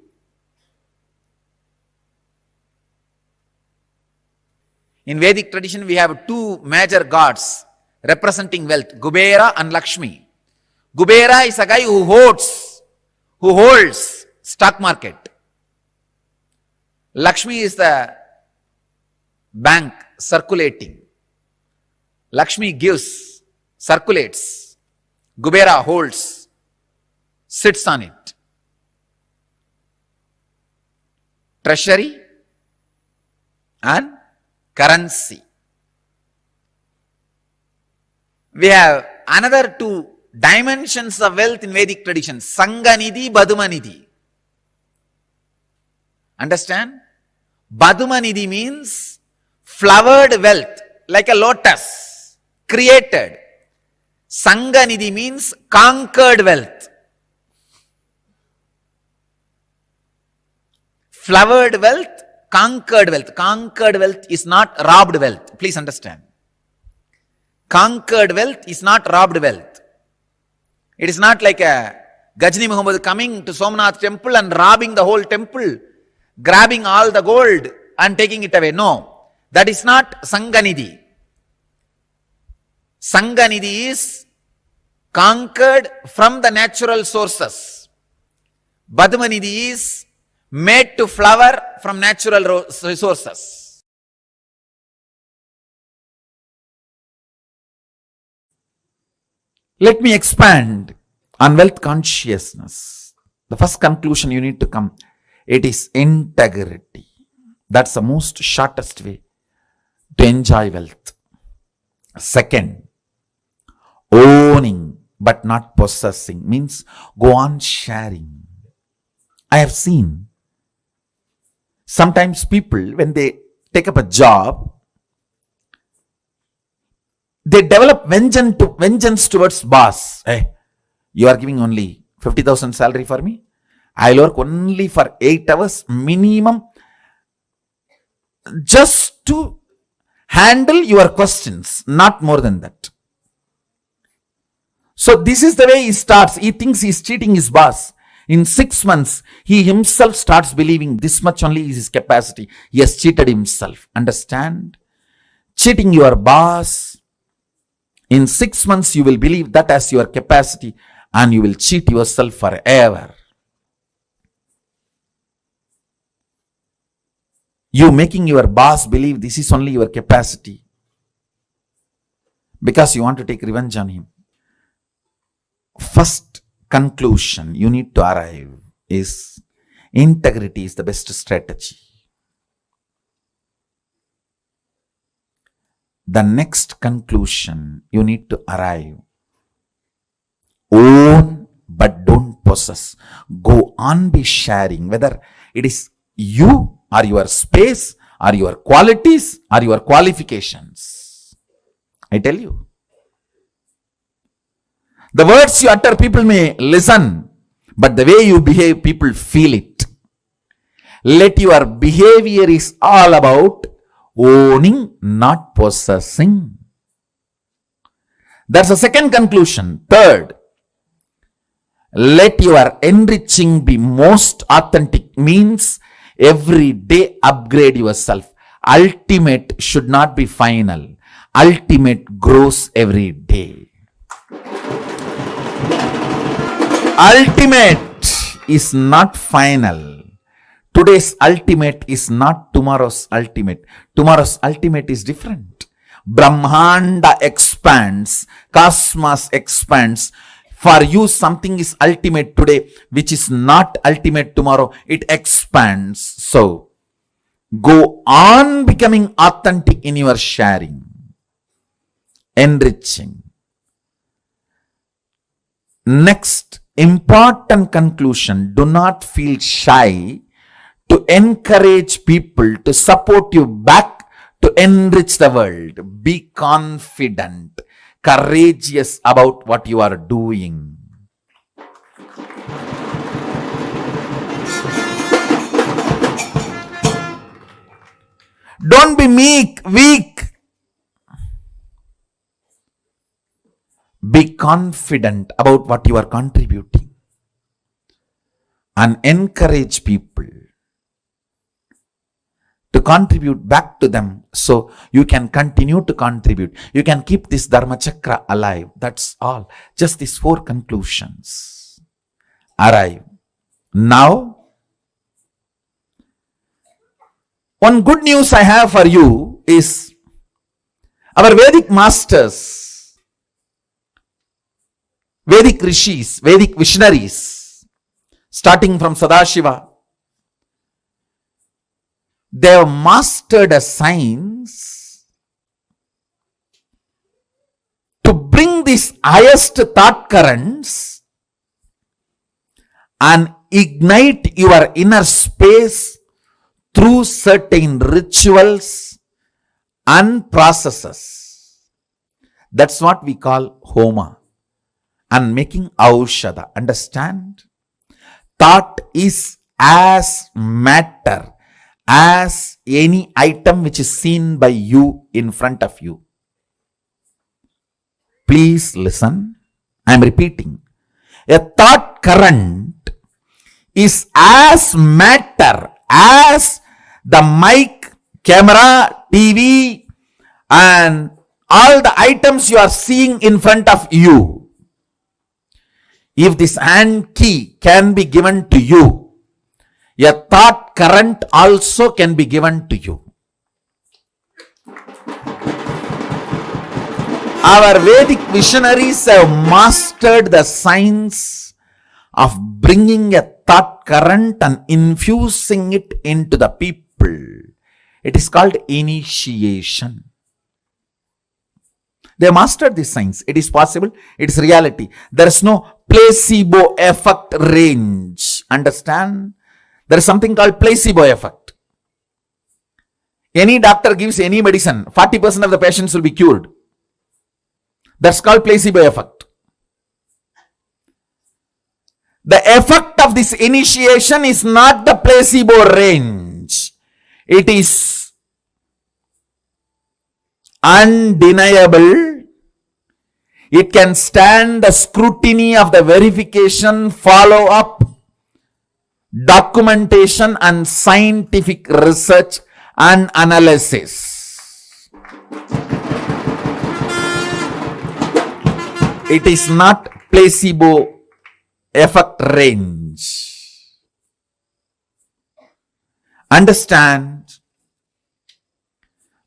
Speaker 10: In Vedic tradition, we have two major gods representing wealth, Kubera and Lakshmi. Kubera is a guy who holds stock market. Lakshmi is the bank circulating. Lakshmi gives, circulates. Kubera holds, sits on it. Treasury and currency. We have another two dimensions of wealth in Vedic tradition. Sanganidhi, Badumanidhi. Understand? Badumanidhi means flowered wealth, like a lotus, created. Sanganidhi means conquered wealth. Flowered wealth, conquered wealth. Conquered wealth is not robbed wealth. Please understand. Conquered wealth is not robbed wealth. It is not like a Gajni Muhammad coming to Somnath temple and robbing the whole temple, grabbing all the gold and taking it away. No, that is not Sanganidhi. Sanganidhi is conquered from the natural sources. Padmanidhi is made to flower from natural resources. Let me expand on wealth consciousness. The first conclusion you need to come, it is integrity. That's the most shortest way to enjoy wealth. Second, owning but not possessing means go on sharing. I have seen sometimes people, when they take up a job, they develop vengeance towards boss. Hey, you are giving only 50,000 salary for me. I'll work only for 8 hours minimum just to handle your questions, not more than that. So this is the way he starts. He thinks he's cheating his boss. In 6 months, he himself starts believing this much only is his capacity. He has cheated himself. Understand? Cheating your boss. In 6 months, you will believe that as your capacity and you will cheat yourself forever. You making your boss believe this is only your capacity because you want to take revenge on him. First conclusion you need to arrive is integrity is the best strategy. The next conclusion you need to arrive, own but don't possess. Go on be sharing, whether it is you or your space or your qualities or your qualifications. I tell you, the words you utter people may listen, but the way you behave people feel it. Let your behavior is all about owning, not possessing. That's the second conclusion. Third, let your enriching be most authentic, means every day upgrade yourself. Ultimate should not be final. Ultimate grows every day. Ultimate is not final. Today's ultimate is not tomorrow's ultimate. Tomorrow's ultimate is different. Brahmanda expands, cosmos expands. For you, something is ultimate today, which is not ultimate tomorrow. It expands. So, go on becoming authentic in your sharing, enriching. Next, important conclusion. Do not feel shy to encourage people to support you back to enrich the world. Be confident, courageous about what you are doing. Don't be weak. Be confident about what you are contributing and encourage people to contribute back to them so you can continue to contribute. You can keep this Dharma Chakra alive. That's all. Just these 4 conclusions arrive. Now, one good news I have for you is our Vedic masters, Vedic rishis, Vedic visionaries, starting from Sadashiva, they have mastered a science to bring these highest thought currents and ignite your inner space through certain rituals and processes. That's what we call homa. And making aushadha. Understand? Thought is as matter as any item which is seen by you in front of you. Please listen. I am repeating. A thought current is as matter as the mic, camera, TV, and all the items you are seeing in front of you. If this hand key can be given to you, a thought current also can be given to you. Our Vedic visionaries have mastered the science of bringing a thought current and infusing it into the people. It is called initiation. They mastered this science. It is possible. It is reality. There is no placebo effect range. Understand? There is something called placebo effect. Any doctor gives any medicine, 40% of the patients will be cured. That's called placebo effect. The effect of this initiation is not the placebo range. It is undeniable. It can stand the scrutiny of the verification, follow-up, documentation, and scientific research and analysis. It is not placebo effect range. Understand?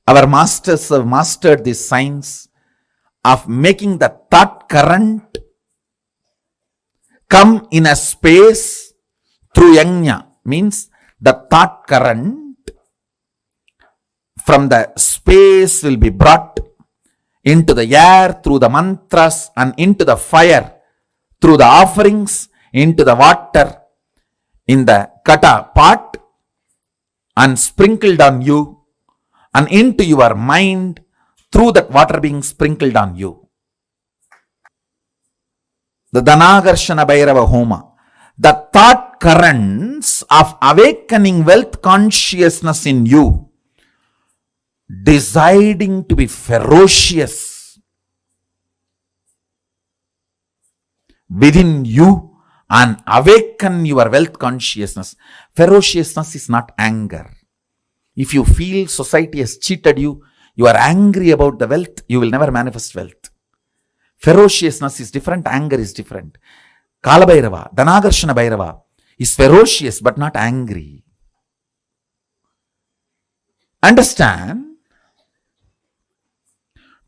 Speaker 10: Our masters have mastered this science of making the thought current come in a space through yajna. Means the thought current from the space will be brought into the air through the mantras and into the fire through the offerings, into the water in the kata pot and sprinkled on you, and into your mind through that water being sprinkled on you. The Dhanagarshana Bhairava Homa. The thought currents of awakening wealth consciousness in you, deciding to be ferocious within you and awaken your wealth consciousness. Ferociousness is not anger. If you feel society has cheated you, you are angry about the wealth, you will never manifest wealth. Ferociousness is different, anger is different. Kala Bhairava, Dhanagarshana Bhairava is ferocious but not angry. Understand?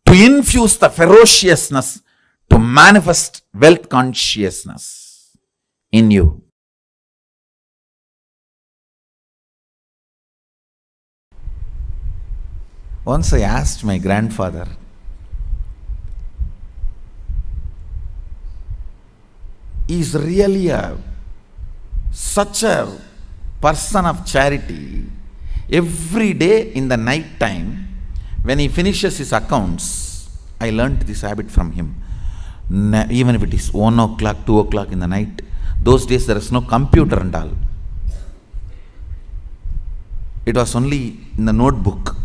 Speaker 10: To infuse the ferociousness to manifest wealth consciousness in you. Once I asked my grandfather, is really such a person of charity. Every day in the night time, when he finishes his accounts, I learnt this habit from him. Even if it is 1 o'clock, 2 o'clock in the night, those days there is no computer and all. It was only in the notebook.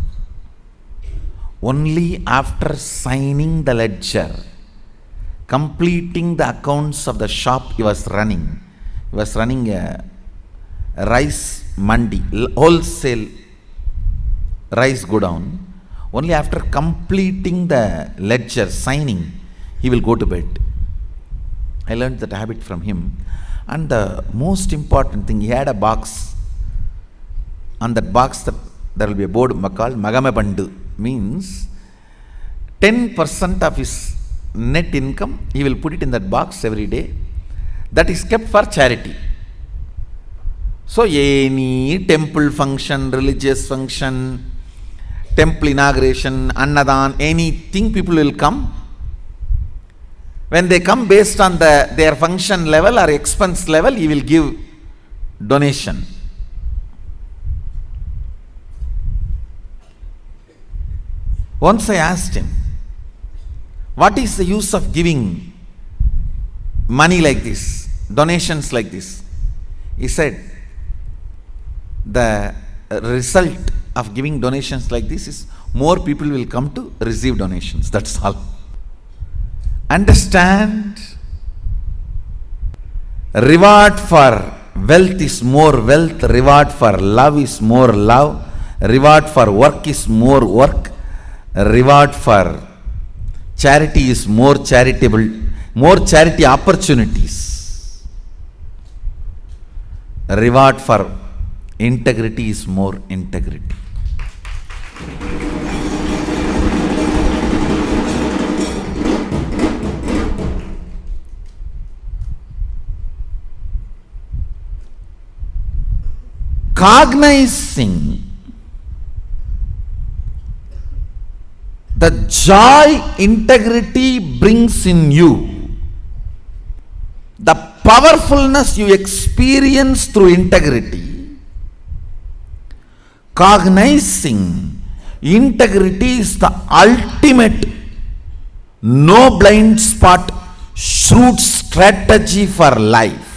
Speaker 10: Only after signing the ledger, completing the accounts of the shop he was running. He was running a rice mandi, wholesale rice godown. Only after completing the ledger, signing, he will go to bed. I learned that habit from him. And the most important thing, he had a box. On that box, there will be a board called Magame Bandu. Means 10% of his net income, he will put it in that box every day. That is kept for charity. So any temple function, religious function, temple inauguration, annadan, anything, people will come. When they come based on their function level or expense level, he will give donation. Once I asked him, What is the use of giving money like this, donations like this? He said, the result of giving donations like this is more people will come to receive donations. That's all. Understand? Reward for wealth is more wealth, reward for love is more love, reward for work is more work, reward for charity is more charitable, more charity opportunities. Reward for integrity is more integrity. Cognizing the joy integrity brings in you, the powerfulness you experience through integrity, cognizing integrity is the ultimate no blind spot shrewd strategy for life.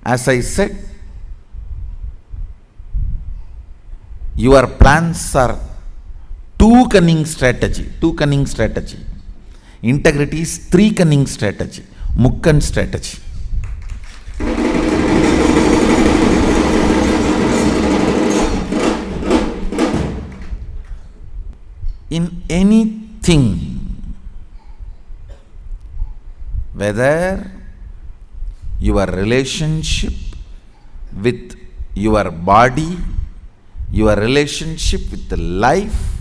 Speaker 10: As I said, your plans are two cunning strategy. Integrity is three cunning strategy. Mukkan strategy. In anything, whether your relationship with your body, your relationship with life,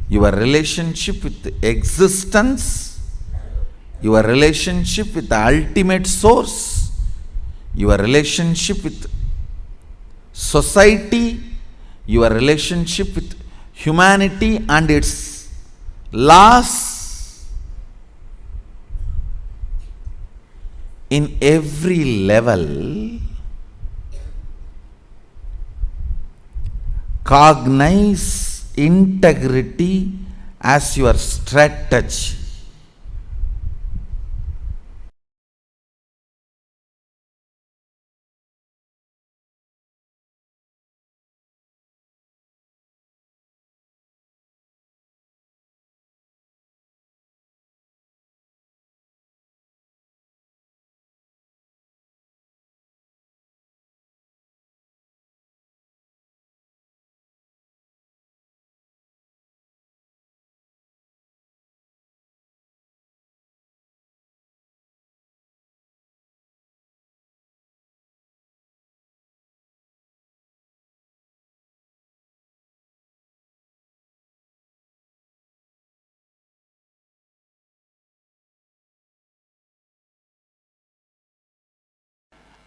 Speaker 10: your relationship with existence, your relationship with the ultimate source, your relationship with society, your relationship with humanity and its laws, in every level, cognize integrity as your strategy.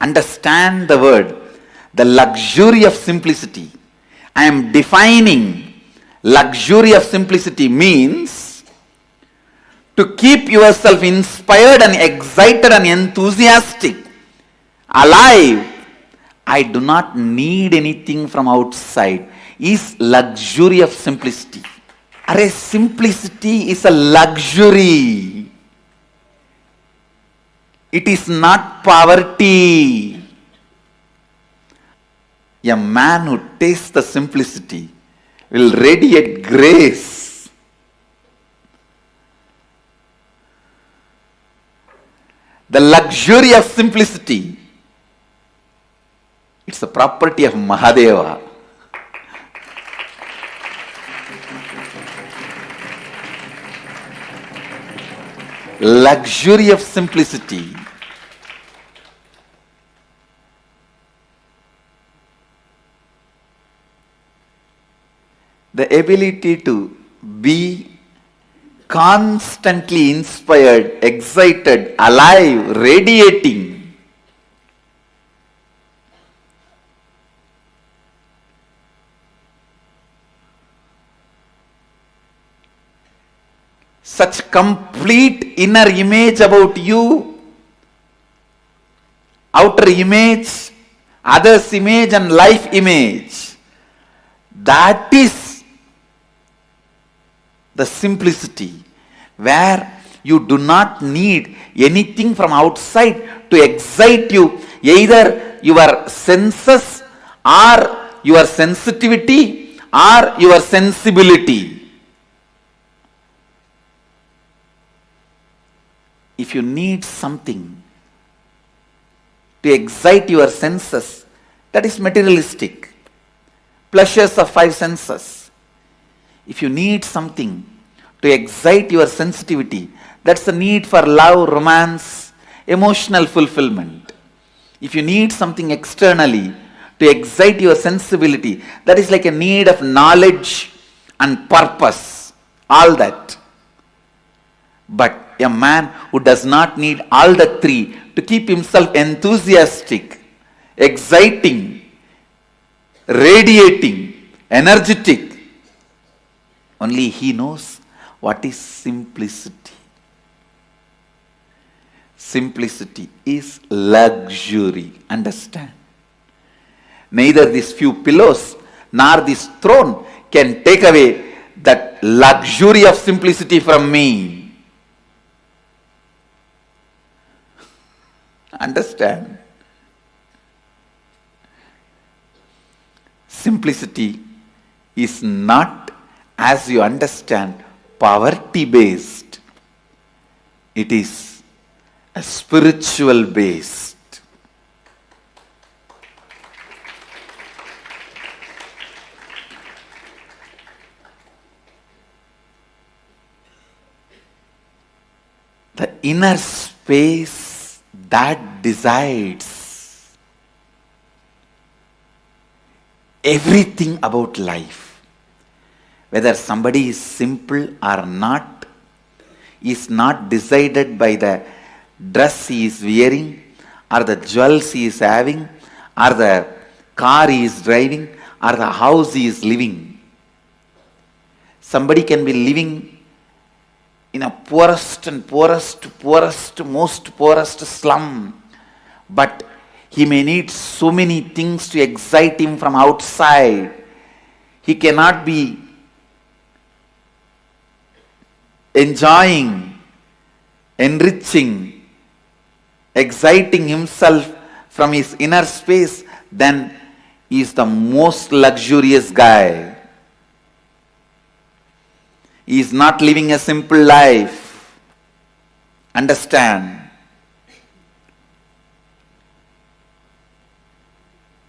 Speaker 10: Understand the word, the luxury of simplicity. I am defining luxury of simplicity means to keep yourself inspired and excited and enthusiastic, alive. I do not need anything from outside is luxury of simplicity. Array, simplicity is a luxury. It is not poverty. A man who tastes the simplicity will radiate grace. The luxury of simplicity, it's a property of Mahadeva. Luxury of simplicity. The ability to be constantly inspired, excited, alive, radiating. Such complete inner image about you, outer image, others' image and life image. That is
Speaker 9: the simplicity, where you do not need anything from outside to excite you, either your senses or your sensitivity or your sensibility. If you need something to excite your senses, that is materialistic. Pleasures of five senses. If you need something to excite your sensitivity, that's the need for love, romance, emotional fulfillment. If you need something externally to excite your sensibility, that is like a need of knowledge and purpose, all that. But a man who does not need all the three to keep himself enthusiastic, exciting, radiating, energetic, only he knows what is simplicity. Simplicity is luxury. Understand? Neither these few pillows nor this throne can take away that luxury of simplicity from me. Understand? Simplicity is not, as you understand, poverty based. It is a spiritual based. The inner space that decides everything about life, whether somebody is simple or not, is not decided by the dress he is wearing, or the jewels he is having, or the car he is driving, or the house he is living. Somebody can be living in a poorest, most poorest slum, but he may need so many things to excite him from outside. He cannot be enjoying, enriching, exciting himself from his inner space. Then he is the most luxurious guy. He is not living a simple life. Understand?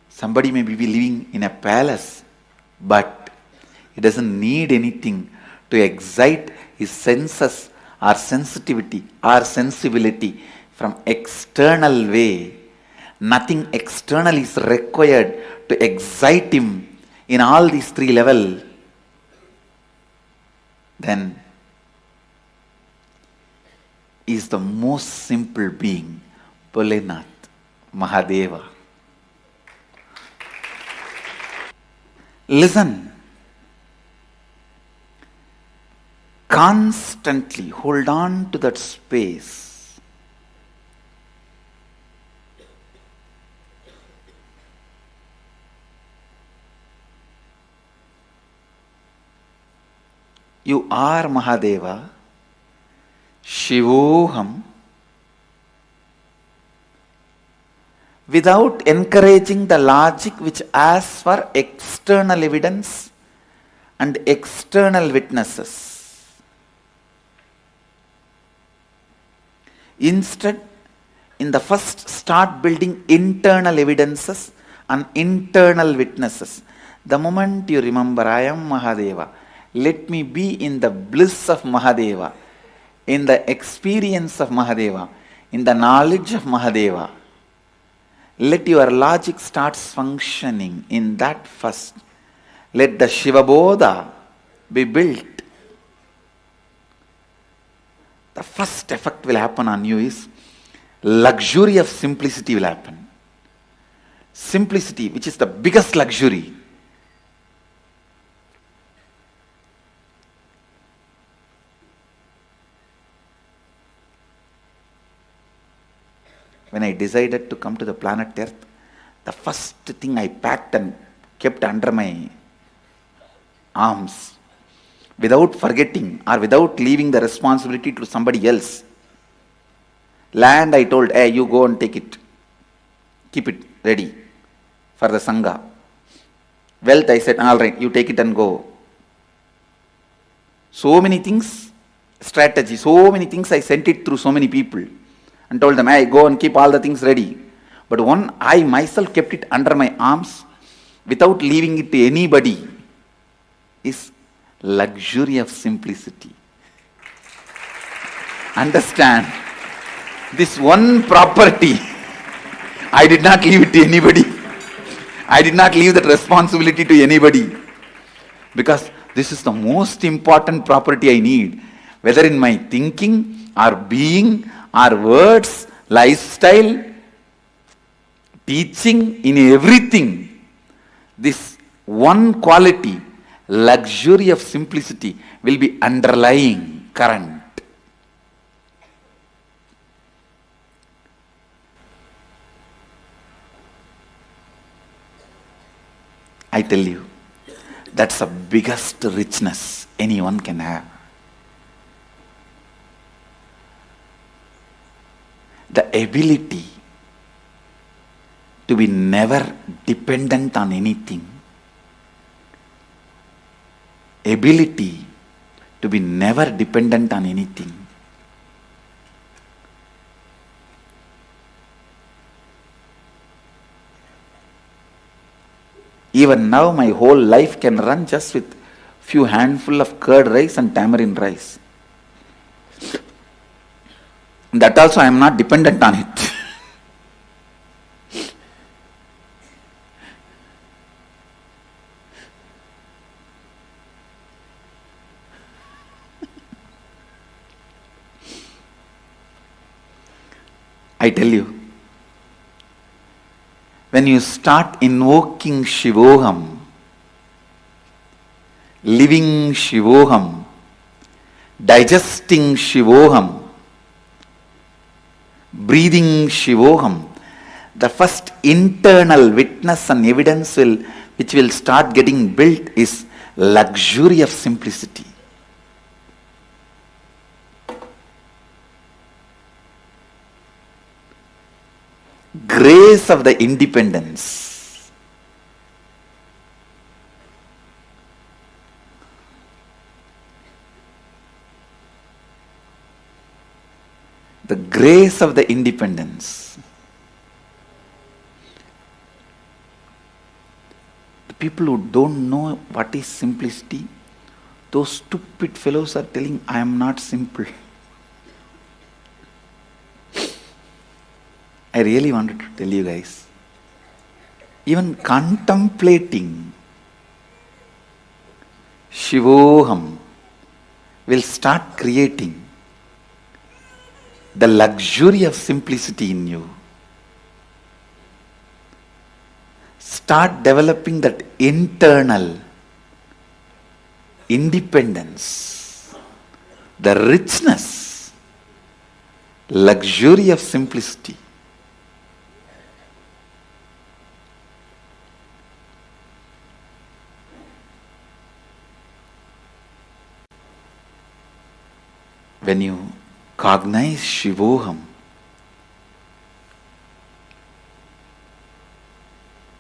Speaker 9: Somebody may be living in a palace, but he doesn't need anything to excite his senses or sensitivity or sensibility from external way. Nothing external is required to excite him in all these three levels. Then is the most simple being, Bholenath, Mahadeva. Listen. Constantly hold on to that space. You are Mahadeva, Shivoham, without encouraging the logic which asks for external evidence and external witnesses. Instead, in the first, start building internal evidences and internal witnesses. The moment you remember, I am Mahadeva, let me be in the bliss of Mahadeva, in the experience of Mahadeva, in the knowledge of Mahadeva. Let your logic start functioning in that first. Let the Shiva Bodha be built. The first effect will happen on you is luxury of simplicity will happen. Simplicity, which is the biggest luxury. When I decided to come to the planet Earth, the first thing I packed and kept under my arms without forgetting or without leaving the responsibility to somebody else. Land, I told, hey, you go and take it. Keep it ready for the Sangha. Wealth, I said, all right, you take it and go. So many things, strategy, so many things I sent it through so many people and told them, hey, go and keep all the things ready. But one, I myself kept it under my arms without leaving it to anybody, is luxury of simplicity. Understand, this one property, I did not leave it to anybody. I did not leave that responsibility to anybody, because this is the most important property I need, whether in my thinking or being or words, lifestyle, teaching, in everything. This one quality, luxury of simplicity, will be underlying current. I tell you, that's the biggest richness anyone can have. The ability to be never dependent on anything. Ability to be never dependent on anything. Even now my whole life can run just with few handful of curd rice and tamarind rice. That also I am not dependent on it. I tell you, when you start invoking Shivoham, living Shivoham, digesting Shivoham, breathing Shivoham, the first internal witness and evidence which will start getting built is luxury of simplicity. Grace of the independence. The grace of the independence. The people who don't know what is simplicity, those stupid fellows are telling, I am not simple. I really wanted to tell you guys, even contemplating Shivoham will start creating the luxury of simplicity in you. Start developing that internal independence, the richness, luxury of simplicity. When you cognize Shivoham,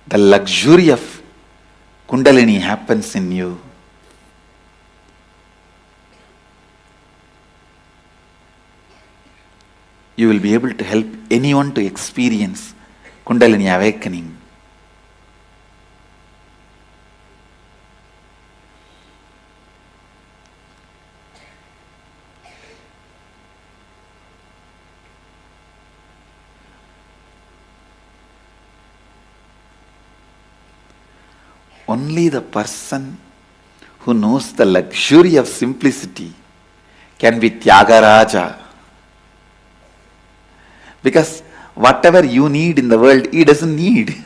Speaker 9: the luxury of Kundalini happens in you. You will be able to help anyone to experience Kundalini awakening. Only the person who knows the luxury of simplicity can be Tyagaraja. Because whatever you need in the world, he doesn't need.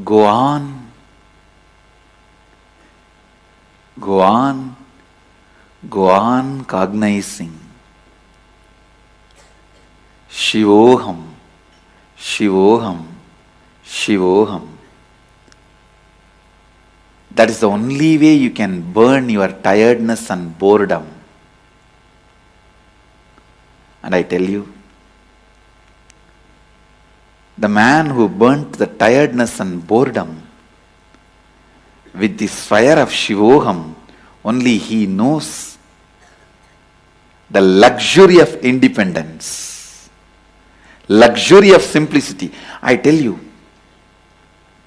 Speaker 9: Go on. Go on. Go on cognizing. Shivoham. Shivoham, Shivoham. That is the only way you can burn your tiredness and boredom. And I tell you, the man who burnt the tiredness and boredom with this fire of Shivoham, only he knows the luxury of independence, luxury of simplicity. I tell you,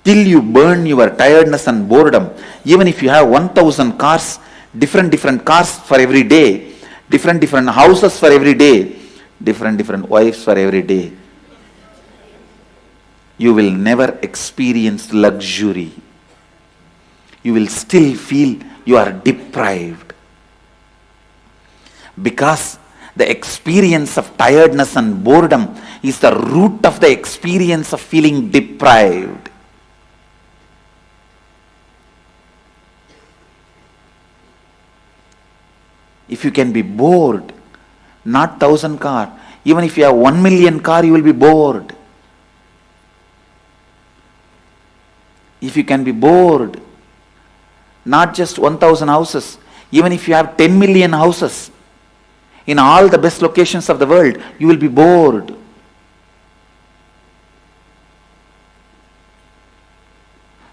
Speaker 9: till you burn your tiredness and boredom, even if you have 1,000 cars, different cars for every day, different houses for every day, different wives for every day, you will never experience luxury. You will still feel you are deprived. Because the experience of tiredness and boredom is the root of the experience of feeling deprived. If you can be bored, not 1,000 car, even if you have 1 million car, you will be bored. If you can be bored, not just 1,000 houses, even if you have 10 million houses in all the best locations of the world, you will be bored.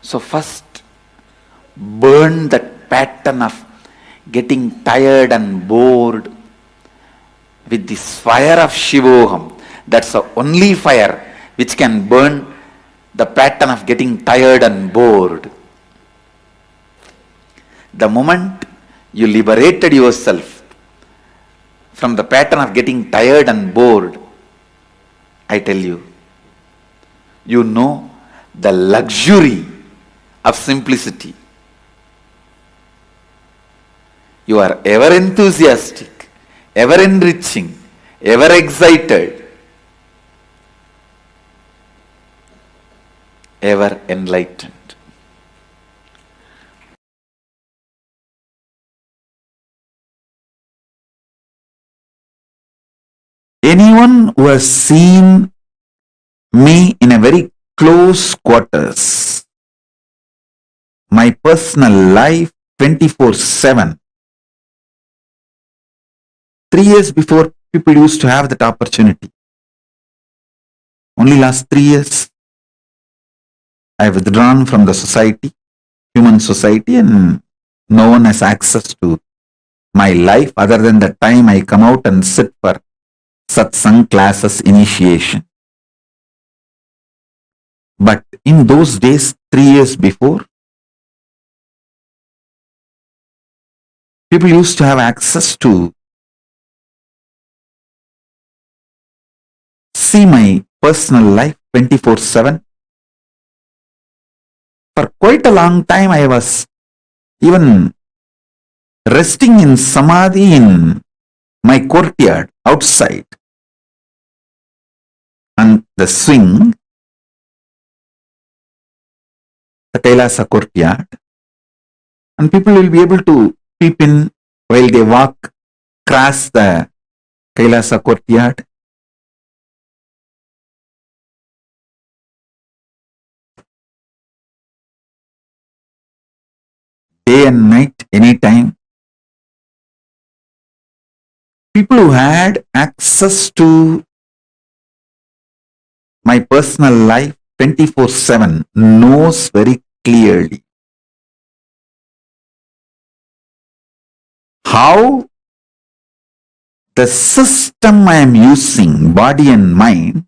Speaker 9: So first, burn that pattern of getting tired and bored with this fire of Shivoham. That's the only fire which can burn the pattern of getting tired and bored. The moment you liberated yourself from the pattern of getting tired and bored, I tell you, you know the luxury of simplicity. You are ever enthusiastic, ever enriching, ever excited, ever enlightened. Anyone who has seen me in a very close quarters, my personal life 24/7. 3 years before, people used to have that opportunity. Only last 3 years, I have withdrawn from the society, human society, and no one has access to my life other than the time I come out and sit for satsang classes initiation. But in those days, 3 years before, people used to have access to see my personal life 24/7. For quite a long time, I was even resting in samadhi in my courtyard outside on the swing, the KAILASA courtyard, and people will be able to peep in while they walk across the KAILASA courtyard. Day and night, anytime. People who had access to my personal life 24/7 knows very clearly how the system I am using, body and mind,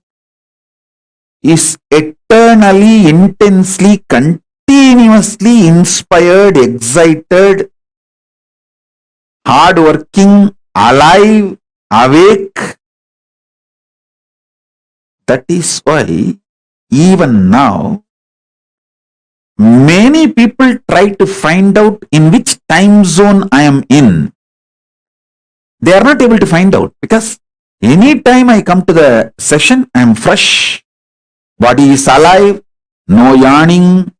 Speaker 9: is eternally, intensely, continuously inspired, excited, hardworking, alive, awake. That is why even now many people try to find out in which time zone I am in. They are not able to find out because anytime I come to the session, I am fresh. Body is alive, no yawning,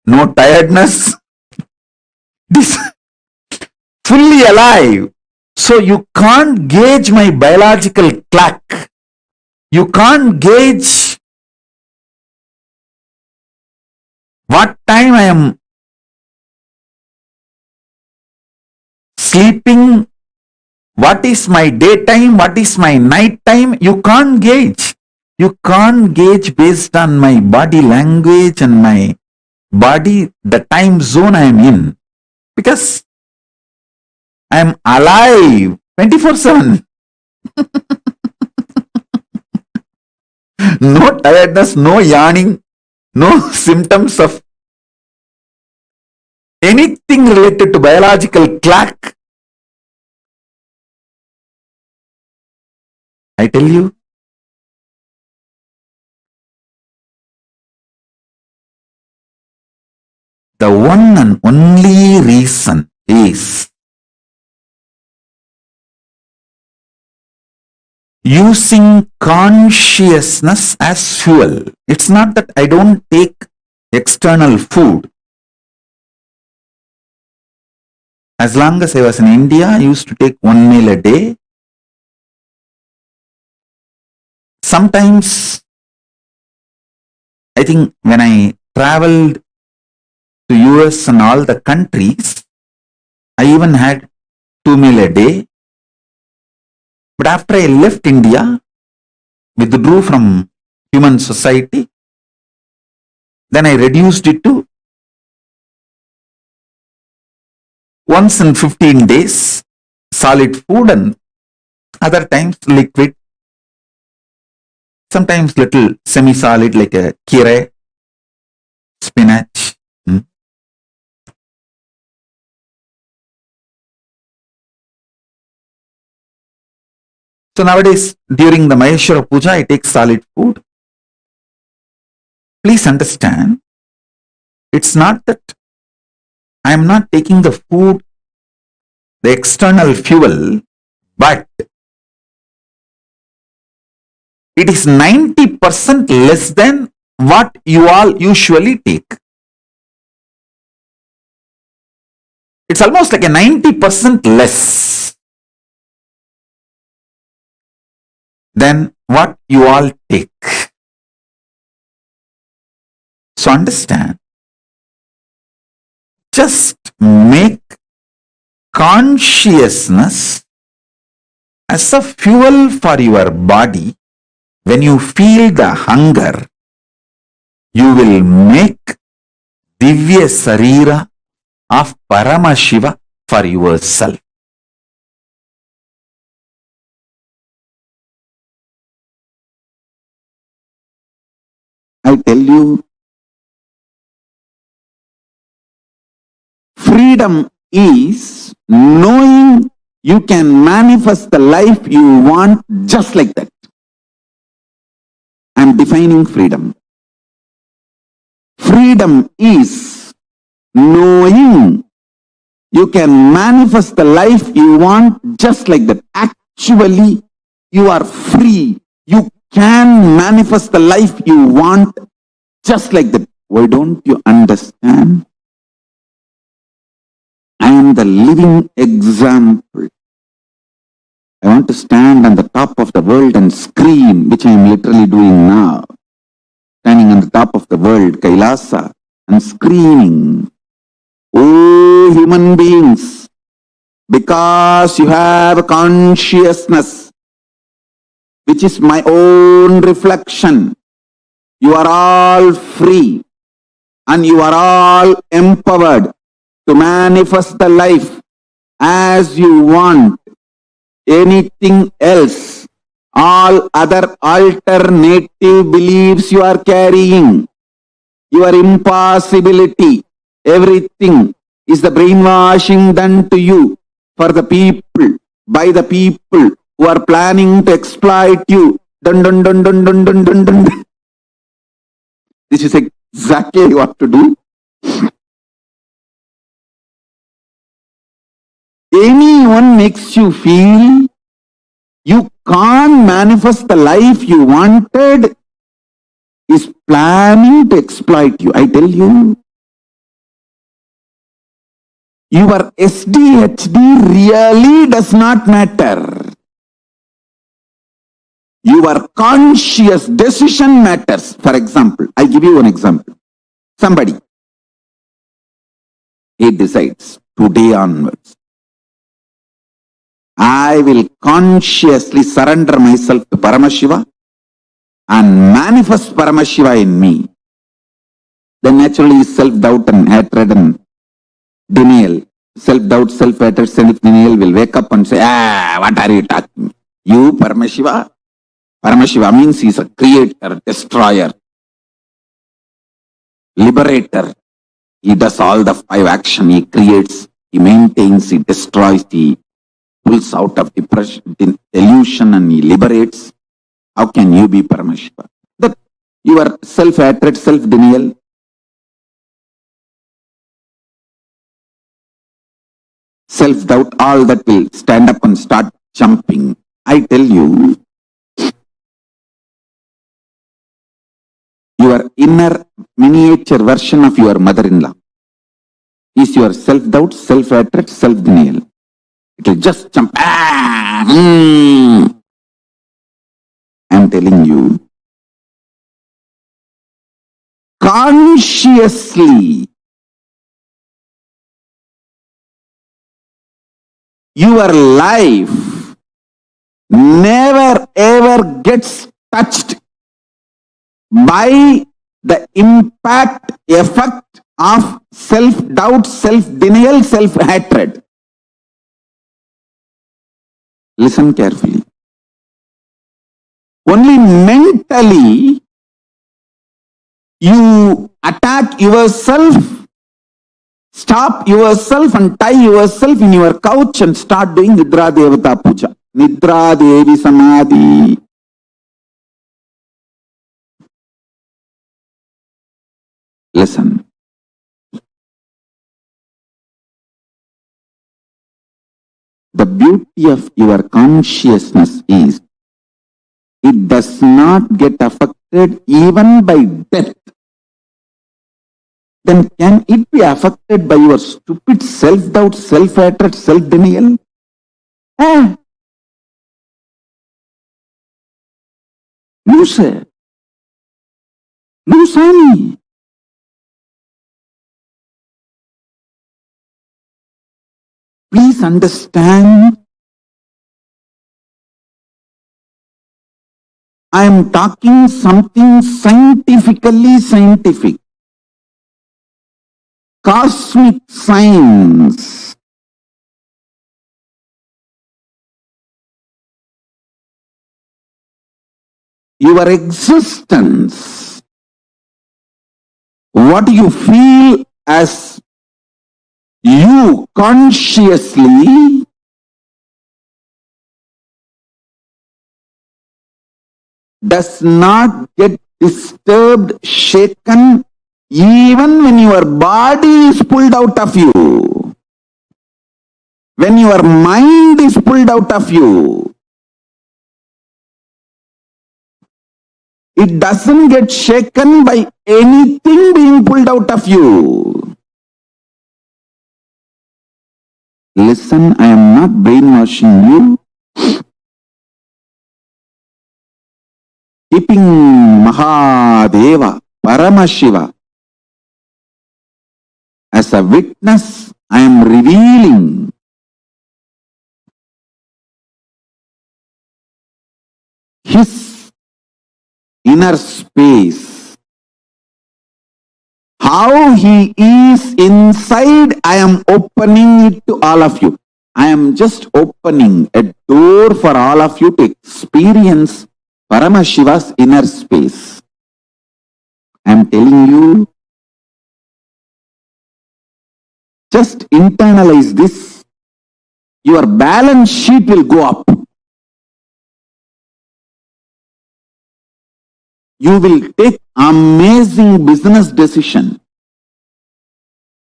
Speaker 9: no tiredness. This fully alive. So you can't gauge my biological clock. You can't gauge what time I am sleeping, what is my daytime, what is my night time, you can't gauge. You can't gauge based on my body language and my body, the time zone I am in. Because I am alive 24/7. No tiredness, no yawning, no symptoms of anything related to biological clock. I tell you, the one and only reason is using consciousness as fuel. It's not that I don't take external food. As long as I was in India, I used to take 1 meal a day. Sometimes, I think when I traveled to US and all the countries, I even had 2 meal a day. But after I left India, withdrew from human society, then I reduced it to once in 15 days, solid food, and other times liquid, sometimes little semi-solid like a kire, spinach. So nowadays, during the Maheshwara Puja, I take solid food. Please understand, it's not that I am not taking the food, the external fuel, but it is 90% less than what you all usually take. It's almost like a 90% less than what you all take. So understand, just make consciousness as a fuel for your body. When you feel the hunger, you will make Divya Sarira of Paramashiva for yourself. I tell you, freedom is knowing you can manifest the life you want just like that. I'm defining freedom. Freedom is knowing you can manifest the life you want just like that. Actually, you are free. You can manifest the life you want just like that. Why don't you understand? I am the living example. I want to stand on the top of the world and scream, which I am literally doing now. Standing on the top of the world, KAILASA, and screaming, oh human beings, because you have a consciousness, which is my own reflection, you are all free and you are all empowered to manifest the life as you want. Anything else, all other alternative beliefs you are carrying, your impossibility, everything is the brainwashing done to you for the people, by the people who are planning to exploit you. Dun dun dun dun dun dun dun dun. This is exactly what to do. Anyone makes you feel you can't manifest the life you wanted is planning to exploit you. I tell you, your SDHD really does not matter. Your conscious decision matters. For example, I give you an example. Somebody, he decides today onwards, I will consciously surrender myself to Paramashiva and manifest Paramashiva in me. Then naturally self-doubt and hatred and denial, self-doubt, self-hatred, self-denial will wake up and say, what are you talking? You, Paramashiva? Paramashiva means he is a creator, destroyer, liberator. He does all the five action. He creates, he maintains, he destroys, he pulls out of depression, delusion, and he liberates. How can you be Paramashiva? That your self-hatred, self-denial, self-doubt, all that will stand up and start jumping. I tell you, your inner miniature version of your mother-in-law is your self-doubt, self-hatred, self-denial. It will just jump. I'm telling you, consciously, your life never ever gets touched by the impact, effect of self-doubt, self-denial, self-hatred. Listen carefully. Only mentally you attack yourself, stop yourself and tie yourself in your couch and start doing Nidra Devata Puja. Nidra Devi Samadhi. Listen. The beauty of your consciousness is it does not get affected even by death. Then can it be affected by your stupid self-doubt, self-hatred, self-denial? No, sir. No, Swami. Please understand, I am talking something scientifically scientific. Cosmic science. Your existence, what you feel as you consciously, does not get disturbed, shaken, even when your body is pulled out of you. When your mind is pulled out of you, it doesn't get shaken by anything being pulled out of you. Listen, I am not brainwashing you. Keeping Mahadeva, Paramashiva, as a witness, I am revealing his inner space. How he is inside, I am opening it to all of you. I am just opening a door for all of you to experience Paramashiva's inner space. I am telling you, just internalize this. Your balance sheet will go up. You will take amazing business decision.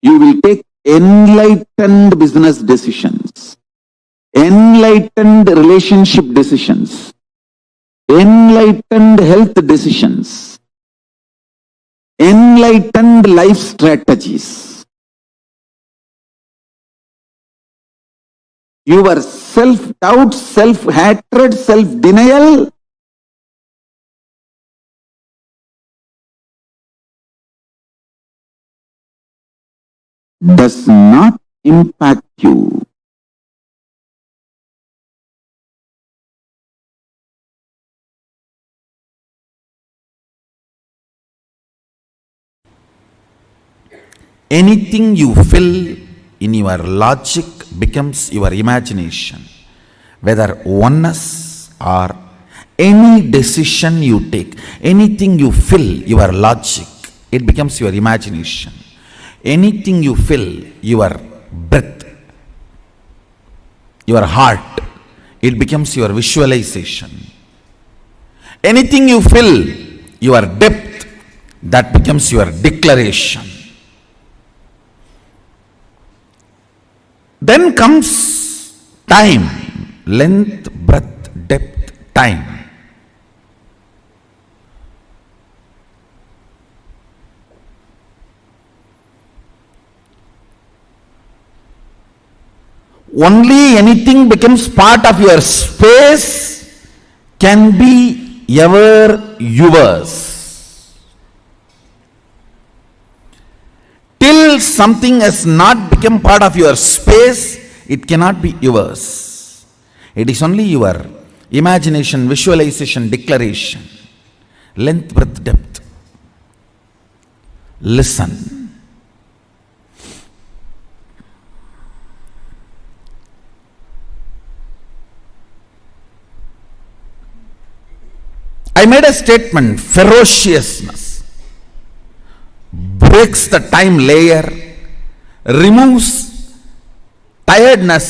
Speaker 9: You will take enlightened business decisions, enlightened relationship decisions, enlightened health decisions, enlightened life strategies. Your self-doubt, self-hatred, self-denial does not impact you. Anything you fill in your logic becomes your imagination. Whether oneness or any decision you take, anything you fill your logic, it becomes your imagination. Anything you fill your breath, your heart, it becomes your visualization. Anything you fill your depth, that becomes your declaration. Then comes time, length, breadth, depth, time. Only anything becomes part of your space can be ever yours. Till something has not become part of your space, it cannot be yours. It is only your imagination, visualization, declaration. Length, breadth, depth. Listen. I made a statement, ferociousness breaks the time layer, removes tiredness,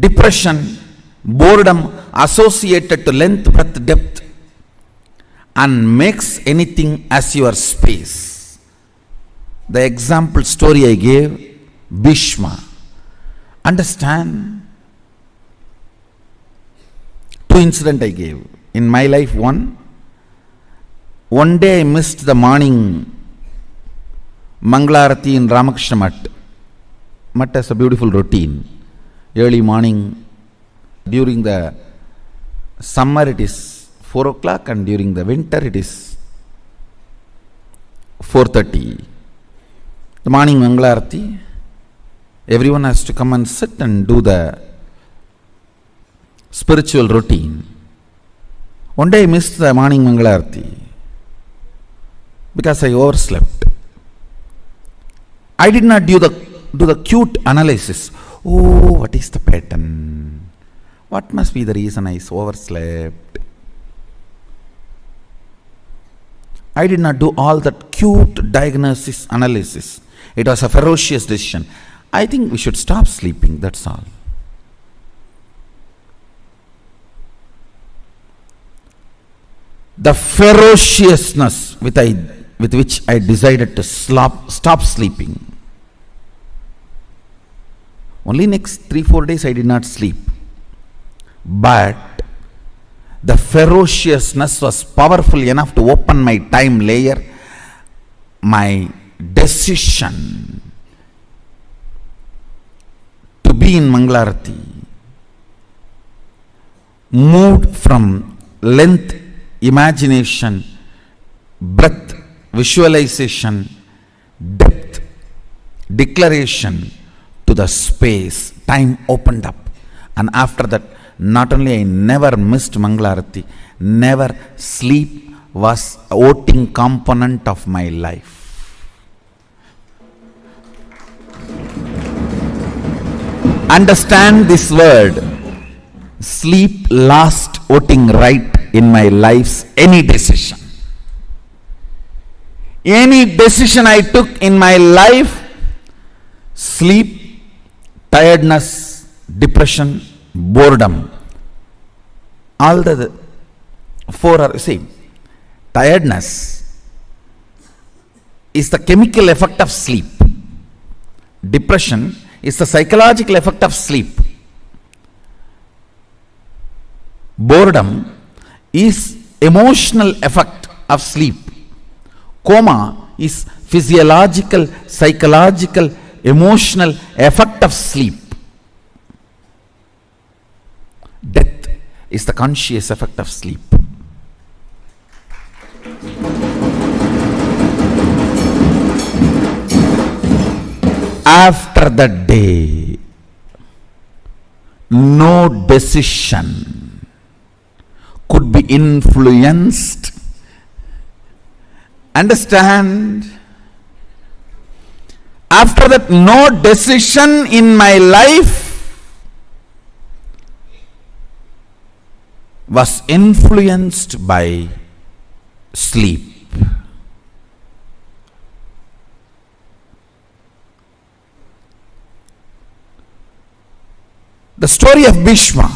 Speaker 9: depression, boredom associated to length, breadth, depth, and makes anything as your space. The example story I gave, Bhishma. Understand? Two incidents I gave. In my life, one day I missed the morning Manglarati in Ramakrishna Mutt. Mutt has a beautiful routine. Early morning, during the summer it is 4 o'clock and during the winter it is 4:30. The morning Manglarati, everyone has to come and sit and do the spiritual routine. One day I missed the morning Mangalarti because I overslept. I did not do the cute analysis. Oh, what is the pattern? What must be the reason I overslept? I did not do all that cute diagnosis analysis. It was a ferocious decision. I think we should stop sleeping, that's all. The ferociousness with which I decided to stop sleeping. Only next 3-4 days I did not sleep. But the ferociousness was powerful enough to open my time layer. My decision to be in Mangalarati moved from length, imagination, breadth, visualization, depth, declaration to the space. Time opened up. And after that, not only I never missed Mangalarati, never sleep was a voting component of my life. Understand this word. Sleep lost voting right in my life's any decision. Any decision I took in my life, sleep, tiredness, depression, boredom, all the four are same. Tiredness is the chemical effect of sleep. Depression is the psychological effect of sleep. Boredom is emotional effect of sleep. Coma is physiological, psychological, emotional effect of sleep. Death is the conscious effect of sleep. After that day, no decision could be influenced. Understand? After that, no decision in my life was influenced by sleep. The story of Bhishma.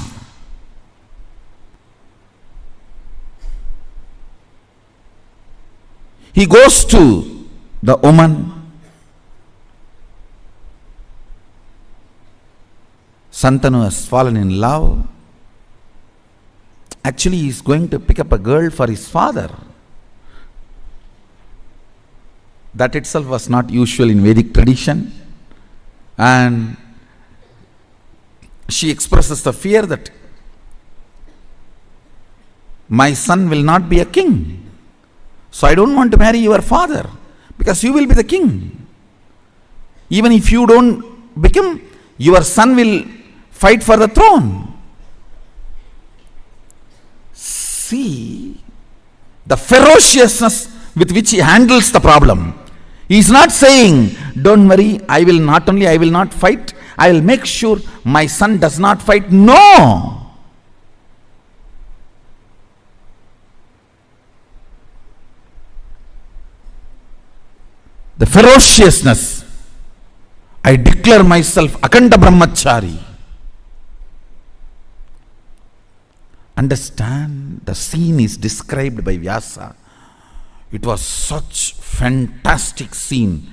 Speaker 9: He goes to the woman. Santanu has fallen in love. Actually, he is going to pick up a girl for his father. That itself was not usual in Vedic tradition. And she expresses the fear that my son will not be a king. So I don't want to marry your father because you will be the king. Even if you don't become, your son will fight for the throne. See the ferociousness with which he handles the problem. He is not saying, don't worry, I will not fight, I will make sure my son does not fight. No! The ferociousness. I declare myself Akanda Brahmachari. Understand, the scene is described by Vyasa. It was such fantastic scene.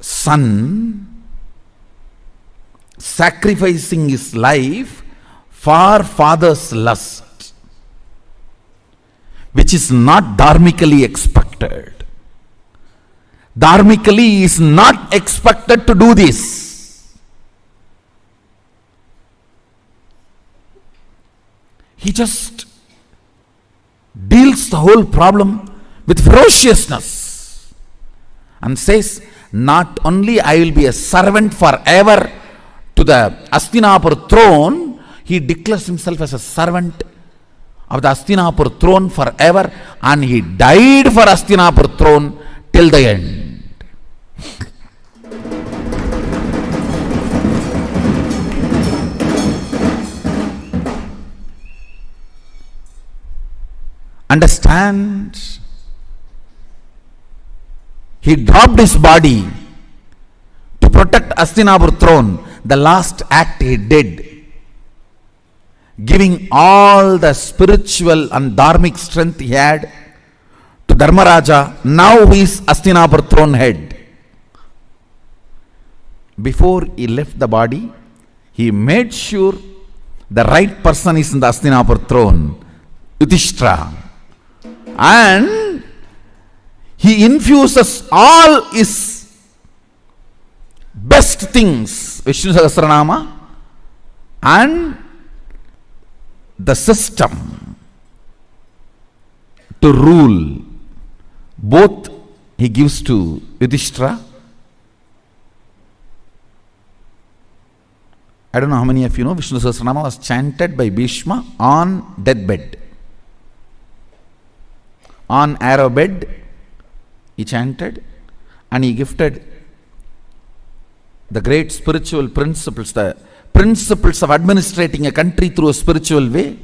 Speaker 9: Son sacrificing his life for father's lust, which is not dharmically expected. Dharmically, he is not expected to do this. He just deals the whole problem with ferociousness and says, not only I will be a servant forever to the Hastinapur throne, he declares himself as a servant of the Hastinapur throne forever, and he died for Hastinapur throne till the end. Understand? He dropped his body to protect Hastinapur throne. The last act he did, giving all the spiritual and dharmic strength he had to Dharmaraja. Now he is Hastinapur throne head. Before he left the body, he made sure the right person is in the Hastinapur throne, Yudhishthira. And he infuses all his best things, Vishnu Sahasranama, and the system to rule. Both he gives to Yudhishthira. I don't know how many of you know, Vishnu Sahasranama was chanted by Bhishma on deathbed. On arrow bed, he chanted, and he gifted the great spiritual principles, the principles of administrating a country through a spiritual way,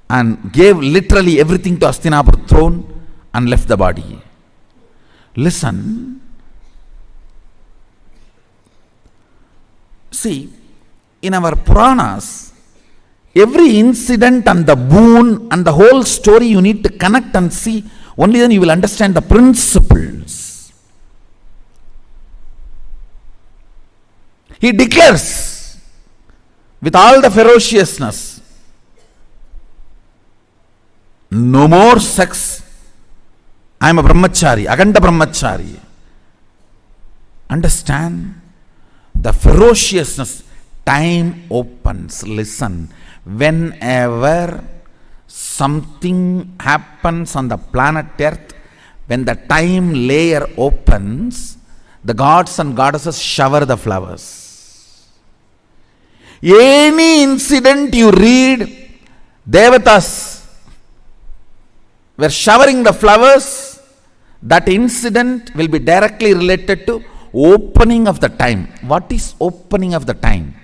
Speaker 9: and gave literally everything to Hastinapur throne and left the body. Listen. See, in our Puranas, every incident and the boon and the whole story you need to connect and see. Only then you will understand the principles. He declares with all the ferociousness, no more sex. I am a brahmachari, Aganda brahmachari. Understand the ferociousness. Time opens. Listen. Whenever something happens on the planet Earth, when the time layer opens, the gods and goddesses shower the flowers. Any incident you read, Devatas were showering the flowers
Speaker 10: that incident will be directly related to opening of the time. What is opening of the time?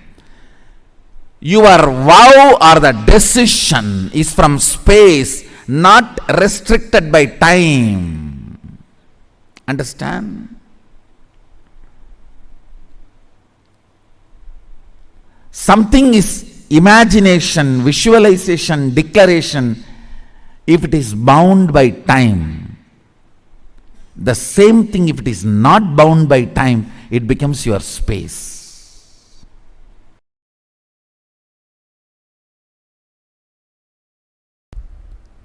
Speaker 10: Your vow or the decision is from space, not restricted by time. Understand? Something is imagination, visualization, declaration, if it is bound by time. The same thing, if it is not bound by time, it becomes your space.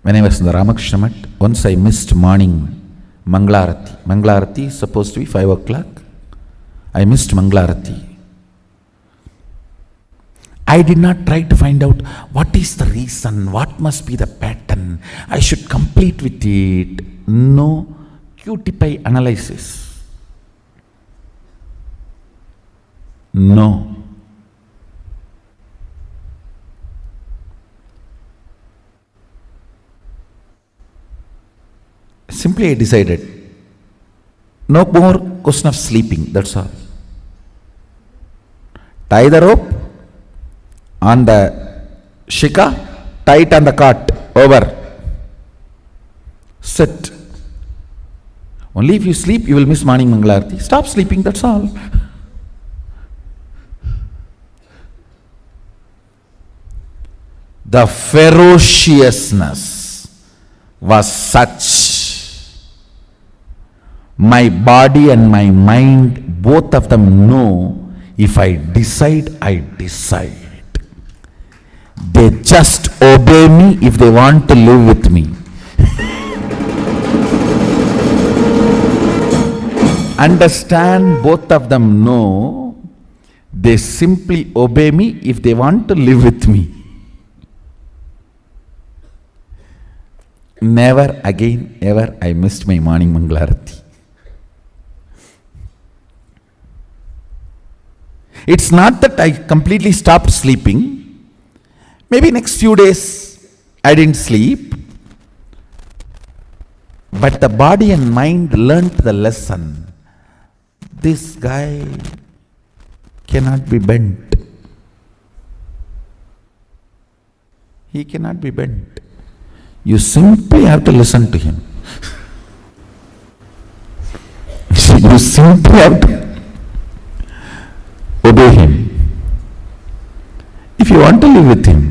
Speaker 10: When I was in the Ramakrishna Mat, once I missed morning Manglarati. Manglarati is supposed to be 5 o'clock. I missed Manglarati. I did not try to find out what is the reason, what must be the pattern, I should complete with it. No QTPI analysis. No. Simply I decided, no more question of sleeping, that's all. Tie the rope on the shika, tie it on the cart, over. Sit. Only if you sleep, you will miss morning Mangalarti. Stop sleeping, that's all. The ferociousness was such. My body and my mind, both of them know, if I decide, I decide. They just obey me if they want to live with me. Understand, both of them know, they simply obey me if they want to live with me. Never again, ever I missed my morning Mangalarati. It's not that I completely stopped sleeping. Maybe next few days I didn't sleep. But the body and mind learnt the lesson. This guy cannot be bent. He cannot be bent. You simply have to listen to him. You simply have to obey him. If you want to live with him,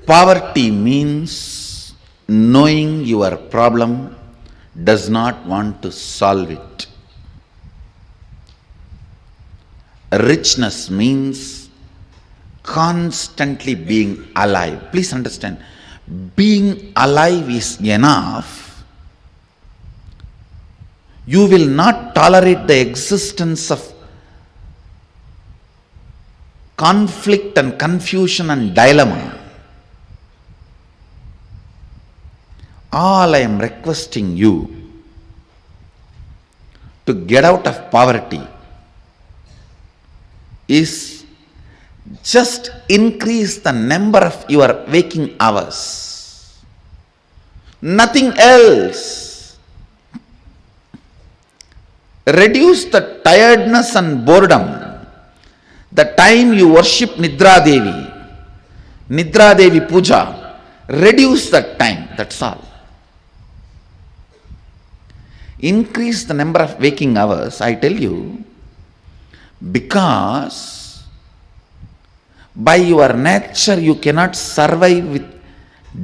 Speaker 10: poverty means knowing your problem, does not want to solve it. Richness means constantly being alive. Please understand, being alive is enough. You will not tolerate the existence of
Speaker 9: conflict and confusion and dilemma, all I am requesting you to get out of poverty is just increase the number of your waking hours. Nothing else. Reduce the tiredness and boredom. The time you worship Nidra Devi Puja, reduce that time, that's all. Increase the number of waking hours, I tell you, because by your nature you cannot survive with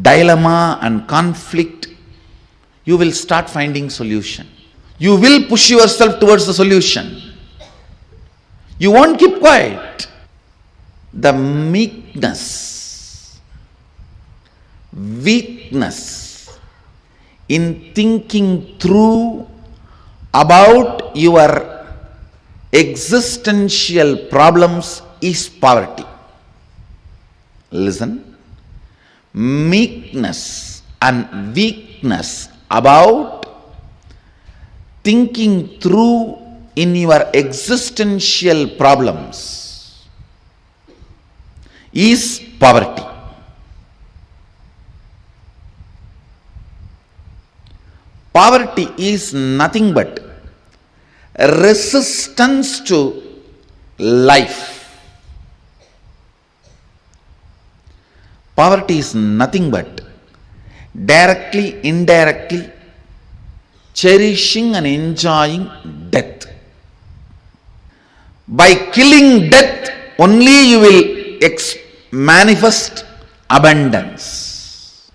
Speaker 9: dilemma and conflict. You will start finding solution. You will push yourself towards the solution. You won't keep quiet. The meekness, weakness in thinking through about your existential problems is poverty. Listen, meekness and weakness about thinking through in your existential problems is poverty. Poverty is nothing but resistance to life. Poverty is nothing but directly, indirectly cherishing and enjoying death. By killing death, only you will manifest abundance.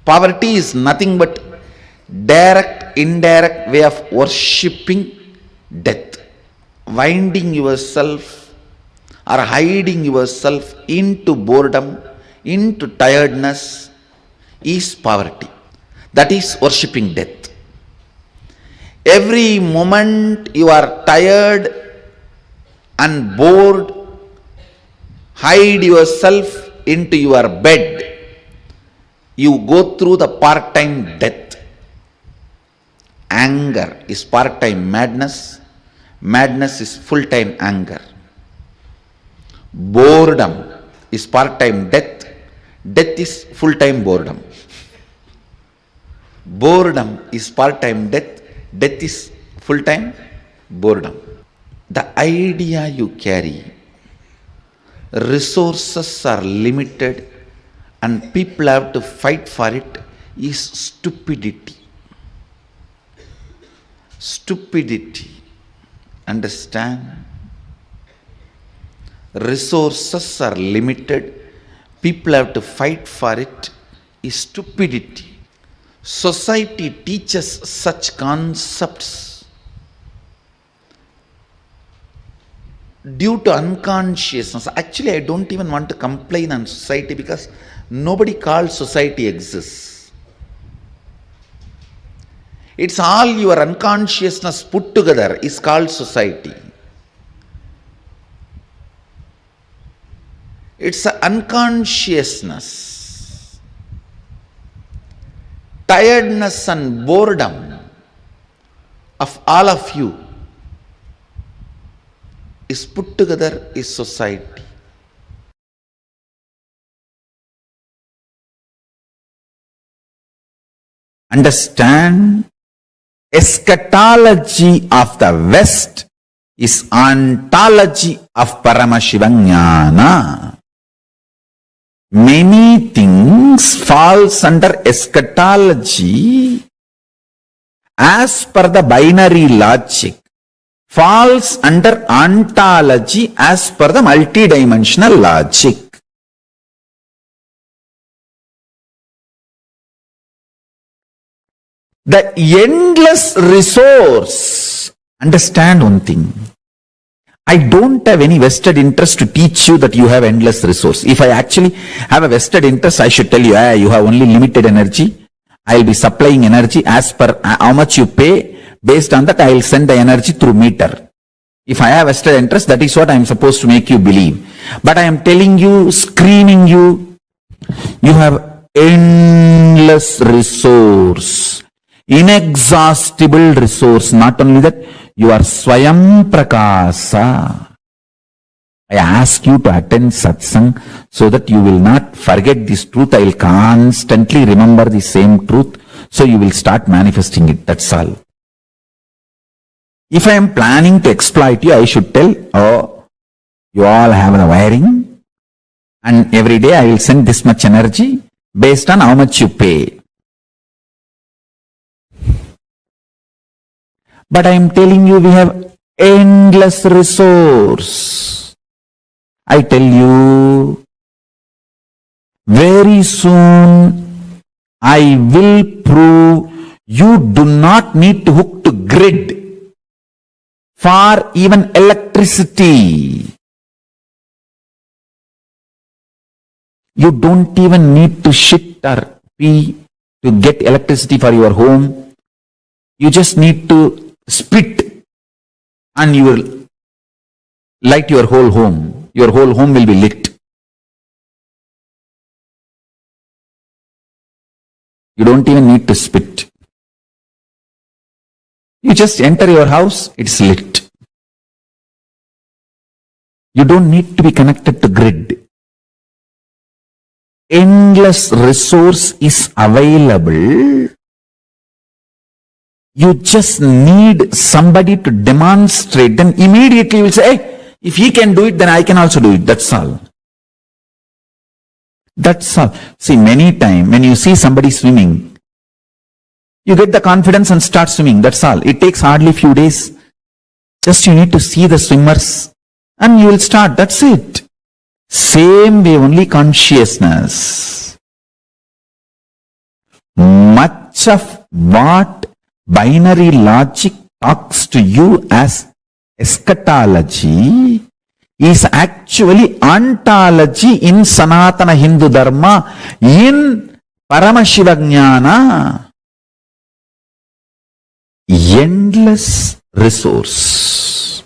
Speaker 9: Poverty is nothing but direct, indirect way of worshipping death. Winding yourself or hiding yourself into boredom, into tiredness is poverty. That is worshipping death. Every moment you are tired and bored, hide yourself into your bed. You go through the part-time death. Anger is part-time madness. Madness is full-time anger. Boredom is part-time death. Death is full-time boredom. Boredom is part-time death. Death is full-time boredom. The idea you carry, resources are limited and people have to fight for it, is stupidity. Stupidity. Understand? Resources are limited, people have to fight for it, is stupidity. Society teaches such concepts due to unconsciousness. Actually, I don't even want to complain on society because nobody calls society exists. It's all your unconsciousness put together is called society. It's an unconsciousness. Tiredness and boredom of all of you is put together is society. Understand? Eschatology of the West is ontology of Paramashivajnana. Many things falls under eschatology as per the binary logic, falls under ontology as per the multidimensional logic. The endless resource. Understand one thing. I don't have any vested interest to teach you that you have endless resource. If I actually have a vested interest, I should tell you, you have only limited energy. I'll be supplying energy as per how much you pay. Based on that, I'll send the energy through meter. If I have vested interest, that is what I am supposed to make you believe. But I am telling you, screaming you, you have endless resource, inexhaustible resource. Not only that, you are Swayam Prakasa. I ask you to attend satsang so that you will not forget this truth. I will constantly remember the same truth. So you will start manifesting it. That's all. If I am planning to exploit you, I should tell, oh, you all have the wiring and every day I will send this much energy based on how much you pay. But I am telling you, we have endless resource. I tell you, very soon I will prove you do not need to hook to grid for even electricity. You don't even need to shit or pee to get electricity for your home. You just need to spit and you will light your whole home. Your whole home will be lit. You don't even need to spit. You just enter your house, it's lit. You don't need to be connected to grid. Endless resource is available. You just need somebody to demonstrate. Then immediately you will say, hey, if he can do it, then I can also do it. That's all. That's all. See, many times when you see somebody swimming, you get the confidence and start swimming. That's all. It takes hardly few days. Just you need to see the swimmers and you will start. That's it. Same way, only consciousness. Much of what binary logic talks to you as eschatology is actually ontology in Sanatana Hindu Dharma, in Paramashiva Jnana. Endless resource.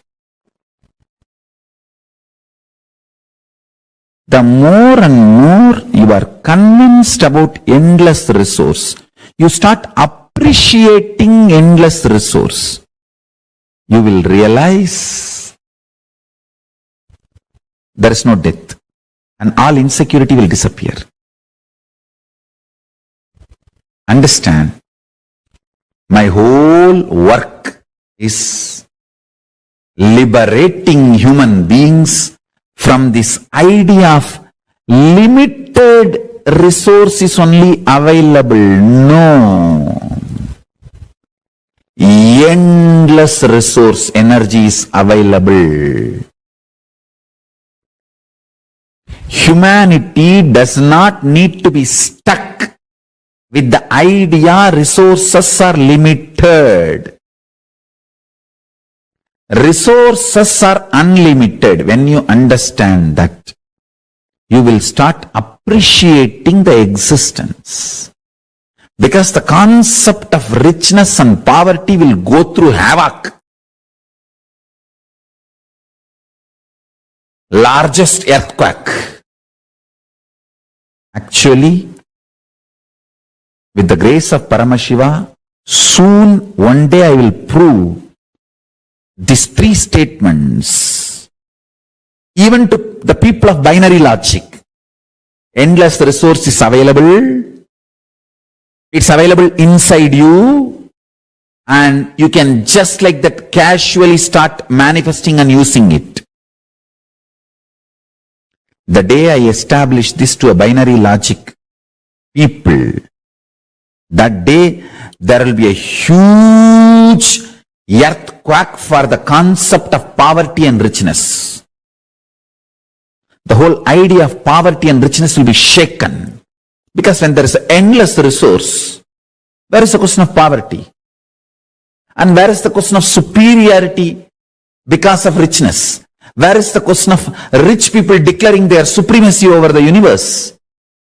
Speaker 9: The more and more you are convinced about endless resource, you start appreciating endless resource. You will realize there is no death and all insecurity will disappear. Understand, my whole work is liberating human beings from this idea of limited resources only available. No. Endless resource energy is available. Humanity does not need to be stuck with the idea resources are limited. Resources are unlimited. When you understand that, you will start appreciating the existence. Because the concept of richness and poverty will go through havoc. Largest earthquake. Actually, with the grace of Paramashiva, soon one day I will prove these three statements even to the people of binary logic. Endless resource is available. It's available inside you, and you can just like that casually start manifesting and using it. The day I establish this to a binary logic people, that day there will be a huge earthquake for the concept of poverty and richness. The whole idea of poverty and richness will be shaken. Because when there is endless resource, where is the question of poverty? And where is the question of superiority because of richness? Where is the question of rich people declaring their supremacy over the universe,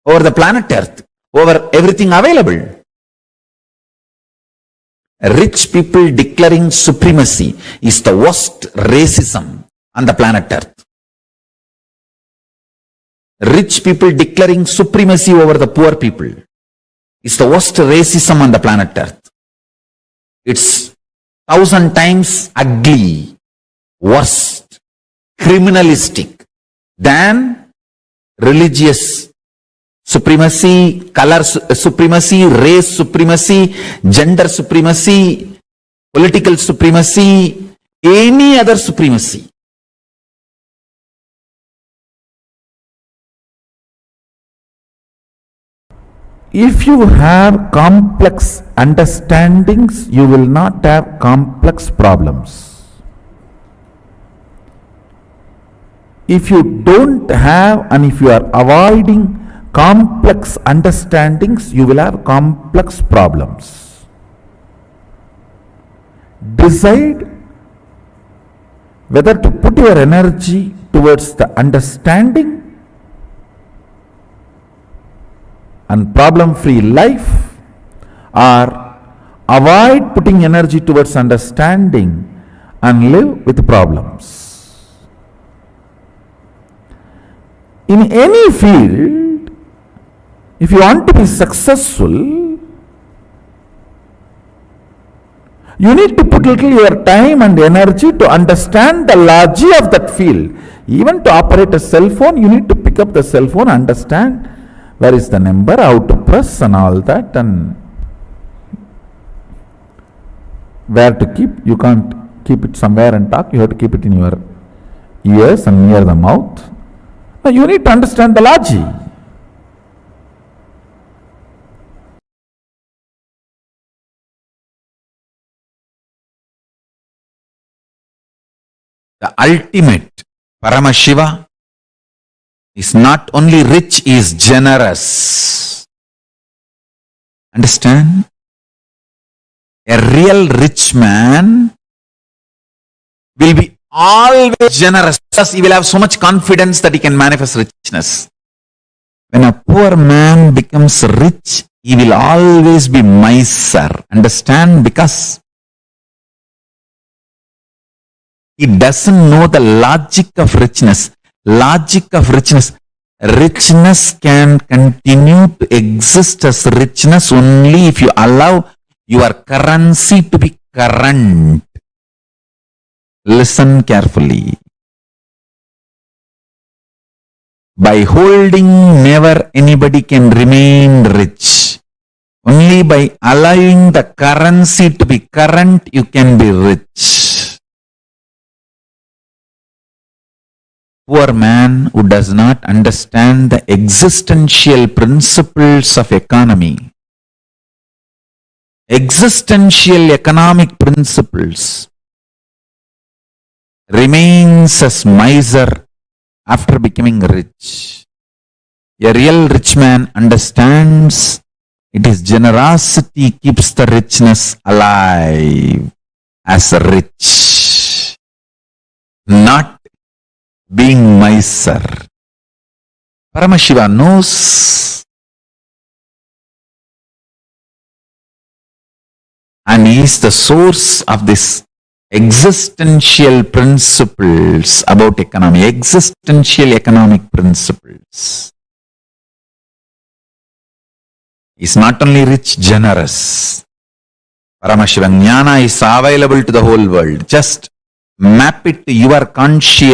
Speaker 9: over the planet Earth, over everything available? Rich people declaring supremacy is the worst racism on the planet Earth. Rich people declaring supremacy over the poor people is the worst racism on the planet Earth. It's 1,000 times ugly, worst, criminalistic than religious supremacy, color supremacy, race supremacy, gender supremacy, political supremacy, any other supremacy. If you have complex understandings, you will not have complex problems. If you don't have, and if you are avoiding complex understandings, you will have complex problems. Decide whether to put your energy towards the understanding and problem-free life, or avoid putting energy towards understanding and live with problems. In any field, if you want to be successful, you need to put little your time and energy to understand the logic of that field. Even to operate a cell phone, you need to pick up the cell phone, understand where is the number, how to press and all that, and where to keep. You can't keep it somewhere and talk, you have to keep it in your ears and near the mouth. Now you need to understand the logic. The ultimate Paramashiva is not only rich, he is generous. Understand? A real rich man will be always generous because he will have so much confidence that he can manifest richness. When a poor man becomes rich, he will always be miser. Understand? Because he doesn't know the logic of richness. Logic of richness. Richness can continue to exist as richness only if you allow your currency to be current. Listen carefully. By holding, never anybody can remain rich. Only by allowing the currency to be current, you can be rich. Poor man who does not understand the existential principles of economy, existential economic principles, remains as miser after becoming rich. A real rich man understands it is generosity keeps the richness alive as rich, not being miser. Paramashiva knows, and he is the source of this existential principles about economy, existential economic principles. He is not only rich, generous. Paramashiva Jnana is available to the whole world. Just map it to your conscious